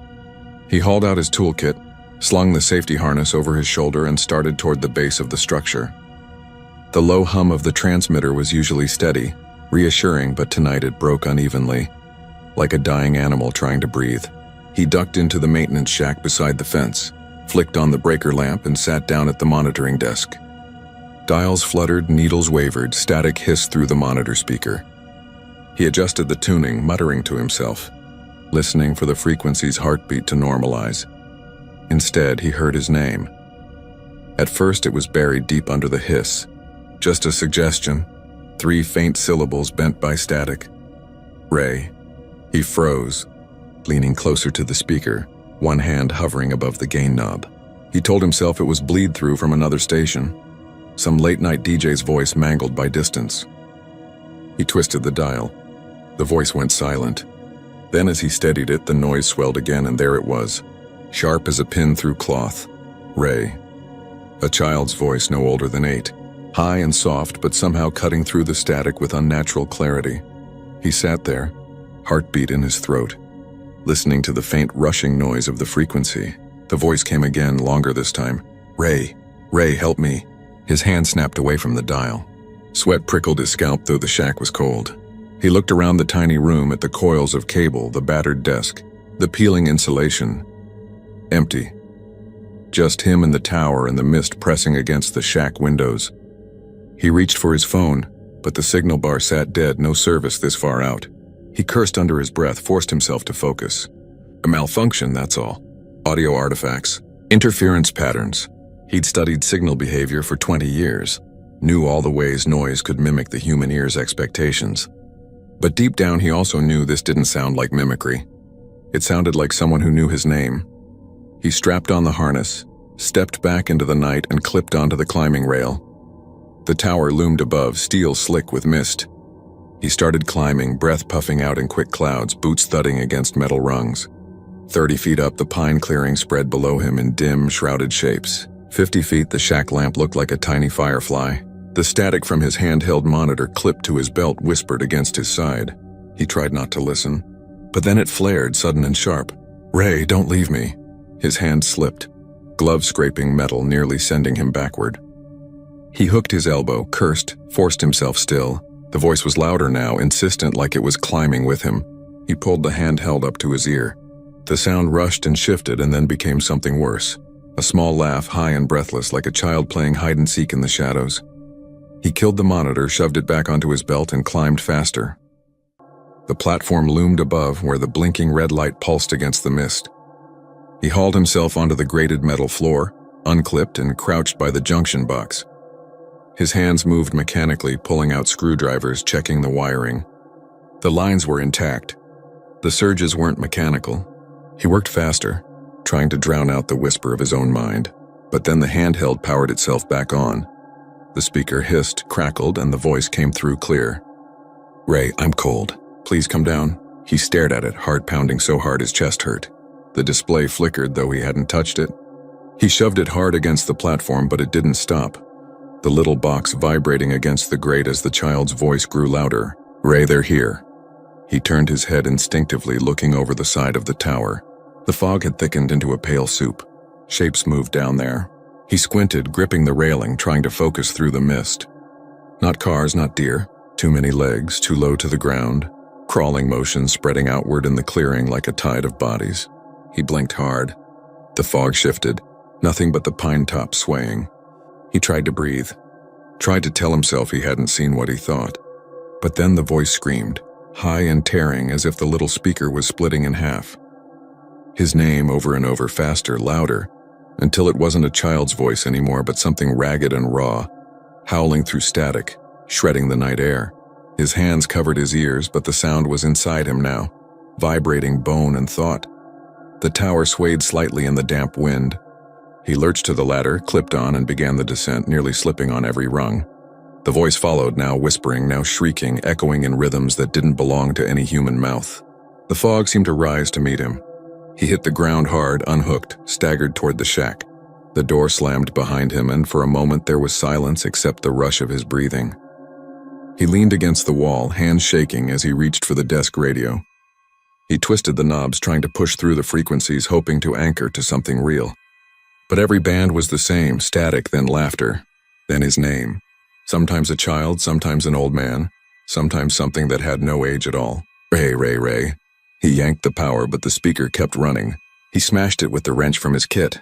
He hauled out his toolkit, slung the safety harness over his shoulder, and started toward the base of the structure. The low hum of the transmitter was usually steady, reassuring, but tonight it broke unevenly, like a dying animal trying to breathe. He ducked into the maintenance shack beside the fence, flicked on the breaker lamp, and sat down at the monitoring desk. Dials fluttered, needles wavered, static hissed through the monitor speaker. He adjusted the tuning, muttering to himself, listening for the frequency's heartbeat to normalize. Instead, he heard his name. At first, it was buried deep under the hiss. Just a suggestion, 3 faint syllables bent by static. Ray. He froze, leaning closer to the speaker, one hand hovering above the gain knob. He told himself it was bleed-through from another station, some late-night DJ's voice mangled by distance. He twisted the dial. The voice went silent. Then as he steadied it, the noise swelled again, and there it was, sharp as a pin through cloth. Ray. A child's voice no older than 8, high and soft, but somehow cutting through the static with unnatural clarity. He sat there, heartbeat in his throat, listening to the faint rushing noise of the frequency. The voice came again, longer this time. Ray. Ray, help me. His hand snapped away from the dial. Sweat prickled his scalp, though the shack was cold. He looked around the tiny room at the coils of cable, the battered desk, the peeling insulation. Empty. Just him and the tower and the mist pressing against the shack windows. He reached for his phone, but the signal bar sat dead, no service this far out. He cursed under his breath, forced himself to focus. A malfunction, that's all. Audio artifacts. Interference patterns. He'd studied signal behavior for 20 years. Knew all the ways noise could mimic the human ear's expectations. But deep down he also knew this didn't sound like mimicry. It sounded like someone who knew his name. He strapped on the harness, stepped back into the night, and clipped onto the climbing rail. The tower loomed above, steel slick with mist. He started climbing, breath puffing out in quick clouds, boots thudding against metal rungs. 30 feet up, the pine clearing spread below him in dim, shrouded shapes. 50 feet, the shack lamp looked like a tiny firefly. The static from his handheld monitor clipped to his belt whispered against his side. He tried not to listen, but then it flared, sudden and sharp. Ray, don't leave me. His hand slipped, glove scraping metal, nearly sending him backward. He hooked his elbow, cursed, forced himself still. The voice was louder now, insistent, like it was climbing with him. He pulled the handheld up to his ear. The sound rushed and shifted and then became something worse. A small laugh, high and breathless, like a child playing hide-and-seek in the shadows. He killed the monitor, shoved it back onto his belt, and climbed faster. The platform loomed above, where the blinking red light pulsed against the mist. He hauled himself onto the grated metal floor, unclipped, and crouched by the junction box. His hands moved mechanically, pulling out screwdrivers, checking the wiring. The lines were intact. The surges weren't mechanical. He worked faster, trying to drown out the whisper of his own mind. But then the handheld powered itself back on. The speaker hissed, crackled, and the voice came through clear. "Ray, I'm cold. Please come down." He stared at it, heart pounding so hard his chest hurt. The display flickered, though he hadn't touched it. He shoved it hard against the platform, but it didn't stop. The little box vibrating against the grate as the child's voice grew louder. "Ray, they're here." He turned his head instinctively, looking over the side of the tower. The fog had thickened into a pale soup. Shapes moved down there. He squinted, gripping the railing, trying to focus through the mist. Not cars, not deer. Too many legs, too low to the ground. Crawling motion spreading outward in the clearing like a tide of bodies. He blinked hard. The fog shifted, nothing but the pine tops swaying. He tried to breathe, tried to tell himself he hadn't seen what he thought. But then the voice screamed, high and tearing, as if the little speaker was splitting in half. His name over and over, faster, louder, until it wasn't a child's voice anymore, but something ragged and raw, howling through static, shredding the night air. His hands covered his ears, but the sound was inside him now, vibrating bone and thought. The tower swayed slightly in the damp wind. He lurched to the ladder, clipped on, and began the descent, nearly slipping on every rung. The voice followed, now whispering, now shrieking, echoing in rhythms that didn't belong to any human mouth. The fog seemed to rise to meet him. He hit the ground hard, unhooked, staggered toward the shack. The door slammed behind him, and for a moment there was silence except the rush of his breathing. He leaned against the wall, hands shaking as he reached for the desk radio. He twisted the knobs, trying to push through the frequencies, hoping to anchor to something real. But every band was the same, static, then laughter, then his name. Sometimes a child, sometimes an old man, sometimes something that had no age at all. "Ray, Ray, Ray." He yanked the power, but the speaker kept running. He smashed it with the wrench from his kit.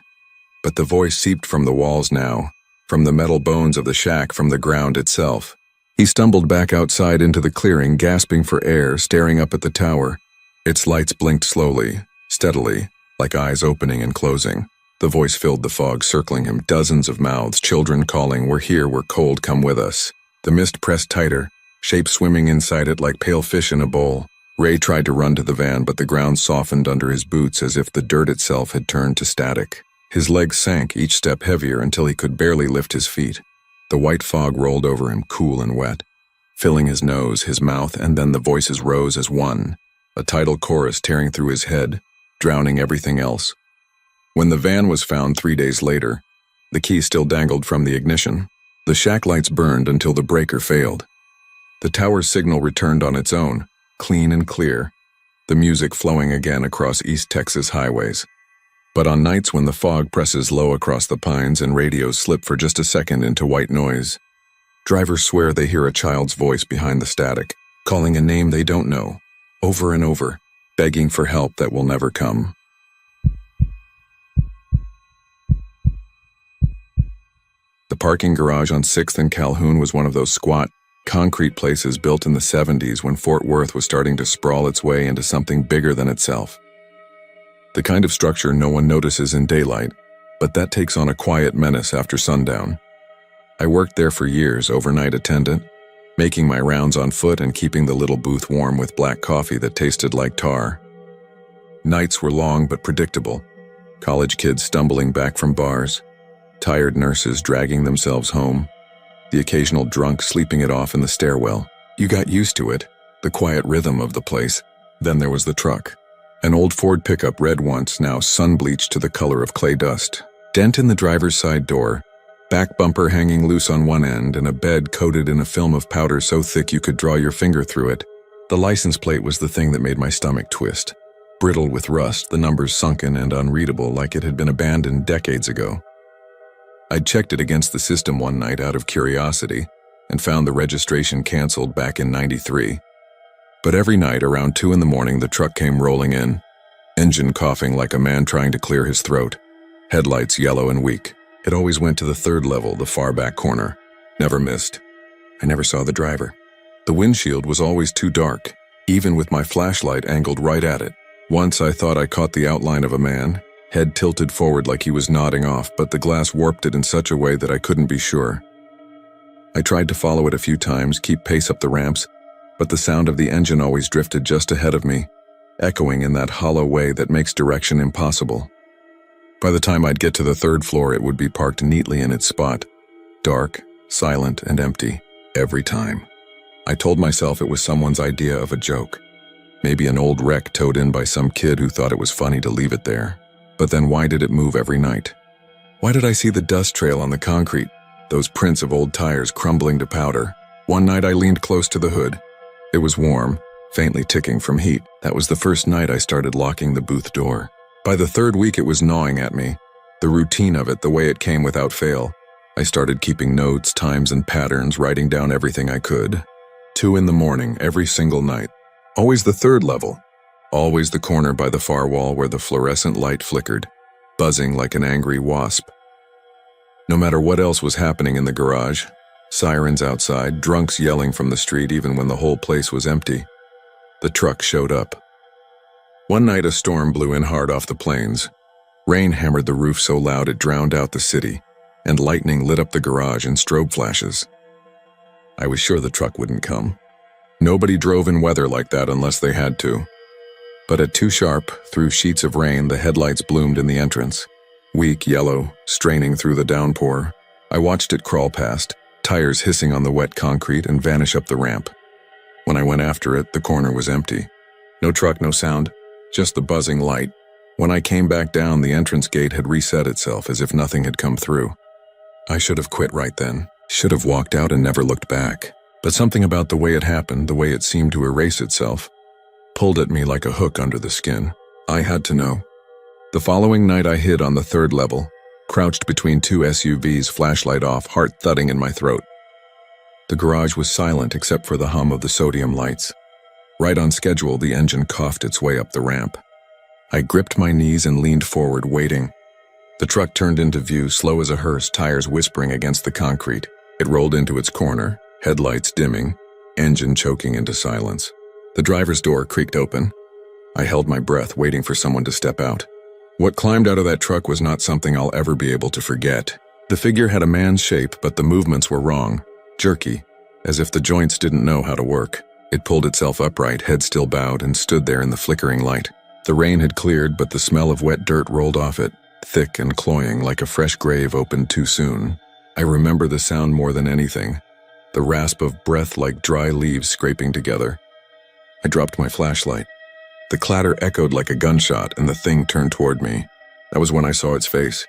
But the voice seeped from the walls now, from the metal bones of the shack, from the ground itself. He stumbled back outside into the clearing, gasping for air, staring up at the tower. Its lights blinked slowly, steadily, like eyes opening and closing. The voice filled the fog, circling him, dozens of mouths, children calling, "We're here, we're cold, come with us." The mist pressed tighter, shapes swimming inside it like pale fish in a bowl. Ray tried to run to the van, but the ground softened under his boots as if the dirt itself had turned to static. His legs sank, each step heavier, until he could barely lift his feet. The white fog rolled over him, cool and wet, filling his nose, his mouth, and then the voices rose as one, a tidal chorus tearing through his head, drowning everything else. When the van was found 3 days later, the key still dangled from the ignition. The shack lights burned until the breaker failed. The tower's signal returned on its own, clean and clear, the music flowing again across East Texas highways. But on nights when the fog presses low across the pines and radios slip for just a second into white noise, drivers swear they hear a child's voice behind the static, calling a name they don't know, over and over, begging for help that will never come. The parking garage on 6th and Calhoun was one of those squat, concrete places built in the 70s when Fort Worth was starting to sprawl its way into something bigger than itself. The kind of structure no one notices in daylight, but that takes on a quiet menace after sundown. I worked there for years, overnight attendant, making my rounds on foot and keeping the little booth warm with black coffee that tasted like tar. Nights were long but predictable. College kids stumbling back from bars, tired nurses dragging themselves home, the occasional drunk sleeping it off in the stairwell. You got used to it, the quiet rhythm of the place. Then there was the truck. An old Ford pickup, red once, now sun-bleached to the color of clay dust. Dent in the driver's side door, back bumper hanging loose on one end, and a bed coated in a film of powder so thick you could draw your finger through it. The license plate was the thing that made my stomach twist. Brittle with rust, the numbers sunken and unreadable like it had been abandoned decades ago. I'd checked it against the system one night out of curiosity and found the registration canceled back in '93. But every night around 2 in the morning the truck came rolling in, engine coughing like a man trying to clear his throat, headlights yellow and weak. It always went to the 3rd level, the far back corner. Never missed. I never saw the driver. The windshield was always too dark, even with my flashlight angled right at it. Once I thought I caught the outline of a man, head tilted forward like he was nodding off, but the glass warped it in such a way that I couldn't be sure. I tried to follow it a few times, keep pace up the ramps, but the sound of the engine always drifted just ahead of me, echoing in that hollow way that makes direction impossible. By the time I'd get to the third floor, it would be parked neatly in its spot. Dark, silent, and empty, every time. I told myself it was someone's idea of a joke. Maybe an old wreck towed in by some kid who thought it was funny to leave it there. But then why did it move every night? Why did I see the dust trail on the concrete, those prints of old tires crumbling to powder? One night I leaned close to the hood. It was warm, faintly ticking from heat. That was the first night I started locking the booth door. By the third week it was gnawing at me. The routine of it, the way it came without fail. I started keeping notes, times, and patterns, writing down everything I could. 2 a.m, every single night. Always the third level. Always the corner by the far wall where the fluorescent light flickered, buzzing like an angry wasp. No matter what else was happening in the garage, sirens outside, drunks yelling from the street even when the whole place was empty, the truck showed up. One night a storm blew in hard off the plains. Rain hammered the roof so loud it drowned out the city, and lightning lit up the garage in strobe flashes. I was sure the truck wouldn't come. Nobody drove in weather like that unless they had to. But at 2 sharp, through sheets of rain, the headlights bloomed in the entrance. Weak, yellow, straining through the downpour. I watched it crawl past, tires hissing on the wet concrete, and vanish up the ramp. When I went after it, the corner was empty. No truck, no sound, just the buzzing light. When I came back down, the entrance gate had reset itself as if nothing had come through. I should have quit right then, should have walked out and never looked back. But something about the way it happened, the way it seemed to erase itself, pulled at me like a hook under the skin. I had to know. The following night I hid on the 3rd level, crouched between 2 SUVs, flashlight off, heart thudding in my throat. The garage was silent except for the hum of the sodium lights. Right on schedule, the engine coughed its way up the ramp. I gripped my knees and leaned forward, waiting. The truck turned into view, slow as a hearse, tires whispering against the concrete. It rolled into its corner, headlights dimming, engine choking into silence. The driver's door creaked open. I held my breath, waiting for someone to step out. What climbed out of that truck was not something I'll ever be able to forget. The figure had a man's shape, but the movements were wrong, jerky, as if the joints didn't know how to work. It pulled itself upright, head still bowed, and stood there in the flickering light. The rain had cleared, but the smell of wet dirt rolled off it, thick and cloying like a fresh grave opened too soon. I remember the sound more than anything, the rasp of breath like dry leaves scraping together. I dropped my flashlight. The clatter echoed like a gunshot, and the thing turned toward me. That was when I saw its face.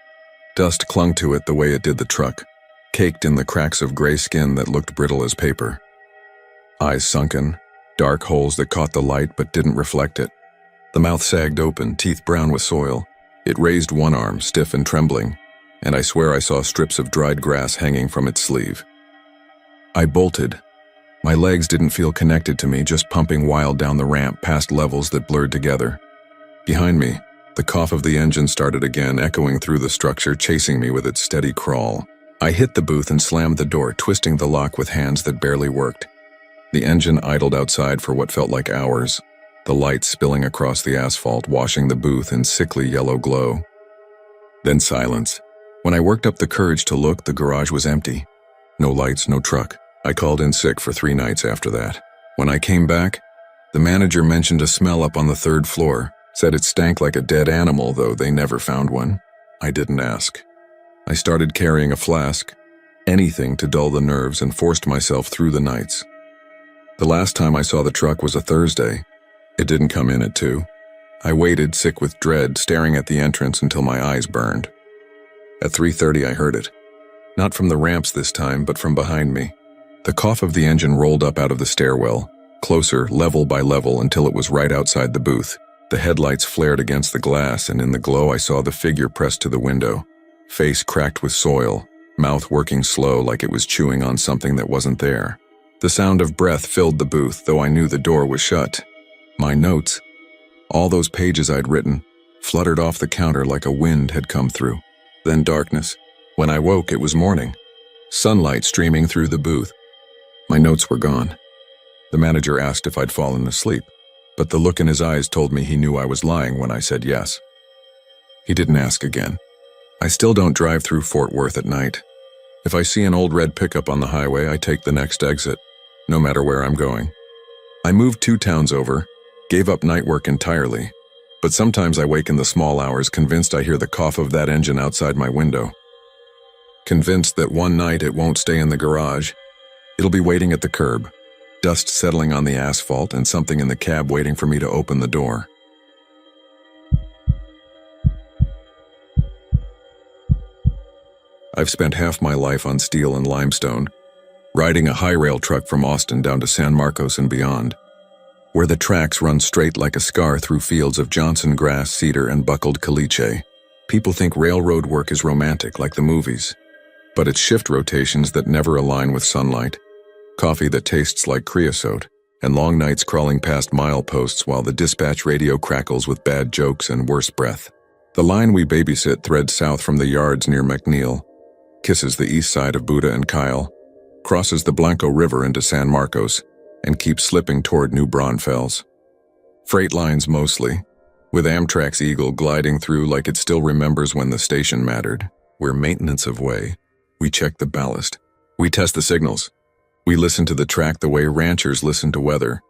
Dust clung to it the way it did the truck, caked in the cracks of gray skin that looked brittle as paper. Eyes sunken, dark holes that caught the light but didn't reflect it. The mouth sagged open, teeth brown with soil. It raised one arm, stiff and trembling, and I swear I saw strips of dried grass hanging from its sleeve. I bolted. My legs didn't feel connected to me, just pumping wild down the ramp past levels that blurred together. Behind me, the cough of the engine started again, echoing through the structure, chasing me with its steady crawl. I hit the booth and slammed the door, twisting the lock with hands that barely worked. The engine idled outside for what felt like hours, the lights spilling across the asphalt, washing the booth in sickly yellow glow. Then silence. When I worked up the courage to look, the garage was empty. No lights, no truck. I called in sick for 3 nights after that. When I came back, the manager mentioned a smell up on the 3rd floor, said it stank like a dead animal, though they never found one. I didn't ask. I started carrying a flask, anything to dull the nerves, and forced myself through the nights. The last time I saw the truck was a Thursday. It didn't come in at 2. I waited, sick with dread, staring at the entrance until my eyes burned. At 3:30 I heard it. Not from the ramps this time, but from behind me. The cough of the engine rolled up out of the stairwell, closer, level by level, until it was right outside the booth. The headlights flared against the glass, and in the glow I saw the figure pressed to the window, face cracked with soil, mouth working slow like it was chewing on something that wasn't there. The sound of breath filled the booth, though I knew the door was shut. My notes, all those pages I'd written, fluttered off the counter like a wind had come through. Then darkness. When I woke, it was morning. Sunlight streaming through the booth. My notes were gone. The manager asked if I'd fallen asleep, but the look in his eyes told me he knew I was lying when I said yes. He didn't ask again. I still don't drive through Fort Worth at night. If I see an old red pickup on the highway, I take the next exit, no matter where I'm going. I moved 2 towns over, gave up night work entirely, But sometimes I wake in the small hours convinced I hear the cough of that engine outside my window. Convinced that one night it won't stay in the garage. It'll be waiting at the curb, dust settling on the asphalt and something in the cab waiting for me to open the door. I've spent half my life on steel and limestone, riding a high rail truck from Austin down to San Marcos and beyond, where the tracks run straight like a scar through fields of Johnson grass, cedar, and buckled caliche. People think railroad work is romantic, like the movies, but it's shift rotations that never align with sunlight, coffee that tastes like creosote, and long nights crawling past mileposts while the dispatch radio crackles with bad jokes and worse breath. The line we babysit threads south from the yards near McNeil, kisses the east side of Buda and Kyle, crosses the Blanco River into San Marcos, and keeps slipping toward New Braunfels. Freight lines mostly, with Amtrak's Eagle gliding through like it still remembers when the station mattered. We're maintenance of way. We check the ballast. We test the signals. We listen to the track the way ranchers listen to weather,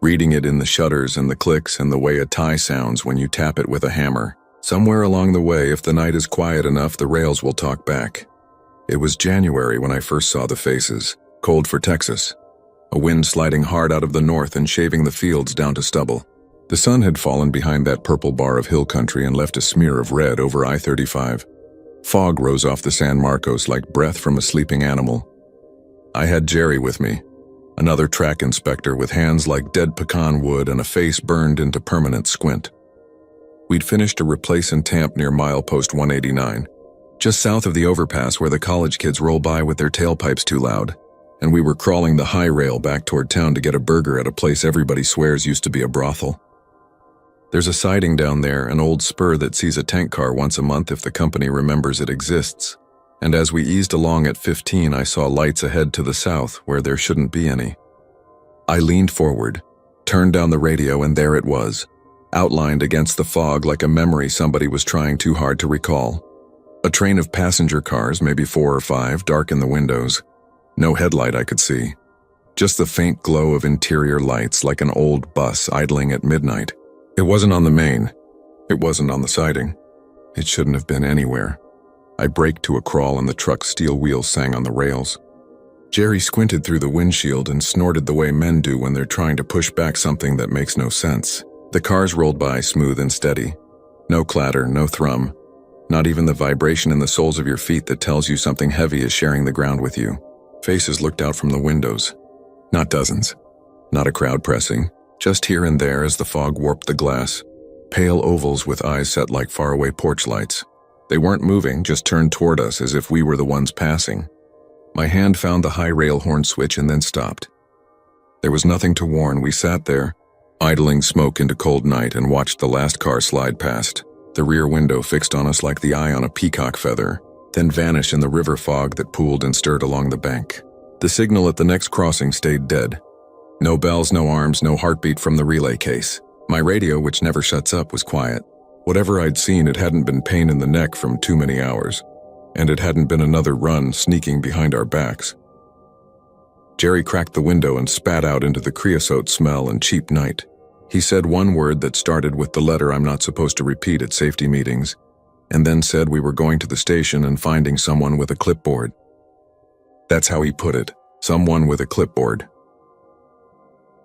reading it in the shutters and the clicks and the way a tie sounds when you tap it with a hammer. Somewhere along the way, if the night is quiet enough, the rails will talk back. It was January when I first saw the faces, cold for Texas, a wind sliding hard out of the north and shaving the fields down to stubble. The sun had fallen behind that purple bar of hill country and left a smear of red over I-35. Fog rose off the San Marcos like breath from a sleeping animal. I had Jerry with me, another track inspector with hands like dead pecan wood and a face burned into permanent squint. We'd finished a replace and tamp near milepost 189, just south of the overpass where the college kids roll by with their tailpipes too loud, and we were crawling the high rail back toward town to get a burger at a place everybody swears used to be a brothel. There's a siding down there, an old spur that sees a tank car once a month if the company remembers it exists, and as we eased along at 15, I saw lights ahead to the south where there shouldn't be any. I leaned forward, turned down the radio, and there it was, outlined against the fog like a memory somebody was trying too hard to recall. A train of passenger cars, maybe 4 or 5, dark in the windows. No headlight I could see. Just the faint glow of interior lights like an old bus idling at midnight. It wasn't on the main. It wasn't on the siding. It shouldn't have been anywhere. I braked to a crawl and the truck's steel wheels sang on the rails. Jerry squinted through the windshield and snorted the way men do when they're trying to push back something that makes no sense. The cars rolled by smooth and steady. No clatter, no thrum. Not even the vibration in the soles of your feet that tells you something heavy is sharing the ground with you. Faces looked out from the windows. Not dozens. Not a crowd pressing. Just here and there as the fog warped the glass. Pale ovals with eyes set like faraway porch lights. They weren't moving, just turned toward us as if we were the ones passing. My hand found the high rail horn switch and then stopped. There was nothing to warn. We sat there, idling smoke into cold night, and watched the last car slide past, the rear window fixed on us like the eye on a peacock feather, then vanish in the river fog that pooled and stirred along the bank. The signal at the next crossing stayed dead. No bells, no arms, no heartbeat from the relay case. My radio, which never shuts up, was quiet. Whatever I'd seen, it hadn't been pain in the neck from too many hours, and it hadn't been another run sneaking behind our backs. Jerry cracked the window and spat out into the creosote smell and cheap night. He said one word that started with the letter I'm not supposed to repeat at safety meetings, and then said we were going to the station and finding someone with a clipboard. That's how he put it, someone with a clipboard.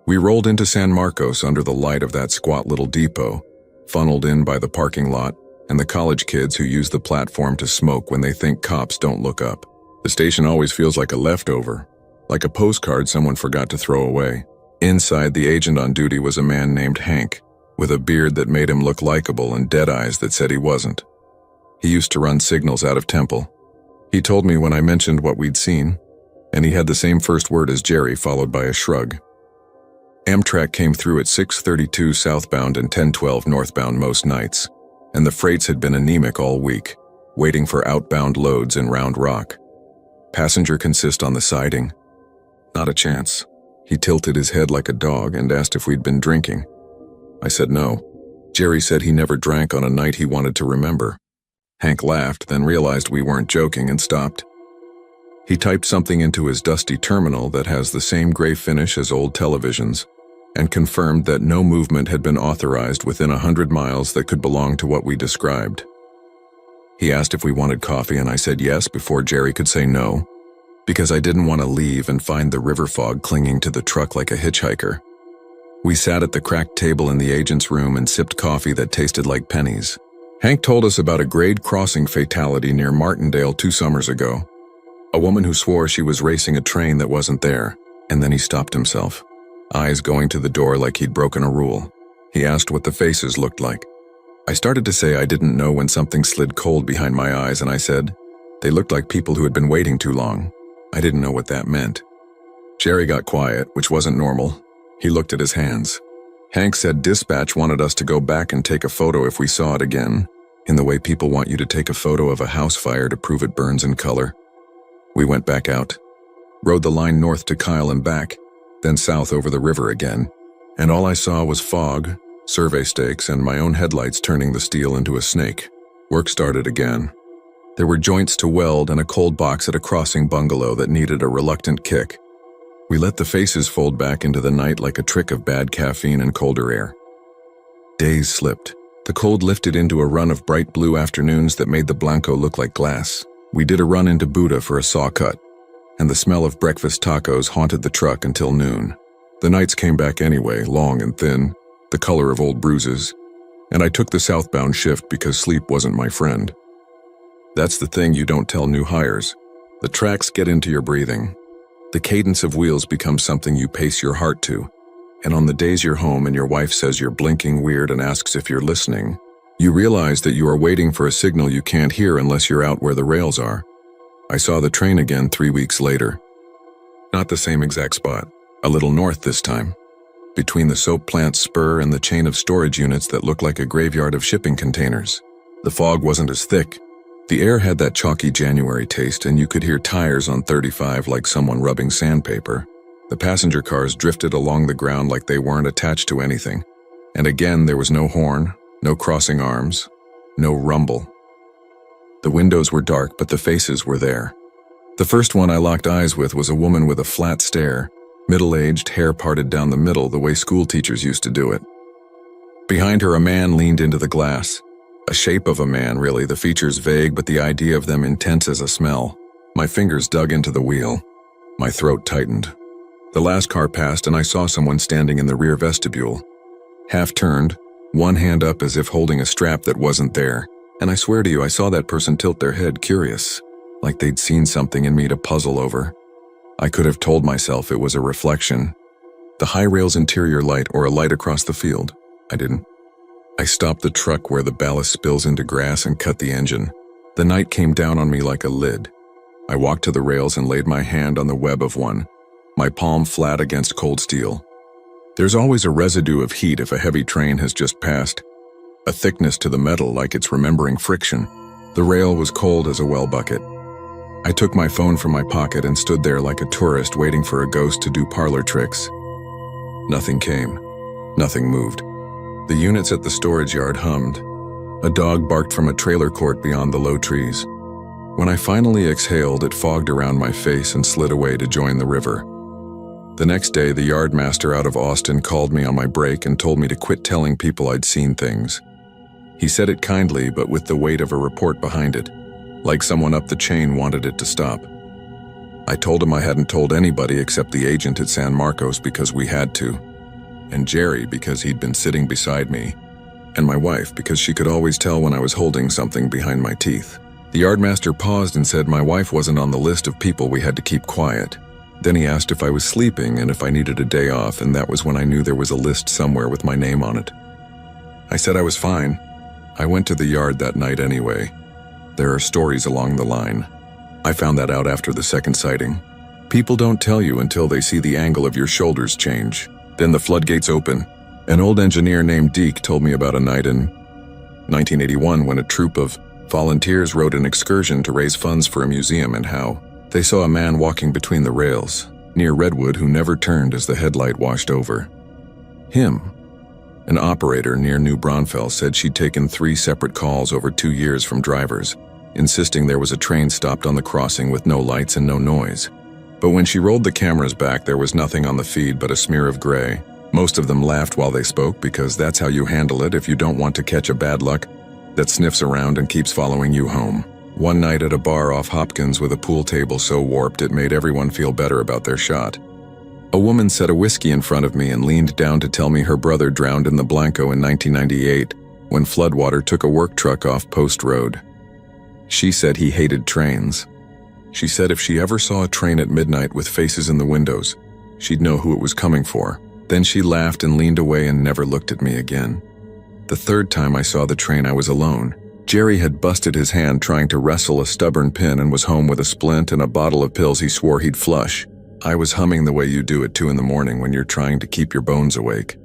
We rolled into San Marcos under the light of that squat little depot, funneled in by the parking lot and the college kids who use the platform to smoke when they think cops don't look up. The station always feels like a leftover, like a postcard someone forgot to throw away. Inside, the agent on duty was a man named Hank, with a beard that made him look likable and dead eyes that said he wasn't. He used to run signals out of Temple. He told me when I mentioned what we'd seen, and he had the same first word as Jerry, followed by a shrug. Amtrak came through at 6:32 southbound and 10:12 northbound most nights, and the freights had been anemic all week, waiting for outbound loads in Round Rock. Passenger consist on the siding? Not a chance. He tilted his head like a dog and asked if we'd been drinking. I said no. Jerry said he never drank on a night he wanted to remember. Hank laughed, then realized we weren't joking and stopped. He typed something into his dusty terminal that has the same gray finish as old televisions, and confirmed that no movement had been authorized within 100 miles that could belong to what we described. He asked if we wanted coffee, and I said yes before Jerry could say no, because I didn't want to leave and find the river fog clinging to the truck like a hitchhiker. We sat at the cracked table in the agent's room and sipped coffee that tasted like pennies. Hank told us about a grade crossing fatality near Martindale 2 summers ago. A woman who swore she was racing a train that wasn't there, and then he stopped himself, eyes going to the door like he'd broken a rule. He asked what the faces looked like. I started to say I didn't know when something slid cold behind my eyes, and I said, they looked like people who had been waiting too long. I didn't know what that meant. Jerry got quiet, which wasn't normal. He looked at his hands. Hank said dispatch wanted us to go back and take a photo if we saw it again, in the way people want you to take a photo of a house fire to prove it burns in color. We went back out, rode the line north to Kyle and back, then south over the river again, and all I saw was fog, survey stakes, and my own headlights turning the steel into a snake. Work started again. There were joints to weld and a cold box at a crossing bungalow that needed a reluctant kick. We let the faces fold back into the night like a trick of bad caffeine and colder air. Days slipped. The cold lifted into a run of bright blue afternoons that made the Blanco look like glass. We did a run into Buddha for a saw cut, and the smell of breakfast tacos haunted the truck until noon. The nights came back anyway, long and thin, the color of old bruises, and I took the southbound shift because sleep wasn't my friend. That's the thing you don't tell new hires. The tracks get into your breathing. The cadence of wheels becomes something you pace your heart to, and on the days you're home and your wife says you're blinking weird and asks if you're listening, you realize that you are waiting for a signal you can't hear unless you're out where the rails are. I saw the train again 3 weeks later. Not the same exact spot, a little north this time, between the soap plant spur and the chain of storage units that looked like a graveyard of shipping containers. The fog wasn't as thick. The air had that chalky January taste, and you could hear tires on 35 like someone rubbing sandpaper. The passenger cars drifted along the ground like they weren't attached to anything. And again, there was no horn, no crossing arms, no rumble. The windows were dark, but the faces were there. The first one I locked eyes with was a woman with a flat stare, middle-aged, hair parted down the middle the way school teachers used to do it. Behind her, a man leaned into the glass. A shape of a man, really, the features vague, but the idea of them intense as a smell. My fingers dug into the wheel. My throat tightened. The last car passed, and I saw someone standing in the rear vestibule. Half-turned, one hand up as if holding a strap that wasn't there. And I swear to you, I saw that person tilt their head, curious, like they'd seen something in me to puzzle over. I could have told myself it was a reflection. The high rail's interior light or a light across the field. I didn't. I stopped the truck where the ballast spills into grass and cut the engine. The night came down on me like a lid. I walked to the rails and laid my hand on the web of one, my palm flat against cold steel. There's always a residue of heat if a heavy train has just passed, a thickness to the metal like it's remembering friction. The rail was cold as a well bucket. I took my phone from my pocket and stood there like a tourist waiting for a ghost to do parlor tricks. Nothing came. Nothing moved. The units at the storage yard hummed. A dog barked from a trailer court beyond the low trees. When I finally exhaled, it fogged around my face and slid away to join the river. The next day, the yardmaster out of Austin called me on my break and told me to quit telling people I'd seen things. He said it kindly, but with the weight of a report behind it, like someone up the chain wanted it to stop. I told him I hadn't told anybody except the agent at San Marcos because we had to, and Jerry because he'd been sitting beside me, and my wife because she could always tell when I was holding something behind my teeth. The yardmaster paused and said my wife wasn't on the list of people we had to keep quiet. Then he asked if I was sleeping and if I needed a day off, and that was when I knew there was a list somewhere with my name on it. I said I was fine. I went to the yard that night anyway. There are stories along the line. I found that out after the second sighting. People don't tell you until they see the angle of your shoulders change. Then the floodgates open. An old engineer named Deke told me about a night in 1981 when a troop of volunteers rode an excursion to raise funds for a museum, and how they saw a man walking between the rails, near Redwood, who never turned as the headlight washed over him. An operator near New Braunfels said she'd taken 3 separate calls over 2 years from drivers, insisting there was a train stopped on the crossing with no lights and no noise. But when she rolled the cameras back, there was nothing on the feed but a smear of gray, Most of them laughed while they spoke because that's how you handle it if you don't want to catch a bad luck that sniffs around and keeps following you home. One night at a bar off Hopkins with a pool table so warped it made everyone feel better about their shot. A woman set a whiskey in front of me and leaned down to tell me her brother drowned in the Blanco in 1998 when floodwater took a work truck off Post Road. She said he hated trains. She said if she ever saw a train at midnight with faces in the windows, she'd know who it was coming for. Then she laughed and leaned away and never looked at me again. The third time I saw the train, I was alone. Jerry had busted his hand trying to wrestle a stubborn pin and was home with a splint and a bottle of pills he swore he'd flush. I was humming the way you do at 2 in the morning when you're trying to keep your bones awake.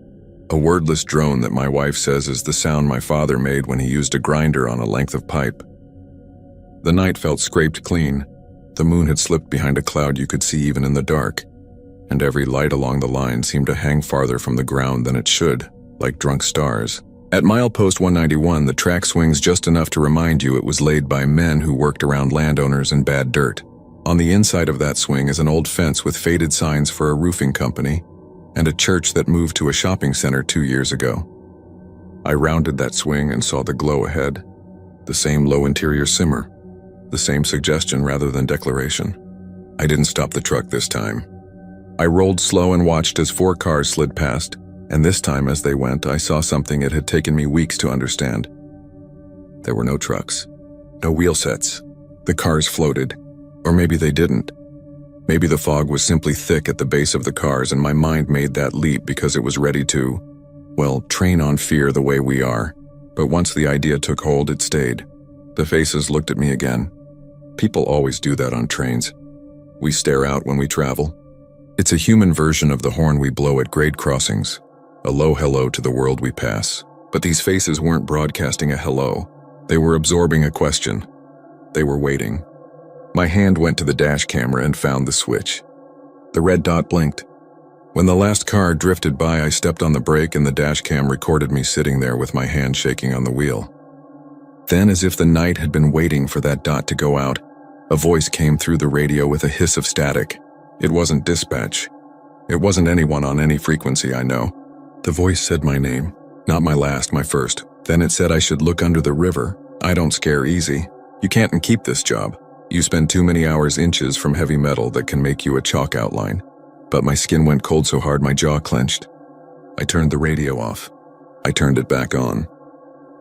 A wordless drone that my wife says is the sound my father made when he used a grinder on a length of pipe. The night felt scraped clean. The moon had slipped behind a cloud you could see even in the dark, and every light along the line seemed to hang farther from the ground than it should, like drunk stars. At milepost 191, the track swings just enough to remind you it was laid by men who worked around landowners and bad dirt. On the inside of that swing is an old fence with faded signs for a roofing company and a church that moved to a shopping center 2 years ago. I rounded that swing and saw the glow ahead, the same low interior simmer, the same suggestion rather than declaration. I didn't stop the truck this time. I rolled slow and watched as 4 cars slid past, and this time as they went, I saw something it had taken me weeks to understand. There were no trucks, no wheel sets. The cars floated, or maybe they didn't. Maybe the fog was simply thick at the base of the cars and my mind made that leap because it was ready to, well, train on fear the way we are. But once the idea took hold, it stayed. The faces looked at me again. People always do that on trains. We stare out when we travel. It's a human version of the horn we blow at grade crossings, a low hello to the world we pass. But these faces weren't broadcasting a hello. They were absorbing a question. They were waiting. My hand went to the dash camera and found the switch. The red dot blinked. When the last car drifted by, I stepped on the brake and the dash cam recorded me sitting there with my hand shaking on the wheel. Then, as if the night had been waiting for that dot to go out, a voice came through the radio with a hiss of static. It wasn't dispatch. It wasn't anyone on any frequency I know. The voice said my name, not my last, my first. Then it said I should look under the river. I don't scare easy. You can't keep this job. You spend too many hours inches from heavy metal that can make you a chalk outline. But my skin went cold so hard my jaw clenched. I turned the radio off. I turned it back on.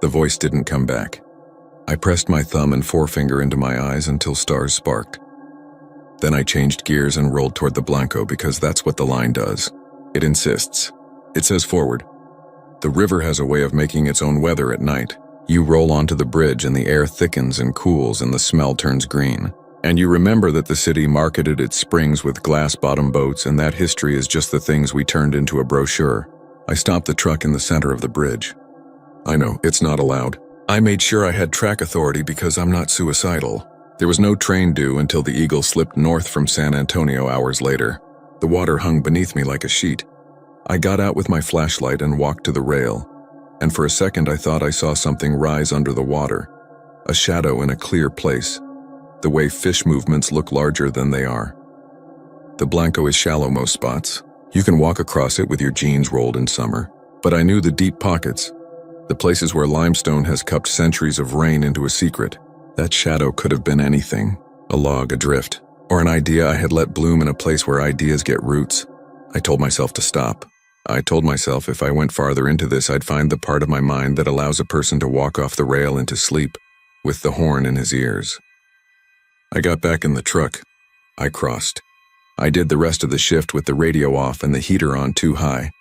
The voice didn't come back. I pressed my thumb and forefinger into my eyes until stars sparked. Then I changed gears and rolled toward the Blanco because that's what the line does. It insists. It says forward. The river has a way of making its own weather at night. You roll onto the bridge and the air thickens and cools and the smell turns green. And you remember that the city marketed its springs with glass-bottom boats and that history is just the things we turned into a brochure. I stopped the truck in the center of the bridge. I know, it's not allowed. I made sure I had track authority because I'm not suicidal. There was no train due until the Eagle slipped north from San Antonio hours later. The water hung beneath me like a sheet. I got out with my flashlight and walked to the rail. And for a second I thought I saw something rise under the water. A shadow in a clear place. The way fish movements look larger than they are. The Blanco is shallow most spots. You can walk across it with your jeans rolled in summer. But I knew the deep pockets. The places where limestone has cupped centuries of rain into a secret. That shadow could have been anything. A log adrift. Or an idea I had let bloom in a place where ideas get roots. I told myself to stop. I told myself if I went farther into this, I'd find the part of my mind that allows a person to walk off the rail into sleep, with the horn in his ears. I got back in the truck. I crossed. I did the rest of the shift with the radio off and the heater on too high,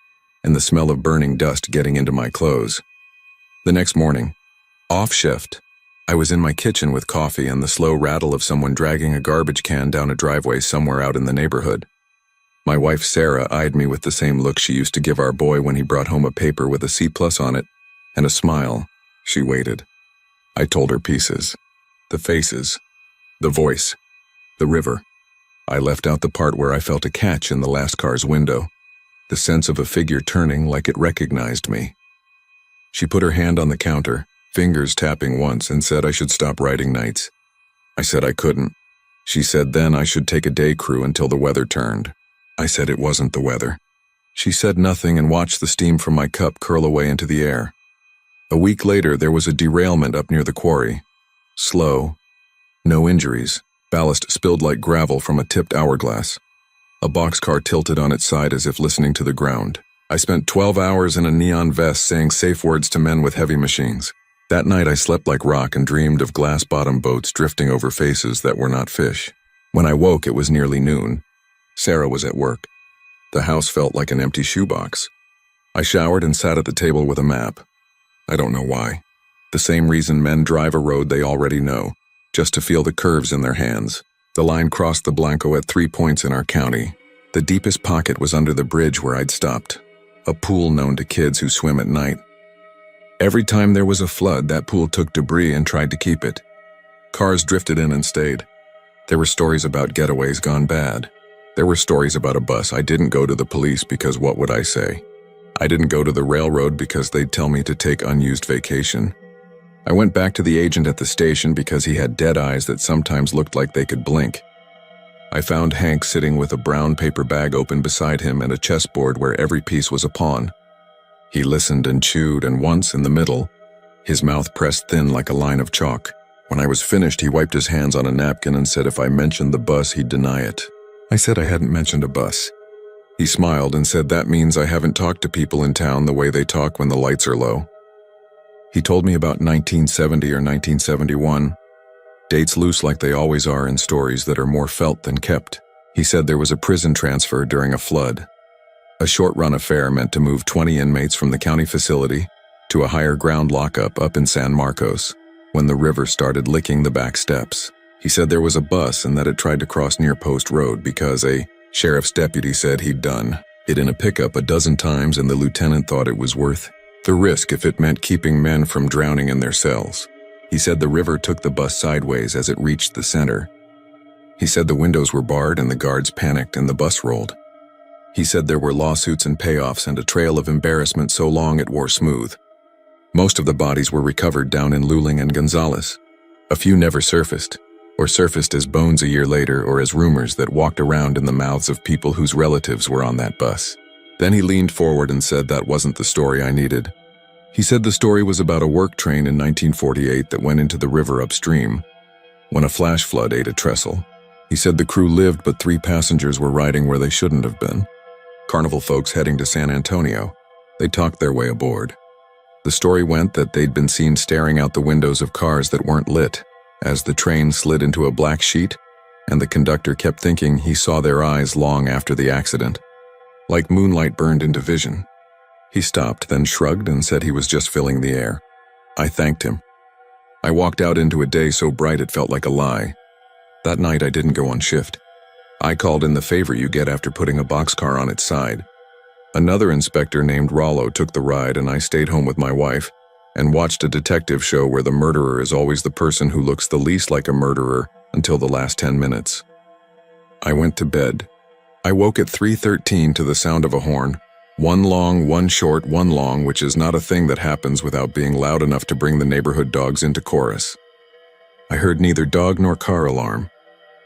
and the smell of burning dust getting into my clothes. The next morning, off shift, I was in my kitchen with coffee and the slow rattle of someone dragging a garbage can down a driveway somewhere out in the neighborhood. My wife Sarah eyed me with the same look she used to give our boy when he brought home a paper with a C+ on it, and a smile. She waited. I told her pieces. The faces. The voice. The river. I left out the part where I felt a catch in the last car's window. The sense of a figure turning like it recognized me. She put her hand on the counter, fingers tapping once, and said I should stop writing nights. I said I couldn't. She said then I should take a day crew until the weather turned. I said it wasn't the weather. She said nothing and watched the steam from my cup curl away into the air. A week later, there was a derailment up near the quarry. Slow. No injuries. Ballast spilled like gravel from a tipped hourglass. A boxcar tilted on its side as if listening to the ground. I spent 12 hours in a neon vest saying safe words to men with heavy machines. That night I slept like rock and dreamed of glass-bottom boats drifting over faces that were not fish. When I woke, it was nearly noon. Sarah was at work. The house felt like an empty shoebox. I showered and sat at the table with a map. I don't know why. The same reason men drive a road they already know, just to feel the curves in their hands. The line crossed the Blanco at 3 points in our county. The deepest pocket was under the bridge where I'd stopped. A pool known to kids who swim at night. Every time there was a flood, that pool took debris and tried to keep it. Cars drifted in and stayed. There were stories about getaways gone bad. There were stories about a bus. I didn't go to the police because what would I say? I didn't go to the railroad because they'd tell me to take unused vacation. I went back to the agent at the station because he had dead eyes that sometimes looked like they could blink. I found Hank sitting with a brown paper bag open beside him and a chessboard where every piece was a pawn. He listened and chewed, and once in the middle, his mouth pressed thin like a line of chalk. When I was finished, he wiped his hands on a napkin and said if I mentioned the bus, he'd deny it. I said I hadn't mentioned a bus. He smiled and said that means I haven't talked to people in town the way they talk when the lights are low. He told me about 1970 or 1971. Dates loose like they always are in stories that are more felt than kept. He said there was a prison transfer during a flood. A short-run affair meant to move 20 inmates from the county facility to a higher ground lockup up in San Marcos, when the river started licking the back steps. He said there was a bus and that it tried to cross near Post Road because a sheriff's deputy said he'd done it in a pickup a dozen times and the lieutenant thought it was worth the risk if it meant keeping men from drowning in their cells. He said the river took the bus sideways as it reached the center. He said the windows were barred and the guards panicked and the bus rolled. He said there were lawsuits and payoffs and a trail of embarrassment so long it wore smooth. Most of the bodies were recovered down in Luling and Gonzales. A few never surfaced, or surfaced as bones a year later or as rumors that walked around in the mouths of people whose relatives were on that bus. Then he leaned forward and said that wasn't the story I needed. He said the story was about a work train in 1948 that went into the river upstream when a flash flood ate a trestle. He said the crew lived but 3 passengers were riding where they shouldn't have been. Carnival folks heading to San Antonio. They talked their way aboard. The story went that they'd been seen staring out the windows of cars that weren't lit as the train slid into a black sheet, and the conductor kept thinking he saw their eyes long after the accident, like moonlight burned into vision. He stopped, then shrugged and said he was just filling the air. I thanked him. I walked out into a day so bright it felt like a lie. That night I didn't go on shift. I called in the favor you get after putting a boxcar on its side. Another inspector named Rollo took the ride and I stayed home with my wife and watched a detective show where the murderer is always the person who looks the least like a murderer until the last 10 minutes. I went to bed. I woke at 3:13 to the sound of a horn. One long, one short, one long, which is not a thing that happens without being loud enough to bring the neighborhood dogs into chorus. I heard neither dog nor car alarm.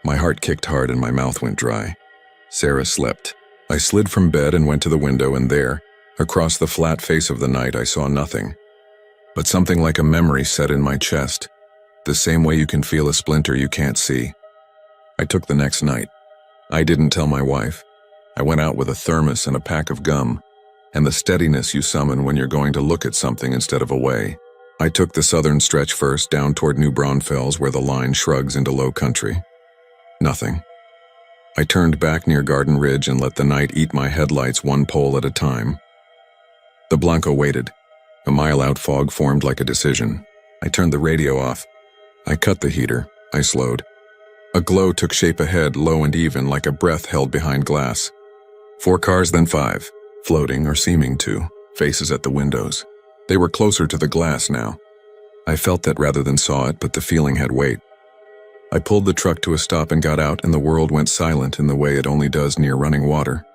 My heart kicked hard and my mouth went dry. Sarah slept. I slid from bed and went to the window, and there, across the flat face of the night, I saw nothing. But something like a memory set in my chest, the same way you can feel a splinter you can't see. I took the next night. I didn't tell my wife. I went out with a thermos and a pack of gum, and the steadiness you summon when you're going to look at something instead of away. I took the southern stretch first, down toward New Braunfels, where the line shrugs into low country. Nothing. I turned back near Garden Ridge and let the night eat my headlights one pole at a time. The Blanco waited. A mile out, fog formed like a decision. I turned the radio off. I cut the heater. I slowed. A glow took shape ahead, low and even, like a breath held behind glass. 4 cars, then 5, floating or seeming to, faces at the windows. They were closer to the glass now. I felt that rather than saw it, but the feeling had weight. I pulled the truck to a stop and got out, and the world went silent in the way it only does near running water.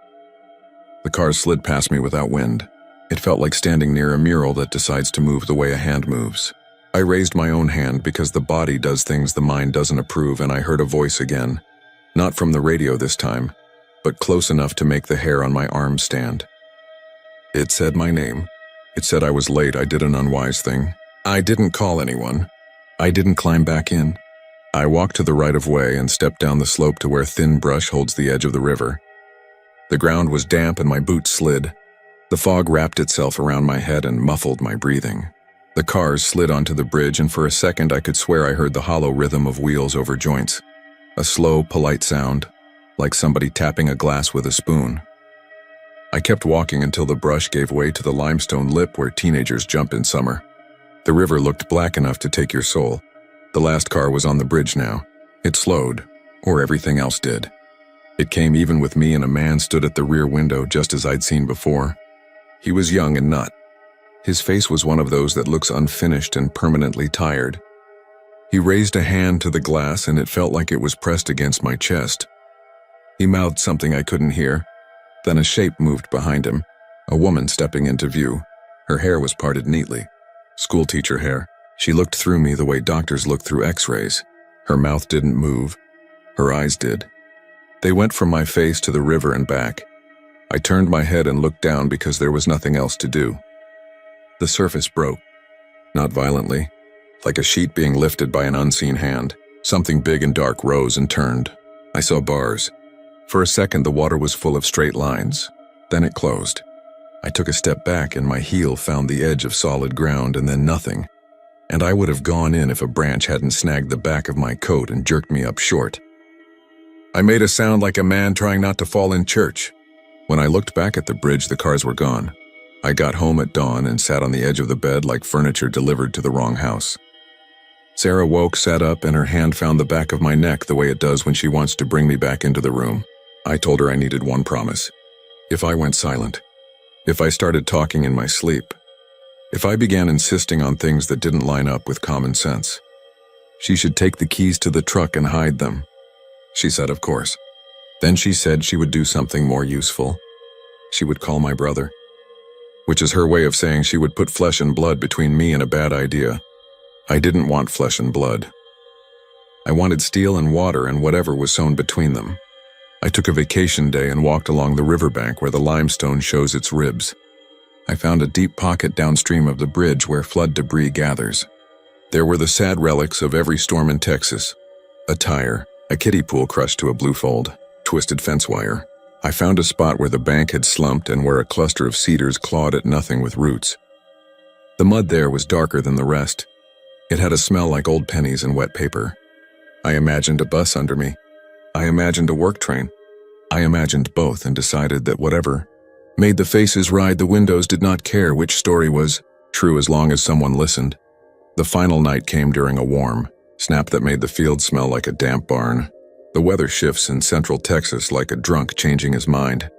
The cars slid past me without wind. It felt like standing near a mural that decides to move the way a hand moves. I raised my own hand because the body does things the mind doesn't approve, and I heard a voice again. Not from the radio this time, but close enough to make the hair on my arm stand. It said my name. It said I was late. I did an unwise thing. I didn't call anyone. I didn't climb back in. I walked to the right-of-way and stepped down the slope to where thin brush holds the edge of the river. The ground was damp and my boots slid. The fog wrapped itself around my head and muffled my breathing. The cars slid onto the bridge, and for a second I could swear I heard the hollow rhythm of wheels over joints. A slow, polite sound, like somebody tapping a glass with a spoon. I kept walking until the brush gave way to the limestone lip where teenagers jump in summer. The river looked black enough to take your soul. The last car was on the bridge now. It slowed, or everything else did. It came even with me, and a man stood at the rear window just as I'd seen before. He was young and not. His face was one of those that looks unfinished and permanently tired. He raised a hand to the glass and it felt like it was pressed against my chest. He mouthed something I couldn't hear. Then a shape moved behind him, a woman stepping into view. Her hair was parted neatly. Schoolteacher hair. She looked through me the way doctors look through x-rays. Her mouth didn't move. Her eyes did. They went from my face to the river and back. I turned my head and looked down because there was nothing else to do. The surface broke. Not violently. Like a sheet being lifted by an unseen hand. Something big and dark rose and turned. I saw bars. For a second the water was full of straight lines. Then it closed. I took a step back and my heel found the edge of solid ground, and then nothing. And I would have gone in if a branch hadn't snagged the back of my coat and jerked me up short. I made a sound like a man trying not to fall in church. When I looked back at the bridge, the cars were gone. I got home at dawn and sat on the edge of the bed like furniture delivered to the wrong house. Sarah woke, sat up, and her hand found the back of my neck the way it does when she wants to bring me back into the room. I told her I needed one promise. If I went silent, if I started talking in my sleep, if I began insisting on things that didn't line up with common sense, she should take the keys to the truck and hide them. She said, of course. Then she said she would do something more useful. She would call my brother. Which is her way of saying she would put flesh and blood between me and a bad idea. I didn't want flesh and blood. I wanted steel and water and whatever was sewn between them. I took a vacation day and walked along the riverbank where the limestone shows its ribs. I found a deep pocket downstream of the bridge where flood debris gathers. There were the sad relics of every storm in Texas. A tire, a kiddie pool crushed to a blue fold, twisted fence wire. I found a spot where the bank had slumped and where a cluster of cedars clawed at nothing with roots. The mud there was darker than the rest. It had a smell like old pennies and wet paper. I imagined a bus under me. I imagined a work train. I imagined both and decided that whatever made the faces ride the windows did not care which story was true as long as someone listened. The final night came during a warm snap that made the field smell like a damp barn. The weather shifts in central Texas like a drunk changing his mind.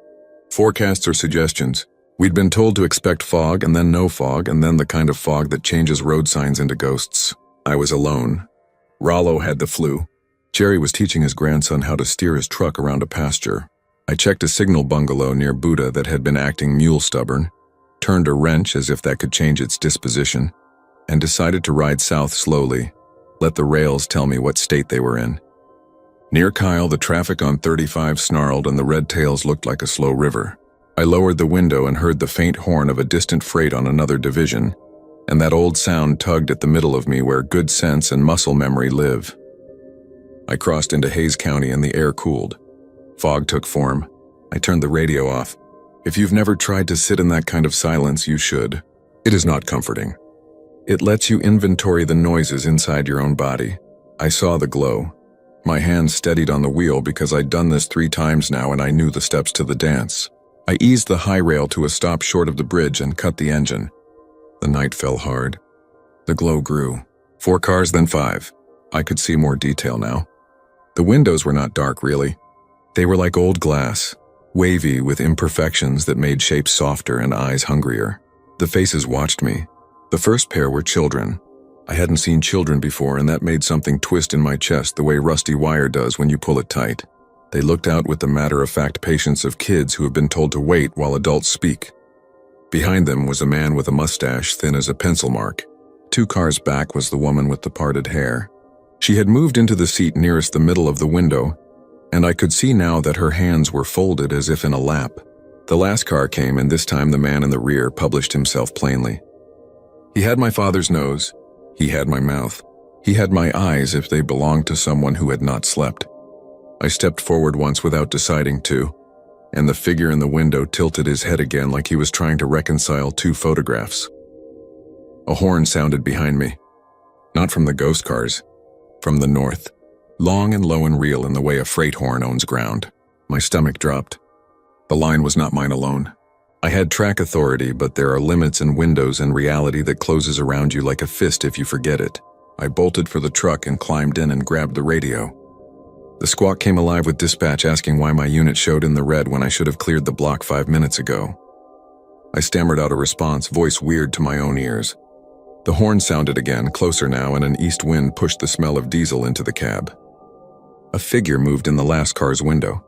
Forecasts or suggestions. We'd been told to expect fog and then no fog and then the kind of fog that changes road signs into ghosts. I was alone. Rollo had the flu. Jerry was teaching his grandson how to steer his truck around a pasture. I checked a signal bungalow near Buddha that had been acting mule stubborn, turned a wrench as if that could change its disposition, and decided to ride south slowly, let the rails tell me what state they were in. Near Kyle, the traffic on 35 snarled and the red tails looked like a slow river. I lowered the window and heard the faint horn of a distant freight on another division, and that old sound tugged at the middle of me where good sense and muscle memory live. I crossed into Hayes County and the air cooled. Fog took form. I turned the radio off. If you've never tried to sit in that kind of silence, you should. It is not comforting. It lets you inventory the noises inside your own body. I saw the glow. My hands steadied on the wheel because I'd done this 3 times now and I knew the steps to the dance. I eased the high rail to a stop short of the bridge and cut the engine. The night fell hard. The glow grew. 4 cars, then 5. I could see more detail now. The windows were not dark, really. They were like old glass, wavy with imperfections that made shapes softer and eyes hungrier. The faces watched me. The first pair were children. I hadn't seen children before, and that made something twist in my chest the way rusty wire does when you pull it tight. They looked out with the matter-of-fact patience of kids who have been told to wait while adults speak. Behind them was a man with a mustache thin as a pencil mark. 2 cars back was the woman with the parted hair. She had moved into the seat nearest the middle of the window, and I could see now that her hands were folded as if in a lap. The last car came, and this time the man in the rear published himself plainly. He had my father's nose. He had my mouth. He had my eyes if they belonged to someone who had not slept. I stepped forward once without deciding to, and the figure in the window tilted his head again like he was trying to reconcile two photographs. A horn sounded behind me. Not from the ghost cars, from the north. Long and low and real in the way a freight horn owns ground. My stomach dropped. The line was not mine alone. I had track authority, but there are limits and windows and reality that closes around you like a fist if you forget it. I bolted for the truck and climbed in and grabbed the radio. The squawk came alive with dispatch asking why my unit showed in the red when I should have cleared the block 5 minutes ago. I stammered out a response, voice weird to my own ears. The horn sounded again, closer now, and an east wind pushed the smell of diesel into the cab. A figure moved in the last car's window.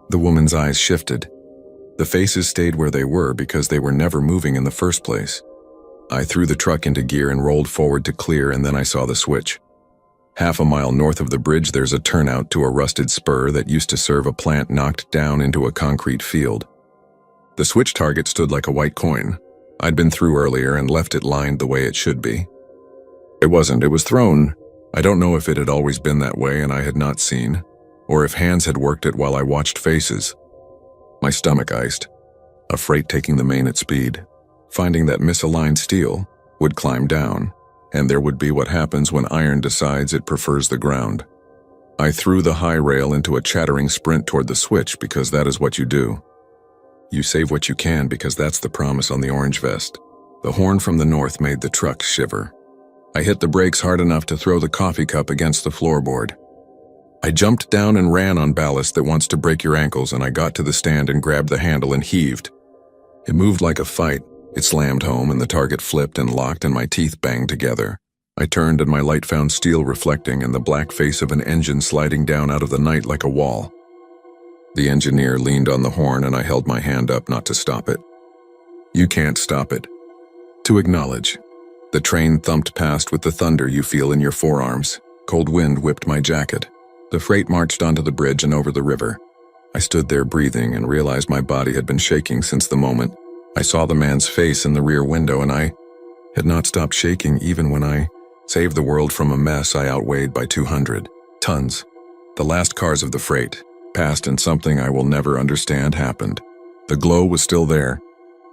The woman's eyes shifted. The faces stayed where they were because they were never moving in the first place. I threw the truck into gear and rolled forward to clear, and then I saw the switch. Half a mile north of the bridge, there's a turnout to a rusted spur that used to serve a plant knocked down into a concrete field. The switch target stood like a white coin. I'd been through earlier and left it lined the way it should be. It wasn't, it was thrown. I don't know if it had always been that way and I had not seen, or if hands had worked it while I watched faces. My stomach iced. A freight taking the main at speed, finding that misaligned steel, would climb down, and there would be what happens when iron decides it prefers the ground. I threw the high rail into a chattering sprint toward the switch because that is what you do. You save what you can because that's the promise on the orange vest. The horn from the north made the truck shiver. I hit the brakes hard enough to throw the coffee cup against the floorboard. I jumped down and ran on ballast that wants to break your ankles, and I got to the stand and grabbed the handle and heaved. It moved like a fight. It slammed home and the target flipped and locked and my teeth banged together. I turned and my light found steel reflecting and the black face of an engine sliding down out of the night like a wall. The engineer leaned on the horn and I held my hand up not to stop it. You can't stop it. To acknowledge. The train thumped past with the thunder you feel in your forearms. Cold wind whipped my jacket. The freight marched onto the bridge and over the river. I stood there breathing and realized my body had been shaking since the moment I saw the man's face in the rear window, and I had not stopped shaking even when I saved the world from a mess I outweighed by 200 tons. The last cars of the freight passed and something I will never understand happened. The glow was still there.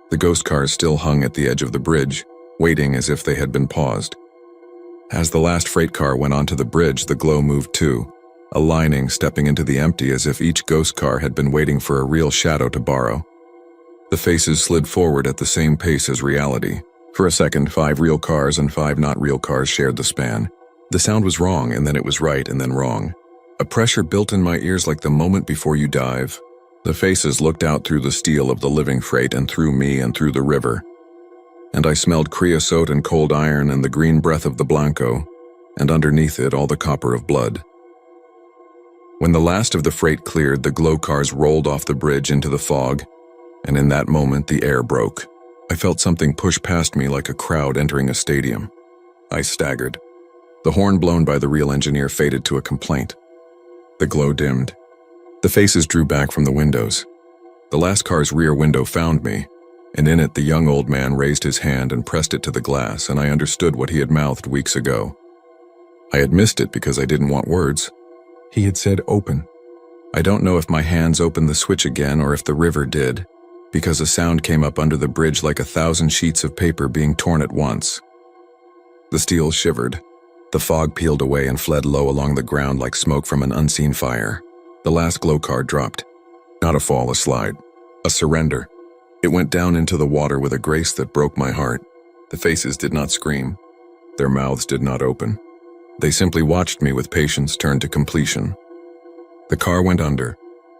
The ghost cars still hung at the edge of the bridge, waiting as if they had been paused. As the last freight car went onto the bridge, the glow moved too, aligning, stepping into the empty as if each ghost car had been waiting for a real shadow to borrow. The faces slid forward at the same pace as reality. For a second, 5 real cars and 5 not real cars shared the span. The sound was wrong, and then it was right, and then wrong. A pressure built in my ears like the moment before you dive. The faces looked out through the steel of the living freight and through me and through the river. And I smelled creosote and cold iron and the green breath of the Blanco, and underneath it all the copper of blood. When the last of the freight cleared, the glow cars rolled off the bridge into the fog, and in that moment the air broke. I felt something push past me like a crowd entering a stadium. I staggered. The horn blown by the real engineer faded to a complaint. The glow dimmed. The faces drew back from the windows. The last car's rear window found me, and in it the young old man raised his hand and pressed it to the glass, and I understood what he had mouthed weeks ago. I had missed it because I didn't want words. He had said open. I don't know if my hands opened the switch again or if the river did, because a sound came up under the bridge like 1,000 sheets of paper being torn at once. The steel shivered. The fog peeled away and fled low along the ground like smoke from an unseen fire. The last glow car dropped. Not a fall, a slide. A surrender. It went down into the water with a grace that broke my heart. The faces did not scream. Their mouths did not open. They simply watched me with patience turn to completion. The car went under.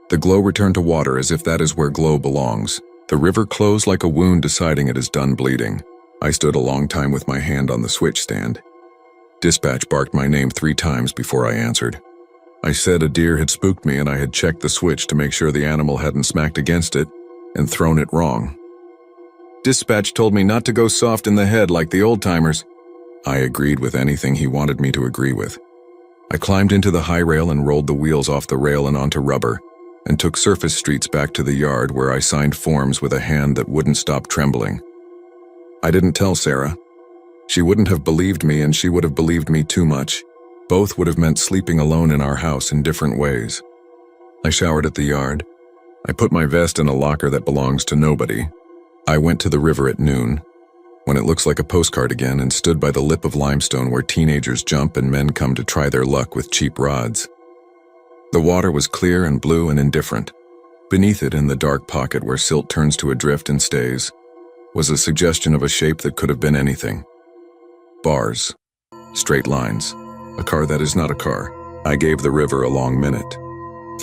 The glow returned to water as if that is where glow belongs. The river closed like a wound deciding it is done bleeding. I stood a long time with my hand on the switch stand. Dispatch barked my name 3 times before I answered. I said a deer had spooked me and I had checked the switch to make sure the animal hadn't smacked against it and thrown it wrong. Dispatch told me not to go soft in the head like the old-timers. I agreed with anything he wanted me to agree with. I climbed into the high rail and rolled the wheels off the rail and onto rubber, and took surface streets back to the yard where I signed forms with a hand that wouldn't stop trembling. I didn't tell Sarah. She wouldn't have believed me, and she would have believed me too much. Both would have meant sleeping alone in our house in different ways. I showered at the yard. I put my vest in a locker that belongs to nobody. I went to the river at noon, when it looks like a postcard again, and stood by the lip of limestone where teenagers jump and men come to try their luck with cheap rods. The water was clear and blue and indifferent. Beneath it, in the dark pocket where silt turns to a drift and stays, was a suggestion of a shape that could have been anything. Bars. Straight lines. A car that is not a car. I gave the river a long minute.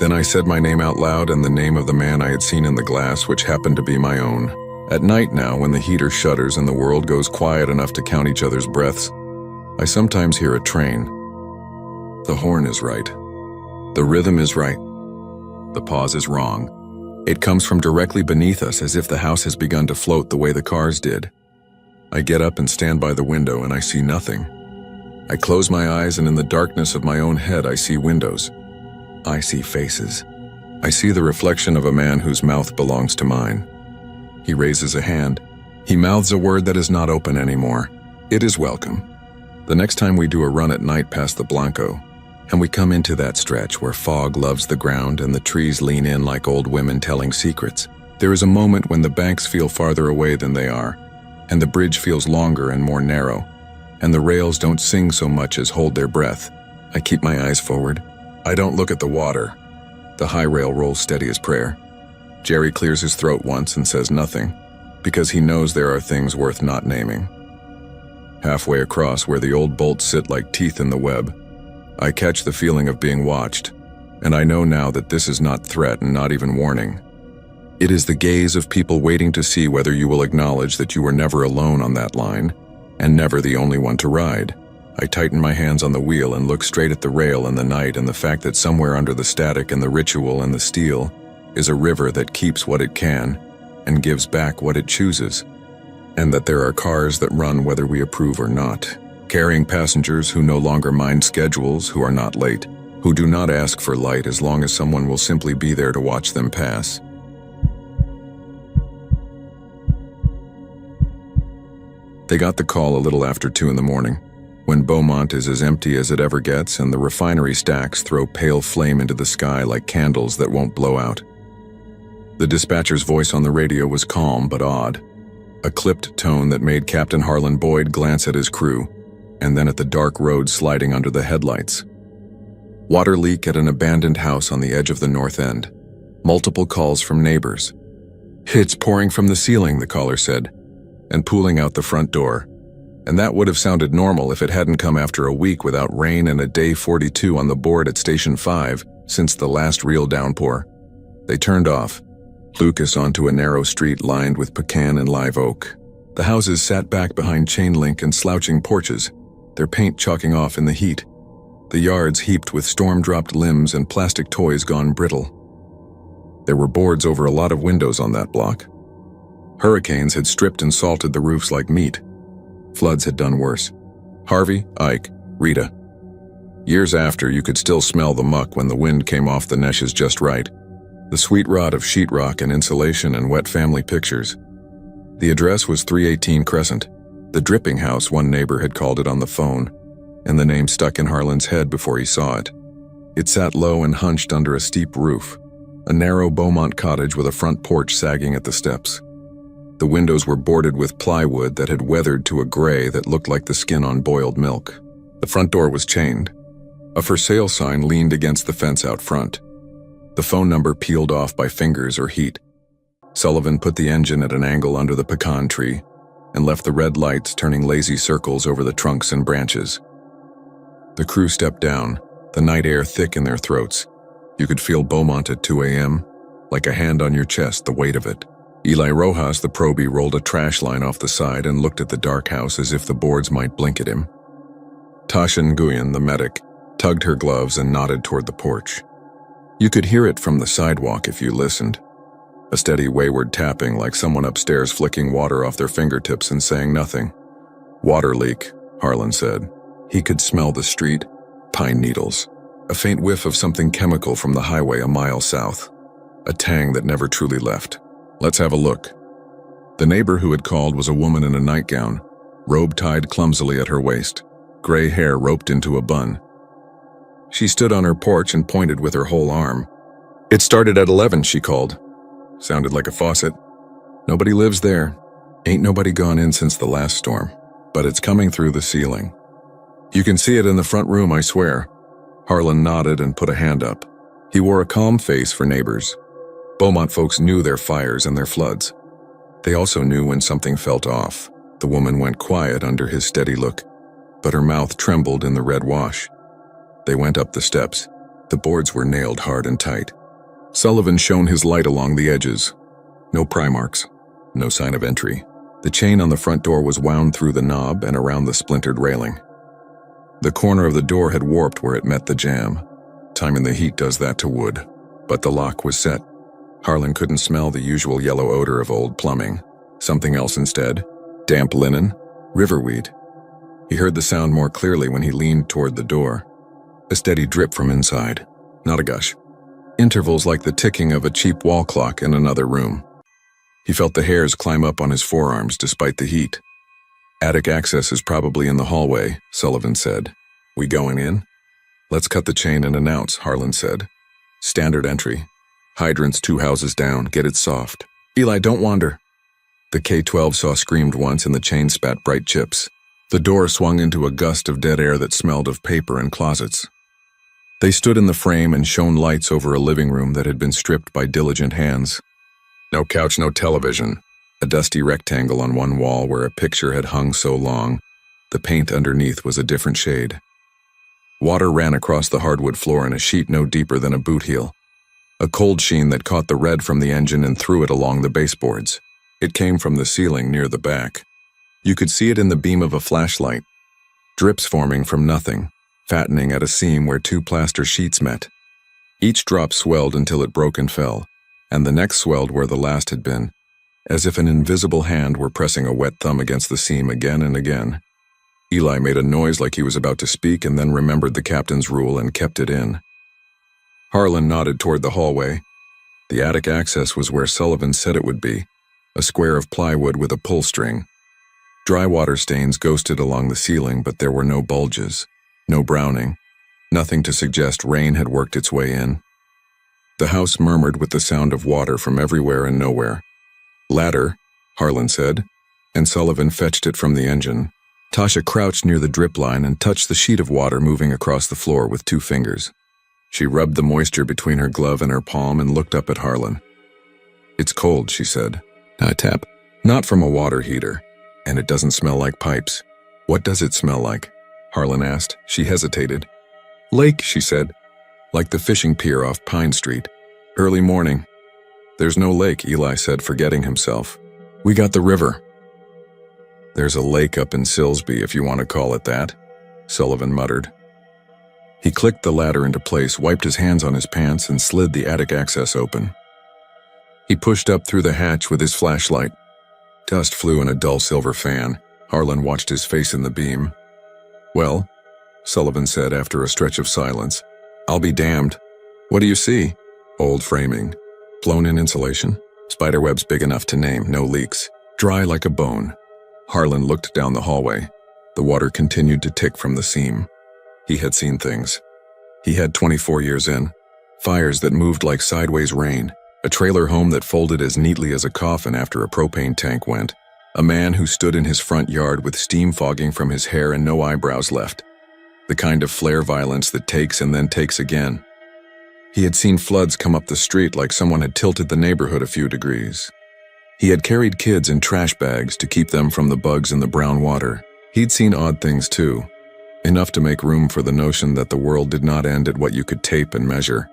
Then I said my name out loud and the name of the man I had seen in the glass, which happened to be my own. At night now, when the heater shudders and the world goes quiet enough to count each other's breaths, I sometimes hear a train. The horn is right. The rhythm is right. The pause is wrong. It comes from directly beneath us, as if the house has begun to float the way the cars did. I get up and stand by the window, and I see nothing. I close my eyes, and in the darkness of my own head I see windows. I see faces. I see the reflection of a man whose mouth belongs to mine. He raises a hand. He mouths a word that is not open anymore. It is welcome. The next time we do a run at night past the Blanco, and we come into that stretch where fog loves the ground and the trees lean in like old women telling secrets, there is a moment when the banks feel farther away than they are, and the bridge feels longer and more narrow, and the rails don't sing so much as hold their breath. I keep my eyes forward. I don't look at the water. The high rail rolls steady as prayer. Jerry clears his throat once and says nothing, because he knows there are things worth not naming. Halfway across, where the old bolts sit like teeth in the web, I catch the feeling of being watched, and I know now that this is not threat and not even warning. It is the gaze of people waiting to see whether you will acknowledge that you were never alone on that line, and never the only one to ride. I tighten my hands on the wheel and look straight at the rail and the night and the fact that somewhere under the static and the ritual and the steel is a river that keeps what it can and gives back what it chooses, and that there are cars that run whether we approve or not, carrying passengers who no longer mind schedules, who are not late, who do not ask for light as long as someone will simply be there to watch them pass. They got the call a little after 2 in the morning, when Beaumont is as empty as it ever gets and the refinery stacks throw pale flame into the sky like candles that won't blow out. The dispatcher's voice on the radio was calm but odd, a clipped tone that made Captain Harlan Boyd glance at his crew, and then at the dark road sliding under the headlights. Water leak at an abandoned house on the edge of the north end. Multiple calls from neighbors. "It's pouring from the ceiling," the caller said, and pooling out the front door. And that would have sounded normal if it hadn't come after a week without rain and a day 42 on the board at Station 5 since the last real downpour. They turned off, Lucas onto a narrow street lined with pecan and live oak. The houses sat back behind chain link and slouching porches, their paint chalking off in the heat. The yards heaped with storm-dropped limbs and plastic toys gone brittle. There were boards over a lot of windows on that block. Hurricanes had stripped and salted the roofs like meat. Floods had done worse. Harvey, Ike, Rita. Years after, you could still smell the muck when the wind came off the meshes just right. The sweet rot of sheetrock and insulation and wet family pictures. The address was 318 Crescent. The dripping house, one neighbor had called it on the phone, and the name stuck in Harlan's head before he saw it. It sat low and hunched under a steep roof, a narrow Beaumont cottage with a front porch sagging at the steps. The windows were boarded with plywood that had weathered to a gray that looked like the skin on boiled milk. The front door was chained. A for sale sign leaned against the fence out front. The phone number peeled off by fingers or heat. Sullivan put the engine at an angle under the pecan tree and left the red lights turning lazy circles over the trunks and branches. The crew stepped down, the night air thick in their throats. You could feel Beaumont at 2 a.m., like a hand on your chest, the weight of it. Eli Rojas, the probie, rolled a trash line off the side and looked at the dark house as if the boards might blink at him. Tasha Nguyen, the medic, tugged her gloves and nodded toward the porch. You could hear it from the sidewalk if you listened. A steady wayward tapping like someone upstairs flicking water off their fingertips and saying nothing. "Water leak," Harlan said. He could smell the street, pine needles, a faint whiff of something chemical from the highway a mile south. a tang that never truly left. "Let's have a look." The neighbor who had called was a woman in a nightgown, robe tied clumsily at her waist, gray hair roped into a bun. She stood on her porch and pointed with her whole arm. "It started at 11, she called. Sounded like a faucet. "Nobody lives there. Ain't nobody gone in since the last storm. But it's coming through the ceiling. You can see it in the front room, I swear." Harlan nodded and put a hand up. He wore a calm face for neighbors. Beaumont folks knew their fires and their floods. They also knew when something felt off. The woman went quiet under his steady look, but her mouth trembled in the red wash. They went up the steps. The boards were nailed hard and tight. Sullivan shone his light along the edges. No pry marks, no sign of entry. The chain on the front door was wound through the knob and around the splintered railing. The corner of the door had warped where it met the jamb. Time in the heat does that to wood. But the lock was set. Harlan couldn't smell the usual yellow odor of old plumbing. Something else instead. Damp linen, riverweed. He heard the sound more clearly when he leaned toward the door. A steady drip from inside, not a gush. Intervals like the ticking of a cheap wall clock in another room. He felt the hairs climb up on his forearms despite the heat. "Attic access is probably in the hallway," Sullivan said. "We going in?" "Let's cut the chain and announce," Harlan said. "Standard entry. Hydrants 2 houses down, get it soft. Eli, don't wander." The K-12 saw screamed once and the chain spat bright chips. The door swung into a gust of dead air that smelled of paper and closets. They stood in the frame and shone lights over a living room that had been stripped by diligent hands. No couch, no television. A dusty rectangle on one wall where a picture had hung so long, the paint underneath was a different shade. Water ran across the hardwood floor in a sheet no deeper than a boot heel. A cold sheen that caught the red from the engine and threw it along the baseboards. It came from the ceiling near the back. You could see it in the beam of a flashlight. Drips forming from nothing, fattening at a seam where 2 plaster sheets met. Each drop swelled until it broke and fell, and the next swelled where the last had been, as if an invisible hand were pressing a wet thumb against the seam again and again. Eli made a noise like he was about to speak and then remembered the captain's rule and kept it in. Harlan nodded toward the hallway. The attic access was where Sullivan said it would be, a square of plywood with a pull string. Dry water stains ghosted along the ceiling, but there were no bulges, no browning, nothing to suggest rain had worked its way in. The house murmured with the sound of water from everywhere and nowhere. "Ladder," Harlan said, and Sullivan fetched it from the engine. Tasha crouched near the drip line and touched the sheet of water moving across the floor with 2 fingers. She rubbed the moisture between her glove and her palm and looked up at Harlan. "It's cold," she said. "I tap. Not from a water heater. And it doesn't smell like pipes." "What does it smell like?" Harlan asked. She hesitated. "Lake," she said. "Like the fishing pier off Pine Street. Early morning." "There's no lake," Eli said, forgetting himself. "We got the river." "There's a lake up in Silsby, if you want to call it that," Sullivan muttered. He clicked the ladder into place, wiped his hands on his pants, and slid the attic access open. He pushed up through the hatch with his flashlight. Dust flew in a dull silver fan. Harlan watched his face in the beam. "Well," Sullivan said after a stretch of silence, "I'll be damned. What do you see?" "Old framing. Blown-in insulation. Spiderwebs big enough to name, no leaks. Dry like a bone." Harlan looked down the hallway. The water continued to tick from the seam. He had seen things. He had 24 years in. Fires that moved like sideways rain. A trailer home that folded as neatly as a coffin after a propane tank went. A man who stood in his front yard with steam fogging from his hair and no eyebrows left. The kind of flare violence that takes and then takes again. He had seen floods come up the street like someone had tilted the neighborhood a few degrees. He had carried kids in trash bags to keep them from the bugs in the brown water. He'd seen odd things too. Enough to make room for the notion that the world did not end at what you could tape and measure.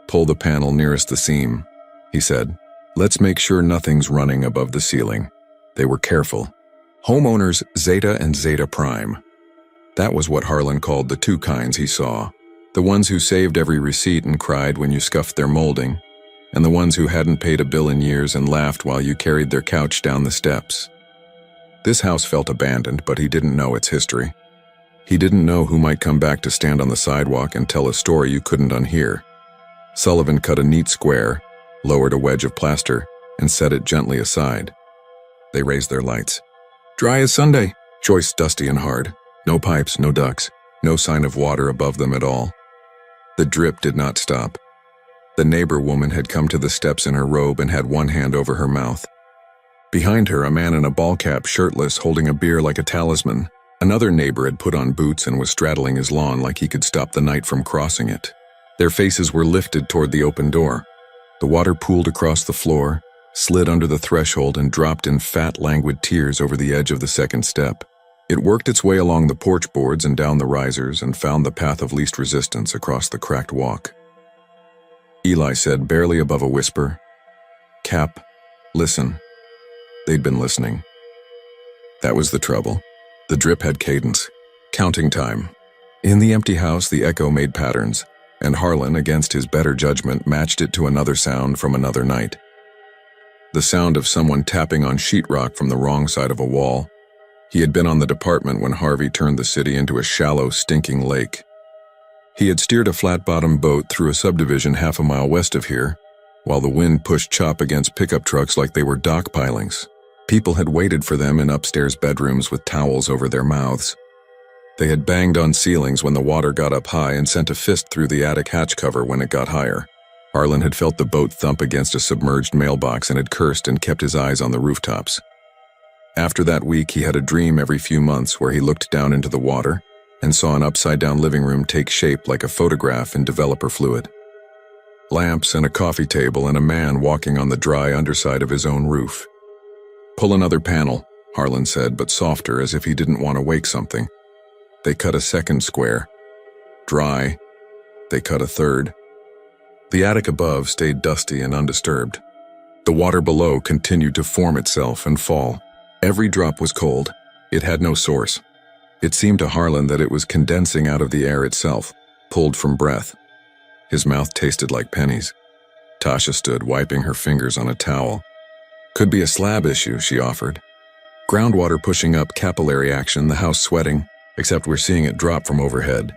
"Pull the panel nearest the seam," he said. "Let's make sure nothing's running above the ceiling." They were careful. Homeowners Zeta and Zeta Prime. That was what Harlan called the 2 kinds he saw. The ones who saved every receipt and cried when you scuffed their molding, and the ones who hadn't paid a bill in years and laughed while you carried their couch down the steps. This house felt abandoned, but he didn't know its history. He didn't know who might come back to stand on the sidewalk and tell a story you couldn't unhear. Sullivan cut a neat square, lowered a wedge of plaster, and set it gently aside. They raised their lights. Dry as Sunday, choice dusty and hard. No pipes, no ducts, no sign of water above them at all. The drip did not stop. The neighbor woman had come to the steps in her robe and had one hand over her mouth. Behind her, a man in a ball cap, shirtless, holding a beer like a talisman. Another neighbor had put on boots and was straddling his lawn like he could stop the night from crossing it. Their faces were lifted toward the open door. The water pooled across the floor, slid under the threshold, and dropped in fat, languid tears over the edge of the second step. It worked its way along the porch boards and down the risers and found the path of least resistance across the cracked walk. Eli said, barely above a whisper, "Cap, listen." They'd been listening. That was the trouble. The drip had cadence, counting time. In the empty house, the echo made patterns, and Harlan, against his better judgment, matched it to another sound from another night. The sound of someone tapping on sheetrock from the wrong side of a wall. He had been on the department when Harvey turned the city into a shallow, stinking lake. He had steered a flat-bottomed boat through a subdivision half a mile west of here, while the wind pushed chop against pickup trucks like they were dock pilings. People had waited for them in upstairs bedrooms with towels over their mouths. They had banged on ceilings when the water got up high and sent a fist through the attic hatch cover when it got higher. Harlan had felt the boat thump against a submerged mailbox and had cursed and kept his eyes on the rooftops. After that week, he had a dream every few months where he looked down into the water and saw an upside-down living room take shape like a photograph in developer fluid. Lamps and a coffee table and a man walking on the dry underside of his own roof. "Pull another panel," Harlan said, but softer, as if he didn't want to wake something. They cut a second square. Dry. They cut a third. The attic above stayed dusty and undisturbed. The water below continued to form itself and fall. Every drop was cold. It had no source. It seemed to Harlan that it was condensing out of the air itself, pulled from breath. His mouth tasted like pennies. Tasha stood, wiping her fingers on a towel. "Could be a slab issue," she offered. "Groundwater pushing up, capillary action, the house sweating, except we're seeing it drop from overhead.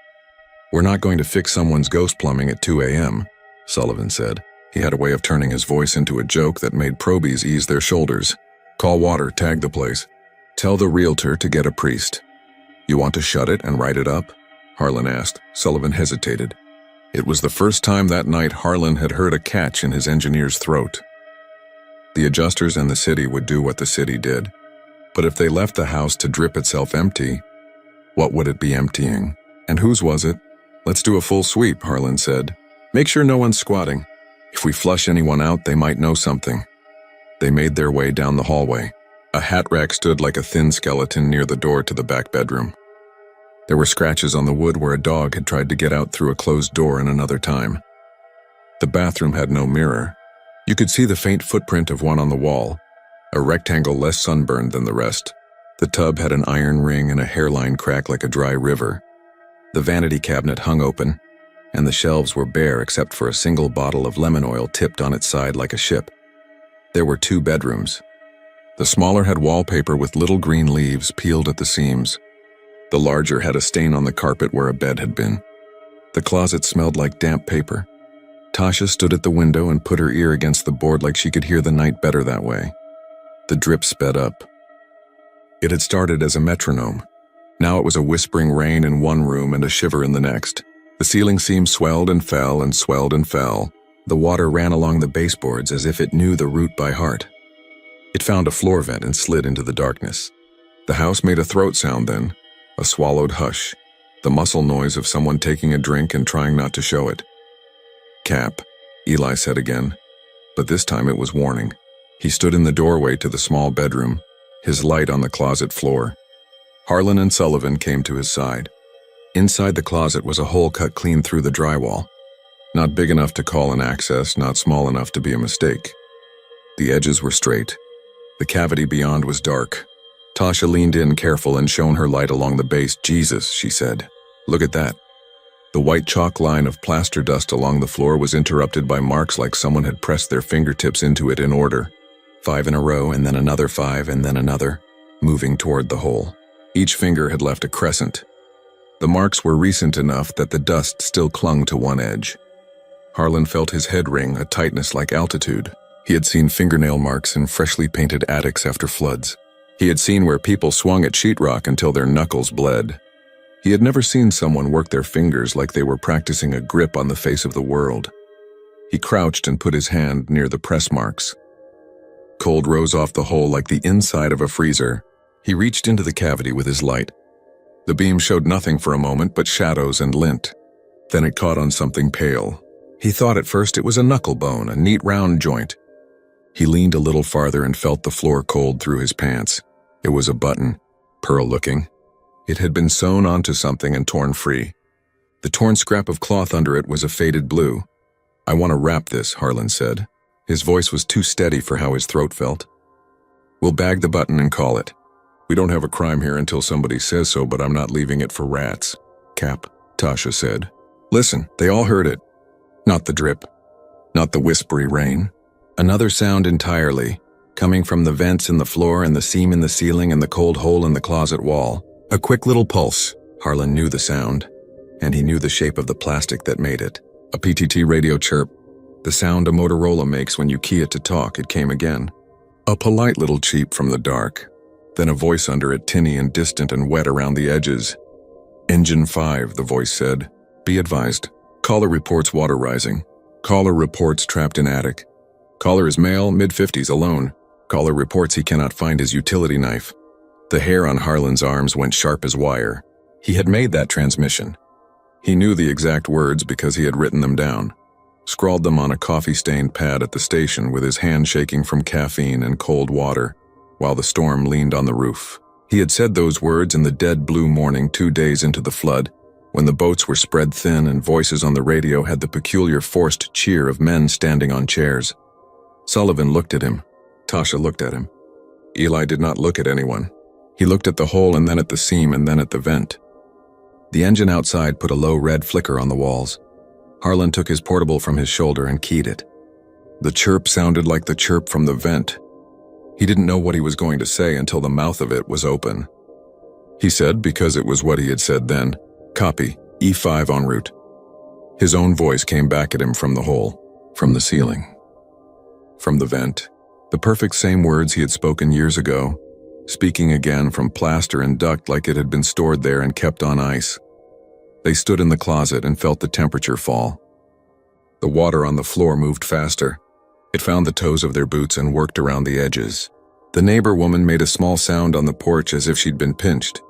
We're not going to fix someone's ghost plumbing at 2 a.m., Sullivan said. He had a way of turning his voice into a joke that made probies ease their shoulders. "Call water, tag the place. Tell the realtor to get a priest." "You want to shut it and write it up?" Harlan asked. Sullivan hesitated. It was the first time that night Harlan had heard a catch in his engineer's throat. The adjusters and the city would do what the city did. But if they left the house to drip itself empty, what would it be emptying? And whose was it? "Let's do a full sweep," Harlan said. "Make sure no one's squatting. If we flush anyone out, they might know something." They made their way down the hallway. A hat rack stood like a thin skeleton near the door to the back bedroom. There were scratches on the wood where a dog had tried to get out through a closed door in another time. The bathroom had no mirror. You could see the faint footprint of one on the wall, a rectangle less sunburned than the rest. The tub had an iron ring and a hairline crack like a dry river. The vanity cabinet hung open, and the shelves were bare except for a single bottle of lemon oil tipped on its side like a ship. There were 2 bedrooms. The smaller had wallpaper with little green leaves peeled at the seams. The larger had a stain on the carpet where a bed had been. The closet smelled like damp paper. Tasha stood at the window and put her ear against the board like she could hear the night better that way. The drip sped up. It had started as a metronome. Now it was a whispering rain in one room and a shiver in the next. The ceiling seam swelled and fell and swelled and fell. The water ran along the baseboards as if it knew the route by heart. It found a floor vent and slid into the darkness. The house made a throat sound then, a swallowed hush, the muscle noise of someone taking a drink and trying not to show it. "Cap," Eli said again, but this time it was warning. He stood in the doorway to the small bedroom, his light on the closet floor. Harlan and Sullivan came to his side. Inside the closet was a hole cut clean through the drywall. Not big enough to call an access, not small enough to be a mistake. The edges were straight. The cavity beyond was dark. Tasha leaned in careful and shone her light along the base. "Jesus," she said. "Look at that." The white chalk line of plaster dust along the floor was interrupted by marks like someone had pressed their fingertips into it in order. 5 in a row, and then another 5, and then another, moving toward the hole. Each finger had left a crescent. The marks were recent enough that the dust still clung to one edge. Harlan felt his head ring, a tightness like altitude. He had seen fingernail marks in freshly painted attics after floods. He had seen where people swung at sheetrock until their knuckles bled. He had never seen someone work their fingers like they were practicing a grip on the face of the world. He crouched and put his hand near the press marks. Cold rose off the hole like the inside of a freezer. He reached into the cavity with his light. The beam showed nothing for a moment but shadows and lint. Then it caught on something pale. He thought at first it was a knuckle bone, a neat round joint. He leaned a little farther and felt the floor cold through his pants. It was a button, pearl-looking. It had been sewn onto something and torn free. The torn scrap of cloth under it was a faded blue. "I want to wrap this," Harlan said. His voice was too steady for how his throat felt. "We'll bag the button and call it. We don't have a crime here until somebody says so, but I'm not leaving it for rats." "Cap," Tasha said. "Listen, they all heard it. Not the drip. Not the whispery rain. Another sound entirely, coming from the vents in the floor and the seam in the ceiling and the cold hole in the closet wall. A quick little pulse." Harlan knew the sound, and he knew the shape of the plastic that made it. A PTT radio chirp. The sound a Motorola makes when you key it to talk. It came again. A polite little cheep from the dark. Then a voice under it, tinny and distant and wet around the edges. "Engine 5, the voice said. "Be advised. Caller reports water rising. Caller reports trapped in attic. Caller is male, mid-50s, alone. Caller reports he cannot find his utility knife." The hair on Harlan's arms went sharp as wire. He had made that transmission. He knew the exact words because he had written them down. Scrawled them on a coffee-stained pad at the station with his hand shaking from caffeine and cold water, while the storm leaned on the roof. He had said those words in the dead blue morning 2 days into the flood, when the boats were spread thin and voices on the radio had the peculiar forced cheer of men standing on chairs. Sullivan looked at him. Tasha looked at him. Eli did not look at anyone. He looked at the hole and then at the seam and then at the vent. The engine outside put a low red flicker on the walls. Harlan took his portable from his shoulder and keyed it. The chirp sounded like the chirp from the vent. He didn't know what he was going to say until the mouth of it was open. He said, because it was what he had said then, "Copy, E5 en route." His own voice came back at him from the hole, from the ceiling, from the vent. The perfect same words he had spoken years ago, speaking again from plaster and duct like it had been stored there and kept on ice. They stood in the closet and felt the temperature fall. The water on the floor moved faster. It found the toes of their boots and worked around the edges. The neighbor woman made a small sound on the porch as if she'd been pinched.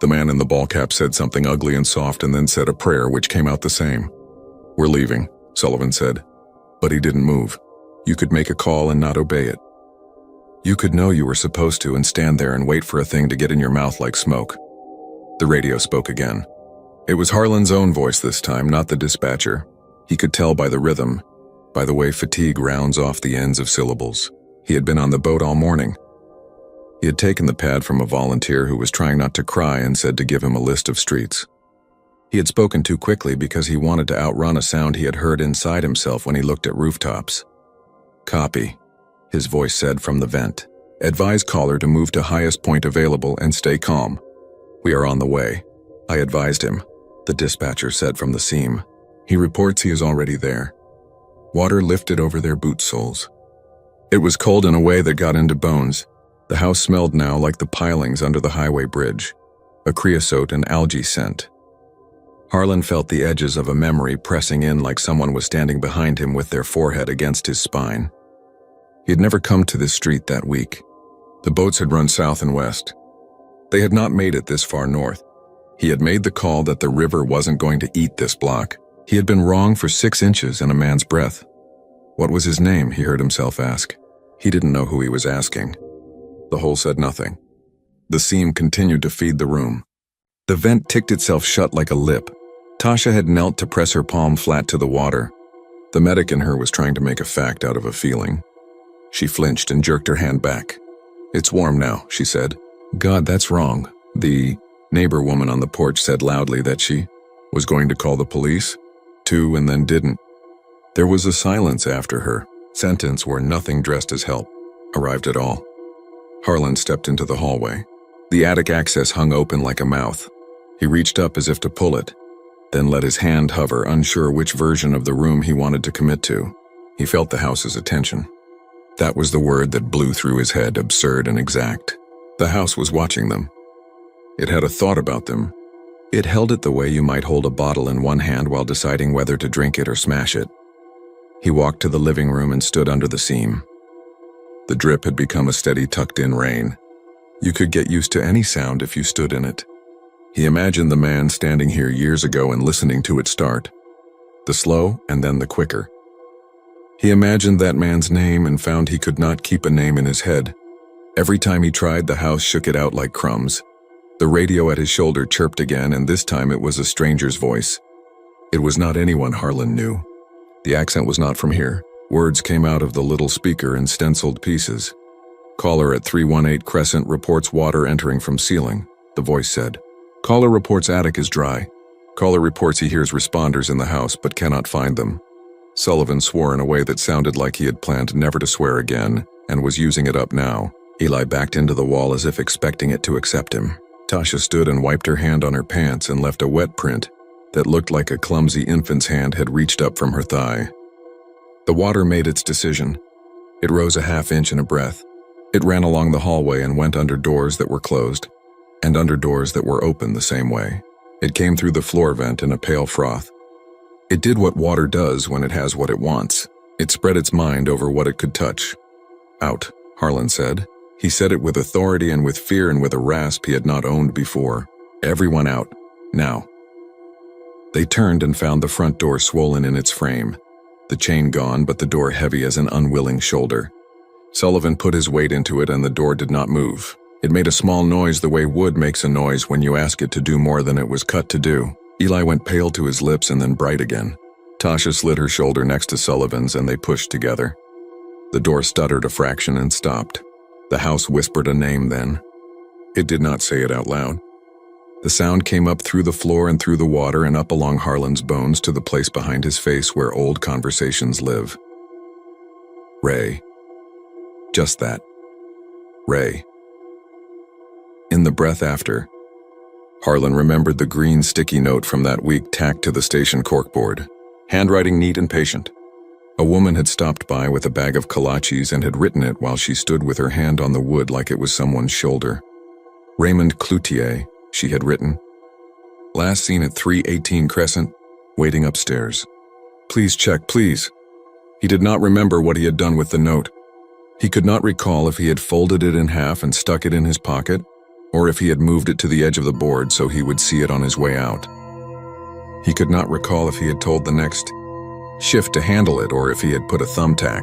The man in the ball cap said something ugly and soft and then said a prayer which came out the same. "We're leaving," Sullivan said. But he didn't move. You could make a call and not obey it. You could know you were supposed to and stand there and wait for a thing to get in your mouth like smoke. The radio spoke again. It was Harlan's own voice this time, not the dispatcher. He could tell by the rhythm, by the way fatigue rounds off the ends of syllables. He had been on the boat all morning. He had taken the pad from a volunteer who was trying not to cry and said to give him a list of streets. He had spoken too quickly because he wanted to outrun a sound he had heard inside himself when he looked at rooftops. "Copy," his voice said from the vent. "Advise caller to move to highest point available and stay calm. We are on the way." I advised him, the dispatcher said from the seam. "He reports he is already there." Water lifted over their boot soles. It was cold in a way that got into bones. The house smelled now like the pilings under the highway bridge, a creosote and algae scent. Harlan felt the edges of a memory pressing in like someone was standing behind him with their forehead against his spine. He had never come to this street that week. The boats had run south and west. They had not made it this far north. He had made the call that the river wasn't going to eat this block. He had been wrong for 6 inches in a man's breath. What was his name, he heard himself ask. He didn't know who he was asking. The hole said nothing. The seam continued to feed the room. The vent ticked itself shut like a lip. Tasha had knelt to press her palm flat to the water. The medic in her was trying to make a fact out of a feeling. She flinched and jerked her hand back. "It's warm now," she said. "God, that's wrong." The neighbor woman on the porch said loudly that she was going to call the police, too, and then didn't. There was a silence after her sentence where nothing dressed as help arrived at all. Harlan stepped into the hallway. The attic access hung open like a mouth. He reached up as if to pull it. then let his hand hover, unsure which version of the room he wanted to commit to. He felt the house's attention. That was the word that blew through his head, absurd and exact. The house was watching them. It had a thought about them. It held it the way you might hold a bottle in one hand while deciding whether to drink it or smash it. He walked to the living room and stood under the seam. The drip had become a steady tucked-in rain. You could get used to any sound if you stood in it. He imagined the man standing here years ago and listening to it start. The slow and then the quicker. He imagined that man's name and found he could not keep a name in his head. Every time he tried, the house shook it out like crumbs. The radio at his shoulder chirped again, and this time it was a stranger's voice. It was not anyone Harlan knew. The accent was not from here. Words came out of the little speaker in stenciled pieces. "Caller at 318 Crescent reports water entering from ceiling," the voice said. "Caller reports attic is dry. Caller reports he hears responders in the house but cannot find them." Sullivan swore in a way that sounded like he had planned never to swear again and was using it up now. Eli backed into the wall as if expecting it to accept him. Tasha stood and wiped her hand on her pants and left a wet print that looked like a clumsy infant's hand had reached up from her thigh. The water made its decision. It rose a half-inch in a breath. It ran along the hallway and went under doors that were closed, and under doors that were open the same way. It came through the floor vent in a pale froth. It did what water does when it has what it wants. It spread its mind over what it could touch. "Out," Harlan said. He said it with authority and with fear and with a rasp he had not owned before. "Everyone out. Now." They turned and found the front door swollen in its frame. The chain gone, but the door heavy as an unwilling shoulder. Sullivan put his weight into it and the door did not move. It made a small noise the way wood makes a noise when you ask it to do more than it was cut to do. Eli went pale to his lips and then bright again. Tasha slid her shoulder next to Sullivan's and they pushed together. The door stuttered a fraction and stopped. The house whispered a name then. It did not say it out loud. The sound came up through the floor and through the water and up along Harlan's bones to the place behind his face where old conversations live. Ray. Just that. Ray. In the breath after, Harlan remembered the green sticky note from that week tacked to the station corkboard. Handwriting neat and patient. A woman had stopped by with a bag of kolaches and had written it while she stood with her hand on the wood like it was someone's shoulder. Raymond Cloutier, she had written. Last seen at 318 Crescent, waiting upstairs. Please check, please. He did not remember what he had done with the note. He could not recall if he had folded it in half and stuck it in his pocket, or if he had moved it to the edge of the board so he would see it on his way out. He could not recall if he had told the next shift to handle it or if he had put a thumbtack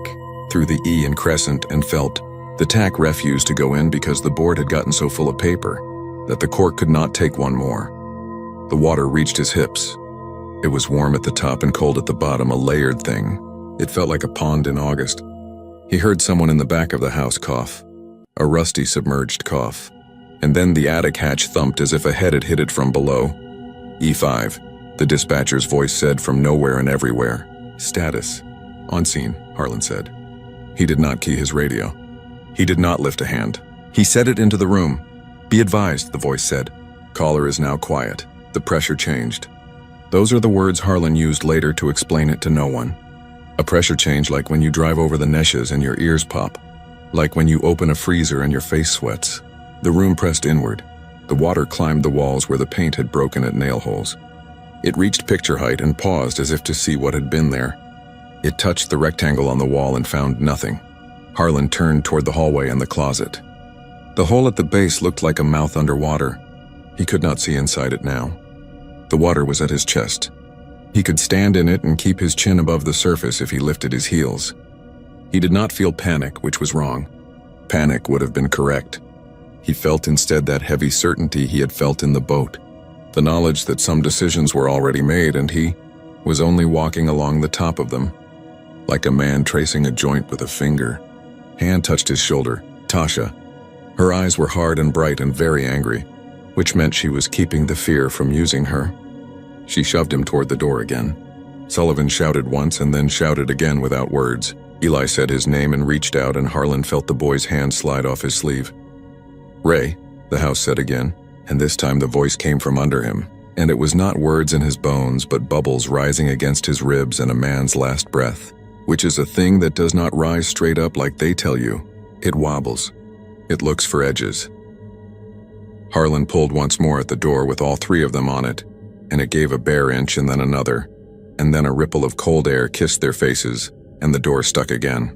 through the E in Crescent and felt the tack refused to go in because the board had gotten so full of paper that the cork could not take one more. The water reached his hips. It was warm at the top and cold at the bottom, a layered thing. It felt like a pond in August. He heard someone in the back of the house cough, a rusty submerged cough, and then the attic hatch thumped as if a head had hit it from below. E5, the dispatcher's voice said from nowhere and everywhere. Status. On scene, Harlan said. He did not key his radio. He did not lift a hand. He said it into the room. Be advised, the voice said. Caller is now quiet. The pressure changed. Those are the words Harlan used later to explain it to no one. A pressure change like when you drive over the Neshes and your ears pop. Like when you open a freezer and your face sweats. The room pressed inward. The water climbed the walls where the paint had broken at nail holes. It reached picture height and paused as if to see what had been there. It touched the rectangle on the wall and found nothing. Harlan turned toward the hallway and the closet. The hole at the base looked like a mouth underwater. He could not see inside it now. The water was at his chest. He could stand in it and keep his chin above the surface if he lifted his heels. He did not feel panic, which was wrong. Panic would have been correct. He felt instead that heavy certainty he had felt in the boat. The knowledge that some decisions were already made and he was only walking along the top of them. Like a man tracing a joint with a finger. Hand touched his shoulder. Tasha. Her eyes were hard and bright and very angry, which meant she was keeping the fear from using her. She shoved him toward the door again. Sullivan shouted once and then shouted again without words. Eli said his name and reached out and Harlan felt the boy's hand slide off his sleeve. Ray, the house said again, and this time the voice came from under him. And it was not words in his bones, but bubbles rising against his ribs and a man's last breath, which is a thing that does not rise straight up like they tell you. It wobbles. It looks for edges. Harlan pulled once more at the door with all three of them on it, and it gave a bare inch and then another, and then a ripple of cold air kissed their faces, and the door stuck again.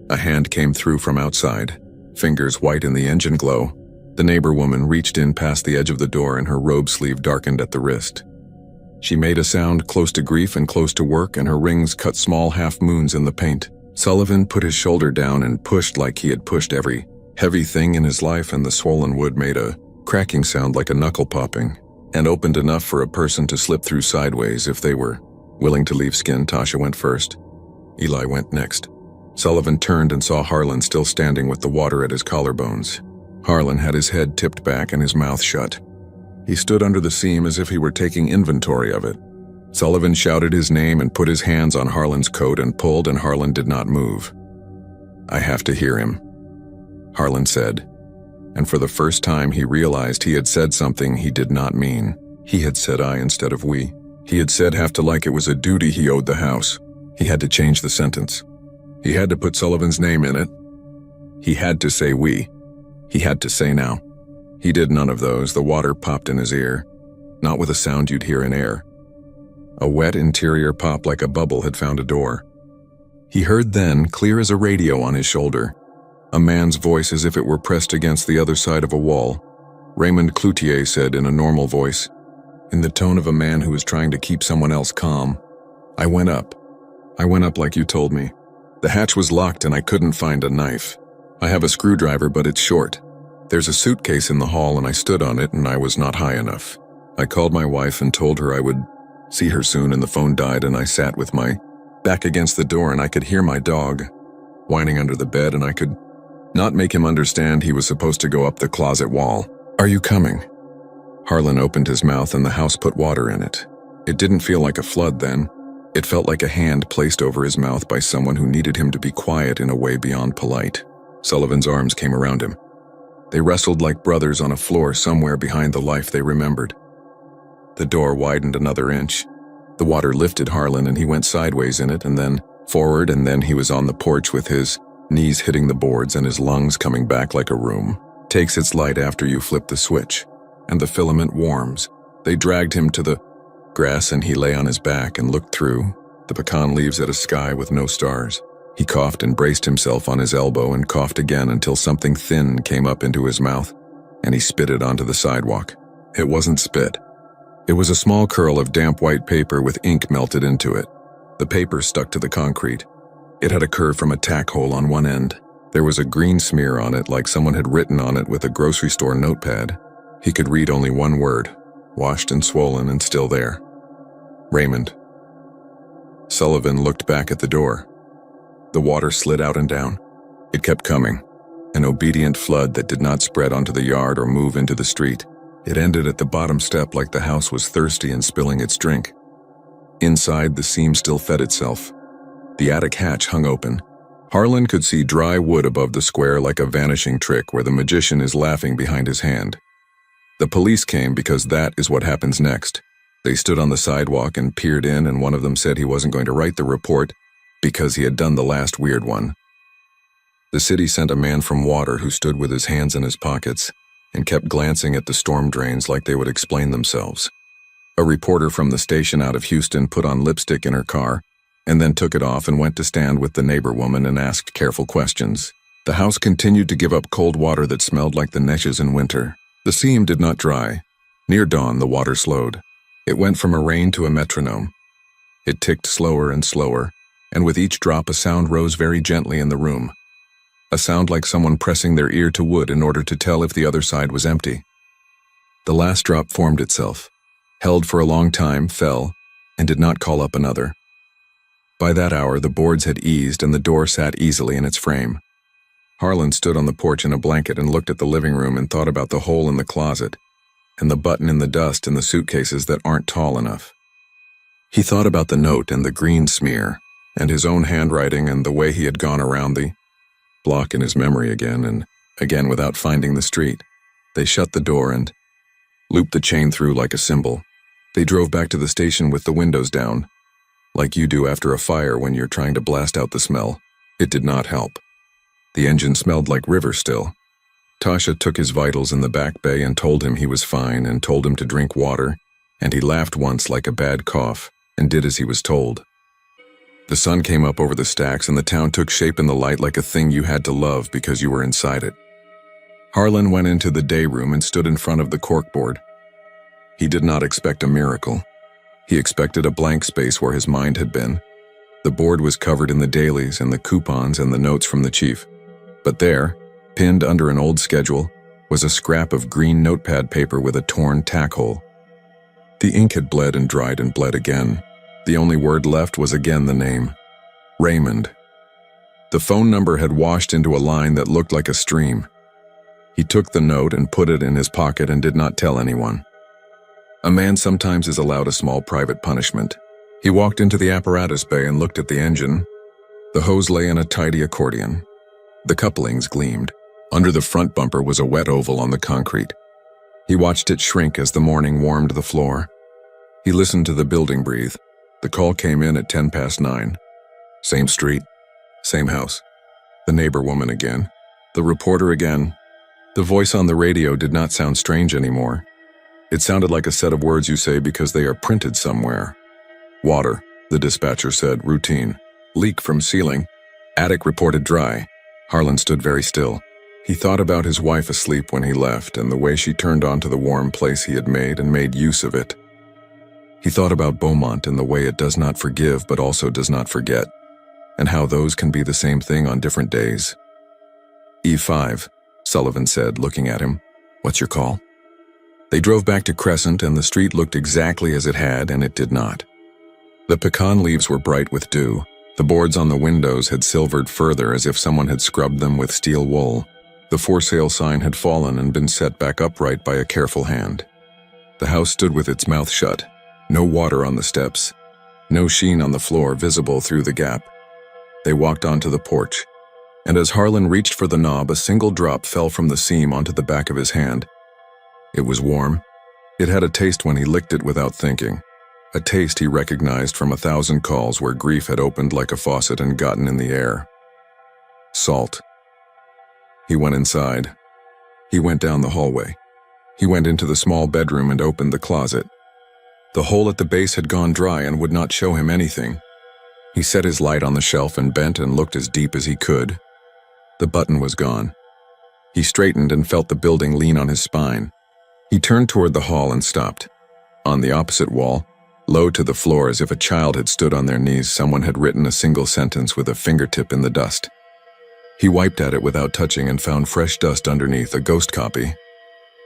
A hand came through from outside, fingers white in the engine glow. The neighbor woman reached in past the edge of the door and her robe sleeve darkened at the wrist. She made a sound close to grief and close to work, and her rings cut small half-moons in the paint. Sullivan put his shoulder down and pushed like he had pushed every heavy thing in his life, and the swollen wood made a cracking sound like a knuckle popping, and opened enough for a person to slip through sideways if they were willing to leave skin. Tasha went first. Eli went next. Sullivan turned and saw Harlan still standing with the water at his collarbones. Harlan had his head tipped back and his mouth shut. He stood under the seam as if he were taking inventory of it. Sullivan shouted his name and put his hands on Harlan's coat and pulled, and Harlan did not move. "I have to hear him," Harlan said, and for the first time he realized he had said something he did not mean. He had said I instead of we. He had said have to like it was a duty he owed the house. He had to change the sentence. He had to put Sullivan's name in it. He had to say we. He had to say now. He did none of those. The water popped in his ear, not with a sound you'd hear in air. A wet interior pop like a bubble had found a door. He heard then, clear as a radio on his shoulder, a man's voice as if it were pressed against the other side of a wall. Raymond Cloutier said in a normal voice, in the tone of a man who is trying to keep someone else calm, I went up like you told me. The hatch was locked and I couldn't find a knife. I have a screwdriver, but it's short. There's a suitcase in the hall and I stood on it and I was not high enough. I called my wife and told her I would see her soon, and the phone died, and I sat with my back against the door and I could hear my dog whining under the bed, and I could not make him understand he was supposed to go up the closet wall. Are you coming? Harlan opened his mouth and the house put water in it. It didn't feel like a flood then. It felt like a hand placed over his mouth by someone who needed him to be quiet in a way beyond polite. Sullivan's arms came around him. They wrestled like brothers on a floor somewhere behind the life they remembered. The door widened another inch. The water lifted Harlan and he went sideways in it and then forward, and then he was on the porch with his knees hitting the boards and his lungs coming back like a room takes its light after you flip the switch, and the filament warms. They dragged him to the grass and he lay on his back and looked through the pecan leaves at a sky with no stars. He coughed and braced himself on his elbow and coughed again until something thin came up into his mouth, and he spit it onto the sidewalk. It wasn't spit. It was a small curl of damp white paper with ink melted into it. The paper stuck to the concrete. It had a curve from a tack hole on one end. There was a green smear on it like someone had written on it with a grocery store notepad. He could read only one word, washed and swollen and still there. Raymond. Sullivan looked back at the door. The water slid out and down. It kept coming, an obedient flood that did not spread onto the yard or move into the street. It ended at the bottom step like the house was thirsty and spilling its drink. Inside, the seam still fed itself. The attic hatch hung open. Harlan could see dry wood above the square like a vanishing trick where the magician is laughing behind his hand. The police came because that is what happens next. They stood on the sidewalk and peered in, and one of them said he wasn't going to write the report because he had done the last weird one. The city sent a man from water who stood with his hands in his pockets and kept glancing at the storm drains like they would explain themselves. A reporter from the station out of Houston put on lipstick in her car and then took it off and went to stand with the neighbor woman and asked careful questions. The house continued to give up cold water that smelled like the neshes in winter. The seam did not dry. Near dawn, the water slowed. It went from a rain to a metronome. It ticked slower and slower, and with each drop a sound rose very gently in the room. A sound like someone pressing their ear to wood in order to tell if the other side was empty. The last drop formed itself, held for a long time, fell, and did not call up another. By that hour, the boards had eased and the door sat easily in its frame. Harlan stood on the porch in a blanket and looked at the living room and thought about the hole in the closet and the button in the dust and the suitcases that aren't tall enough. He thought about the note and the green smear and his own handwriting and the way he had gone around the block in his memory again and again without finding the street. They shut the door and looped the chain through like a symbol. They drove back to the station with the windows down, like you do after a fire when you're trying to blast out the smell. It did not help. The engine smelled like river still. Tasha took his vitals in the back bay and told him he was fine and told him to drink water, and he laughed once like a bad cough and did as he was told. The sun came up over the stacks and the town took shape in the light like a thing you had to love because you were inside it. Harlan went into the day room and stood in front of the corkboard. He did not expect a miracle. He expected a blank space where his mind had been. The board was covered in the dailies and the coupons and the notes from the chief. But there, pinned under an old schedule, was a scrap of green notepad paper with a torn tack hole. The ink had bled and dried and bled again. The only word left was again the name, Raymond. The phone number had washed into a line that looked like a stream. He took the note and put it in his pocket and did not tell anyone. A man sometimes is allowed a small private punishment. He walked into the apparatus bay and looked at the engine. The hose lay in a tidy accordion. The couplings gleamed. Under the front bumper was a wet oval on the concrete. He watched it shrink as the morning warmed the floor. He listened to the building breathe. The call came in at 9:10. Same street, same house. The neighbor woman again. The reporter again. The voice on the radio did not sound strange anymore. It sounded like a set of words you say because they are printed somewhere. Water, the dispatcher said, routine. Leak from ceiling. Attic reported dry. Harlan stood very still. He thought about his wife asleep when he left and the way she turned onto the warm place he had made and made use of it. He thought about Beaumont and the way it does not forgive but also does not forget, and how those can be the same thing on different days. E5, Sullivan said, looking at him. What's your call? They drove back to Crescent and the street looked exactly as it had, and it did not. The pecan leaves were bright with dew. The boards on the windows had silvered further as if someone had scrubbed them with steel wool. The for sale sign had fallen and been set back upright by a careful hand. The house stood with its mouth shut. No water on the steps. No sheen on the floor visible through the gap. They walked onto the porch, and as Harlan reached for the knob, a single drop fell from the seam onto the back of his hand. It was warm. It had a taste when he licked it without thinking. A taste he recognized from 1,000 calls where grief had opened like a faucet and gotten in the air. Salt. He went inside. He went down the hallway. He went into the small bedroom and opened the closet. The hole at the base had gone dry and would not show him anything. He set his light on the shelf and bent and looked as deep as he could. The button was gone. He straightened and felt the building lean on his spine. He turned toward the hall and stopped. On the opposite wall, low to the floor as if a child had stood on their knees, someone had written a single sentence with a fingertip in the dust. He wiped at it without touching and found fresh dust underneath, a ghost copy.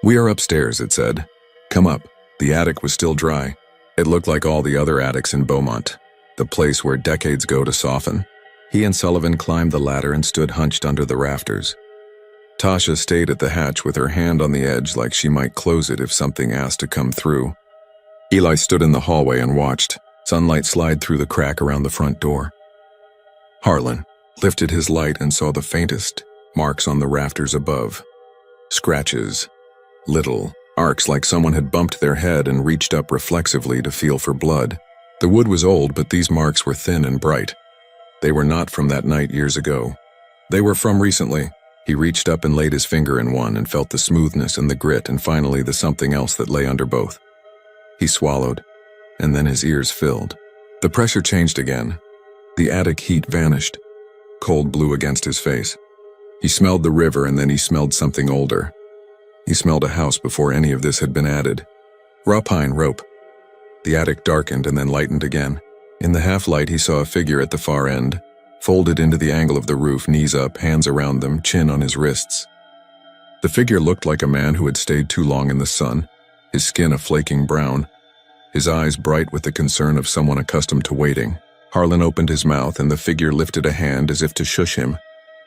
"We are upstairs," it said. "Come up." The attic was still dry. It looked like all the other attics in Beaumont, the place where decades go to soften. He and Sullivan climbed the ladder and stood hunched under the rafters. Tasha stayed at the hatch with her hand on the edge like she might close it if something asked to come through. Eli stood in the hallway and watched, sunlight slide through the crack around the front door. Harlan lifted his light and saw the faintest marks on the rafters above. Scratches, little arcs like someone had bumped their head and reached up reflexively to feel for blood. The wood was old, but these marks were thin and bright. They were not from that night years ago. They were from recently. He reached up and laid his finger in one and felt the smoothness and the grit and finally the something else that lay under both. He swallowed, and then his ears filled. The pressure changed again. The attic heat vanished. Cold blew against his face. He smelled the river and then he smelled something older. He smelled a house before any of this had been added. Raw pine rope. The attic darkened and then lightened again. In the half-light he saw a figure at the far end, folded into the angle of the roof, knees up, hands around them, chin on his wrists. The figure looked like a man who had stayed too long in the sun, his skin a flaking brown, his eyes bright with the concern of someone accustomed to waiting. Harlan opened his mouth and the figure lifted a hand as if to shush him,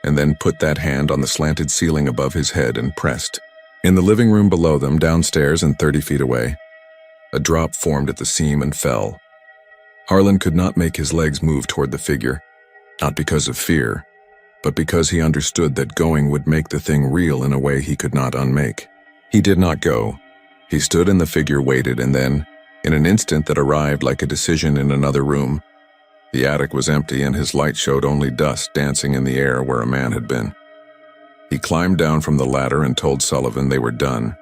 and then put that hand on the slanted ceiling above his head and pressed. In the living room below them, downstairs and 30 feet away, a drop formed at the seam and fell. Harlan could not make his legs move toward the figure, not because of fear, but because he understood that going would make the thing real in a way he could not unmake. He did not go. He stood and the figure waited, and then, In an instant that arrived like a decision in another room, the attic was empty and his light showed only dust dancing in the air where a man had been. He climbed down from the ladder and told Sullivan they were done.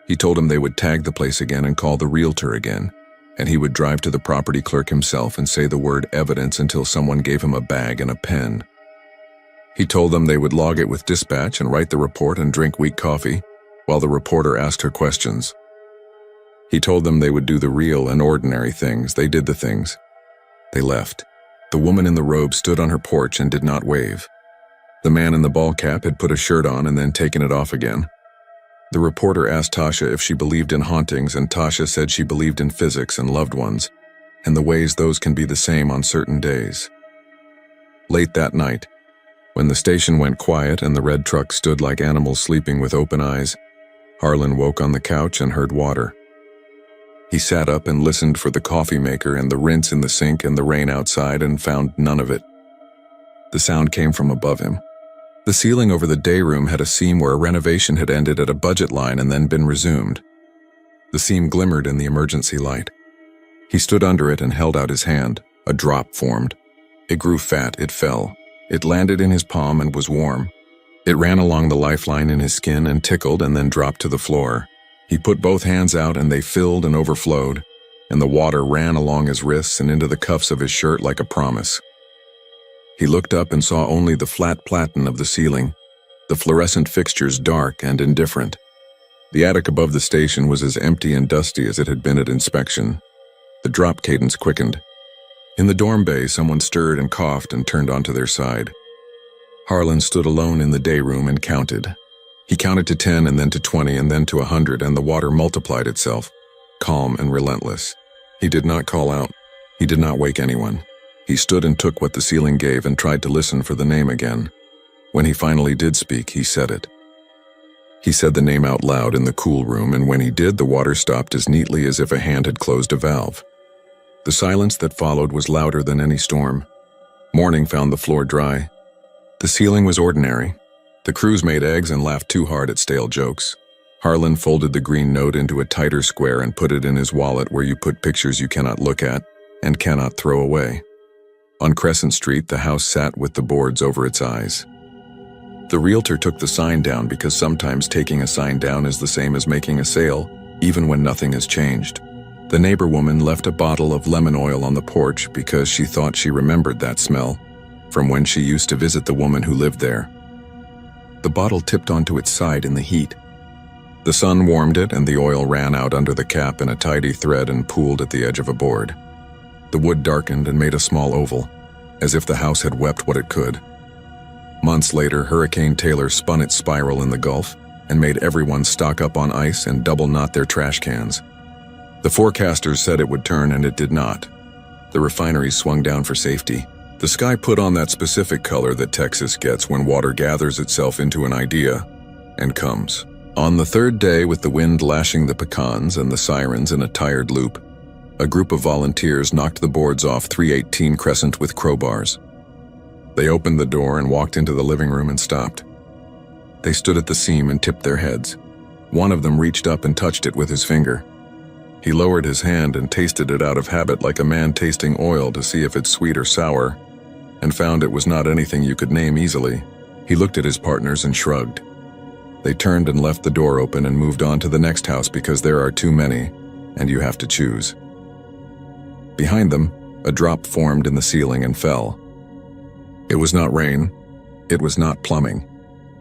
He told him they would tag the place again and call the realtor again, and he would drive to the property clerk himself and say the word evidence until someone gave him a bag and a pen. He told them they would log it with dispatch and write the report and drink weak coffee while the reporter asked her questions. He told them they would do the real and ordinary things. They did the things. They left. The woman in the robe stood on her porch and did not wave. The man in the ball cap had put a shirt on and then taken it off again. The reporter asked Tasha if she believed in hauntings, and Tasha said she believed in physics and loved ones, and the ways those can be the same on certain days. Late that night, when the station went quiet and the red truck stood like animals sleeping with open eyes, Harlan woke on the couch and heard water. He sat up and listened for the coffee maker and the rinse in the sink and the rain outside and found none of it. The sound came from above him. The ceiling over the day room had a seam where a renovation had ended at a budget line and then been resumed. The seam glimmered in the emergency light. He stood under it and held out his hand. A drop formed. It grew fat, it fell. It landed in his palm and was warm. It ran along the lifeline in his skin and tickled and then dropped to the floor. He put both hands out and they filled and overflowed, and the water ran along his wrists and into the cuffs of his shirt like a promise. He looked up and saw only the flat platen of the ceiling, the fluorescent fixtures dark and indifferent. The attic above the station was as empty and dusty as it had been at inspection. The drop cadence quickened. In the dorm bay, someone stirred and coughed and turned onto their side. Harlan stood alone in the day room and counted. He counted to 10 and then to 20 and then to 100, and the water multiplied itself, calm and relentless. He did not call out. He did not wake anyone. He stood and took what the ceiling gave and tried to listen for the name again. When he finally did speak, he said it. He said the name out loud in the cool room, and when he did, the water stopped as neatly as if a hand had closed a valve. The silence that followed was louder than any storm. Morning found the floor dry. The ceiling was ordinary. The crews made eggs and laughed too hard at stale jokes. Harlan folded the green note into a tighter square and put it in his wallet, where you put pictures you cannot look at and cannot throw away. On Crescent Street, the house sat with the boards over its eyes. The realtor took the sign down because sometimes taking a sign down is the same as making a sale, even when nothing has changed. The neighbor woman left a bottle of lemon oil on the porch because she thought she remembered that smell from when she used to visit the woman who lived there. The bottle tipped onto its side in the heat. The sun warmed it, and the oil ran out under the cap in a tidy thread and pooled at the edge of a board. The wood darkened and made a small oval, as if the house had wept what it could. Months later, Hurricane Taylor spun its spiral in the Gulf and made everyone stock up on ice and double knot their trash cans. The forecasters said it would turn, and it did not. The refineries swung down for safety. The sky put on that specific color that Texas gets when water gathers itself into an idea and comes. On the third day, with the wind lashing the pecans and the sirens in a tired loop, a group of volunteers knocked the boards off 318 Crescent with crowbars. They opened the door and walked into the living room and stopped. They stood at the seam and tipped their heads. One of them reached up and touched it with his finger. He lowered his hand and tasted it out of habit, like a man tasting oil to see if it's sweet or sour, and found it was not anything you could name easily. He looked at his partners and shrugged. They turned and left the door open and moved on to the next house because there are too many, and you have to choose. Behind them, a drop formed in the ceiling and fell. It was not rain. It was not plumbing.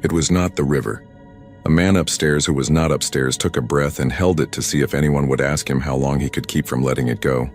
It was not the river. A man upstairs who was not upstairs took a breath and held it to see if anyone would ask him how long he could keep from letting it go.